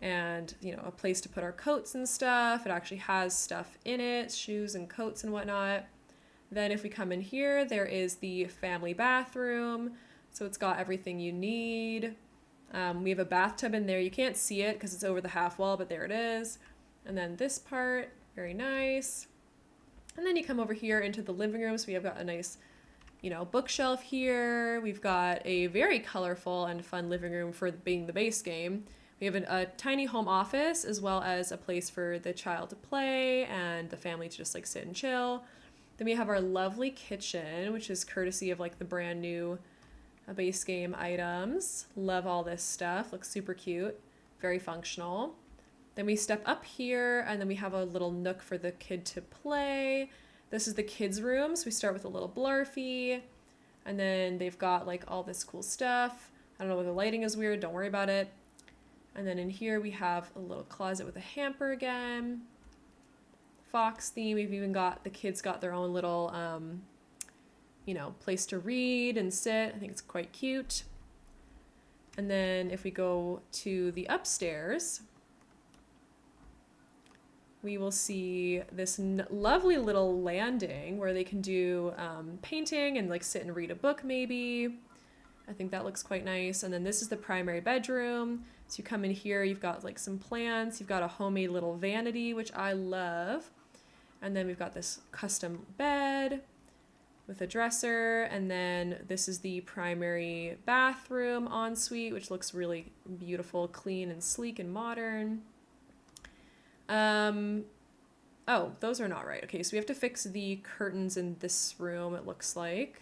and, you know, a place to put our coats and stuff. It actually has stuff in it, shoes and coats and whatnot. Then if we come in here, there is the family bathroom. So it's got everything you need. We have a bathtub in there. You can't see it because it's over the half wall, but there it is. And then this part, very nice. And then you come over here into the living room. So we have got a nice, you know, bookshelf here. We've got a very colorful and fun living room for being the base game. We have a tiny home office as well as a place for the child to play and the family to just like sit and chill. Then we have our lovely kitchen, which is courtesy of like the brand new base game items. Love all this stuff. Looks super cute. Very functional. Then we step up here and then we have a little nook for the kid to play. This is the kids' room. So we start with a little Blurfy and then they've got like all this cool stuff. I don't know, the lighting is weird. Don't worry about it. And then in here we have a little closet with a hamper again. Fox theme. We've even got, the kids got their own little, you know, place to read and sit. I think it's quite cute. And then if we go to the upstairs, we will see this lovely little landing where they can do painting and like sit and read a book maybe. I think that looks quite nice. And then this is the primary bedroom. So you come in here, you've got like some plants, you've got a homemade little vanity, which I love. And then we've got this custom bed with a dresser. And then this is the primary bathroom ensuite, which looks really beautiful, clean and sleek and modern. Oh, those are not right. Okay, so we have to fix the curtains in this room, it looks like,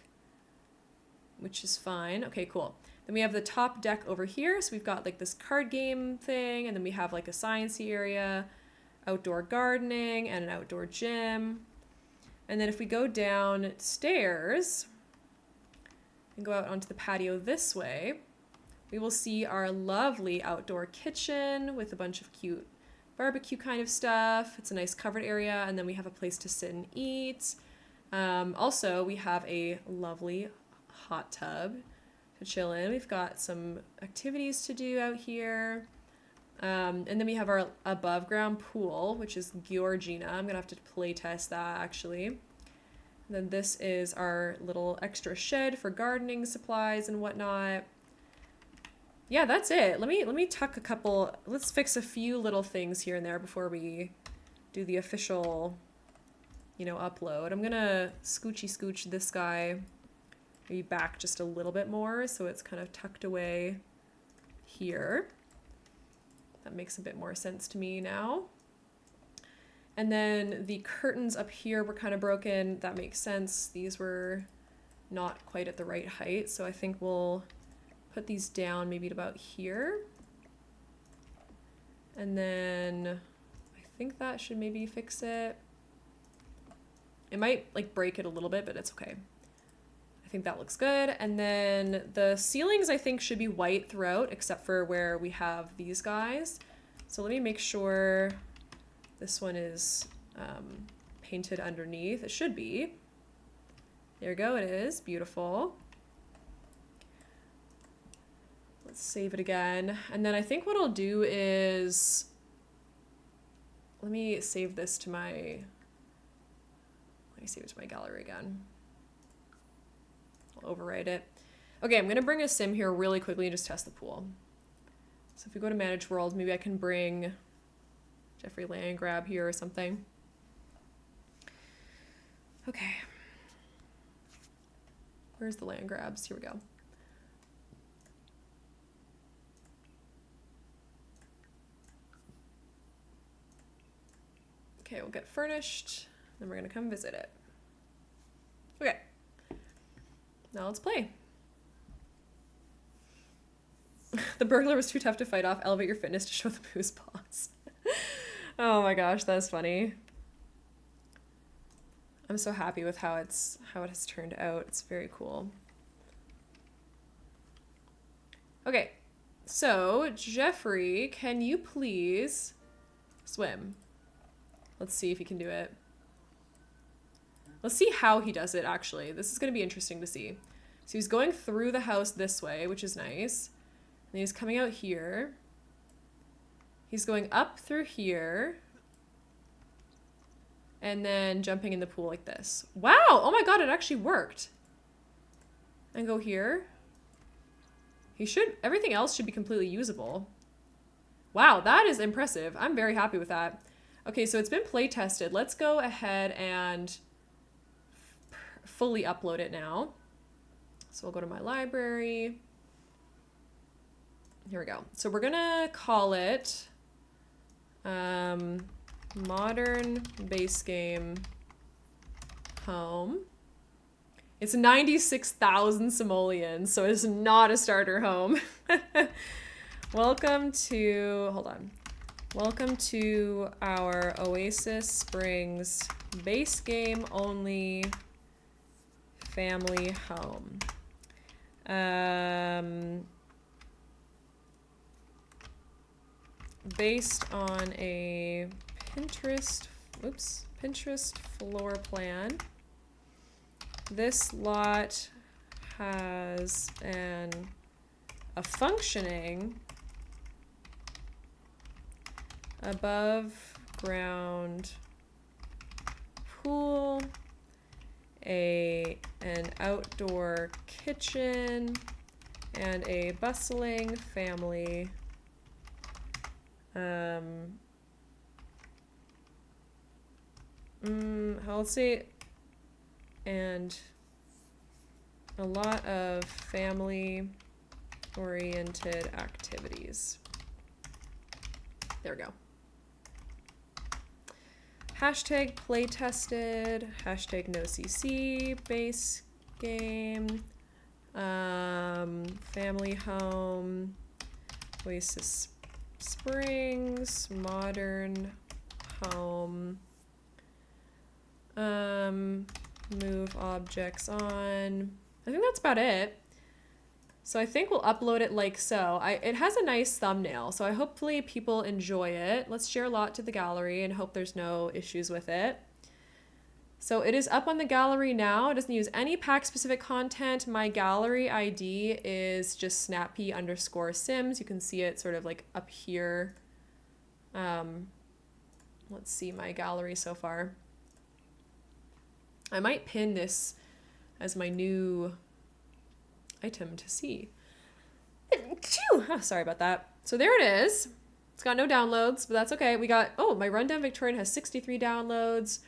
which is fine. Okay, cool. Then we have the top deck over here. So we've got like this card game thing, and then we have like a sciencey area, outdoor gardening, and an outdoor gym. And then if we go downstairs and go out onto the patio this way, we will see our lovely outdoor kitchen with a bunch of cute barbecue kind of stuff. It's a nice covered area, and then we have a place to sit and eat. Also, we have a lovely hot tub to chill in. We've got some activities to do out here. And then we have our above ground pool, which is Georgina. I'm gonna have to play test that actually. And then this is our little extra shed for gardening supplies and whatnot. Yeah, that's it. Let me tuck a couple, let's fix a few little things here and there before we do the official, you know, upload. I'm gonna scooch this guy maybe back just a little bit more so it's kind of tucked away here. That makes a bit more sense to me now. And then the curtains up here were kind of broken. That makes sense. These were not quite at the right height. So I think we'll put these down maybe at about here. And then I think that should maybe fix it. It might like break it a little bit, but it's okay. I think that looks good. And then the ceilings I think should be white throughout, except for where we have these guys. So let me make sure this one is painted underneath. It should be. There we go, it is. Beautiful. Let's save it again. And then I think what I'll do is, let me save this to my, gallery again. I'll overwrite it. Okay, I'm gonna bring a sim here really quickly and just test the pool. So if we go to manage world, maybe I can bring Jeffrey Landgrab here or something. Okay. Where's the land grabs? Here we go. Okay, we'll get furnished, then we're gonna come visit it. Okay. Now let's play. The burglar was too tough to fight off. Elevate your fitness to show the booze boss. Oh my gosh, that's funny. I'm so happy with how it has turned out. It's very cool. Okay, so Jeffrey, can you please swim? Let's see if he can do it. Let's see how he does it, actually. This is going to be interesting to see. So he's going through the house this way, which is nice. And he's coming out here. He's going up through here. And then jumping in the pool like this. Wow! Oh my god, it actually worked. And go here. Everything else should be completely usable. Wow, that is impressive. I'm very happy with that. Okay, so it's been play tested. Let's go ahead and fully upload it now. So we'll go to my library. Here we go. So we're gonna call it Modern Base Game Home. It's 96,000 simoleons, so it's not a starter home. Welcome to our Oasis Springs Base Game Only Family Home. Based on a Pinterest floor plan. This lot has a functioning above ground pool, an outdoor kitchen, and a bustling family let's see, and a lot of family-oriented activities. There we go. Hashtag play tested, hashtag no CC, base game, family home, Oasis Springs, modern home, move objects on. I think that's about it. So I think we'll upload it like so. It has a nice thumbnail, so hopefully people enjoy it. Let's share a lot to the gallery and hope there's no issues with it. So it is up on the gallery now. It doesn't use any pack specific content. My gallery ID is just snappy_sims. You can see it sort of like up here. Let's see my gallery so far. I might pin this as my new item to see. Oh, sorry about that. So there it is. It's got no downloads, but that's okay. We got, oh, my Rundown Victorian has 63 downloads.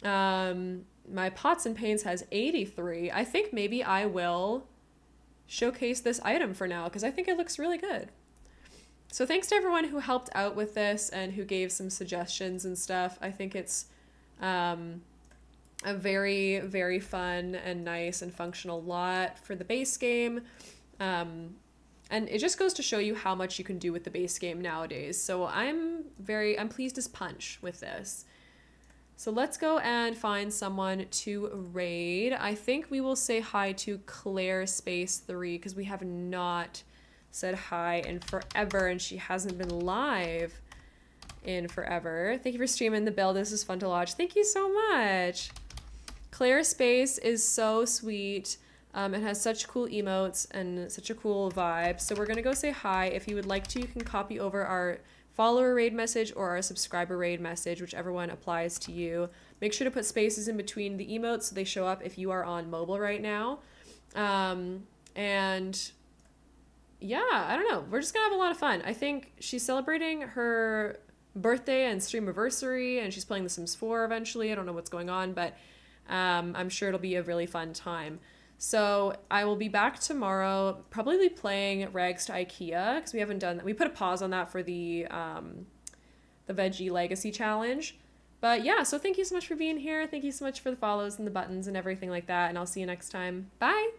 My Pots and Pains has 83. I think maybe I will showcase this item for now because I think it looks really good. So thanks to everyone who helped out with this and who gave some suggestions and stuff. I think it's a very, very fun and nice and functional lot for the base game. And it just goes to show you how much you can do with the base game nowadays. So I'm pleased as punch with this. So let's go and find someone to raid. I think we will say hi to Claire Space 3 because we have not said hi in forever and she hasn't been live in forever. Thank you for streaming the build. This is fun to watch. Thank you so much. Claire Space is so sweet. It has such cool emotes and such a cool vibe. So we're going to go say hi. If you would like to, you can copy over our follower raid message or our subscriber raid message, whichever one applies to you. Make sure to put spaces in between the emotes so they show up if you are on mobile right now. And yeah, I don't know. We're just going to have a lot of fun. I think she's celebrating her birthday and streamiversary, and she's playing The Sims 4 eventually. I don't know what's going on, but I'm sure it'll be a really fun time. So I will be back tomorrow, probably playing Rags to IKEA, because we haven't done that. We put a pause on that for the Veggie Legacy Challenge. But yeah, so thank you so much for being here. Thank you so much for the follows and the buttons and everything like that. And I'll see you next time. Bye!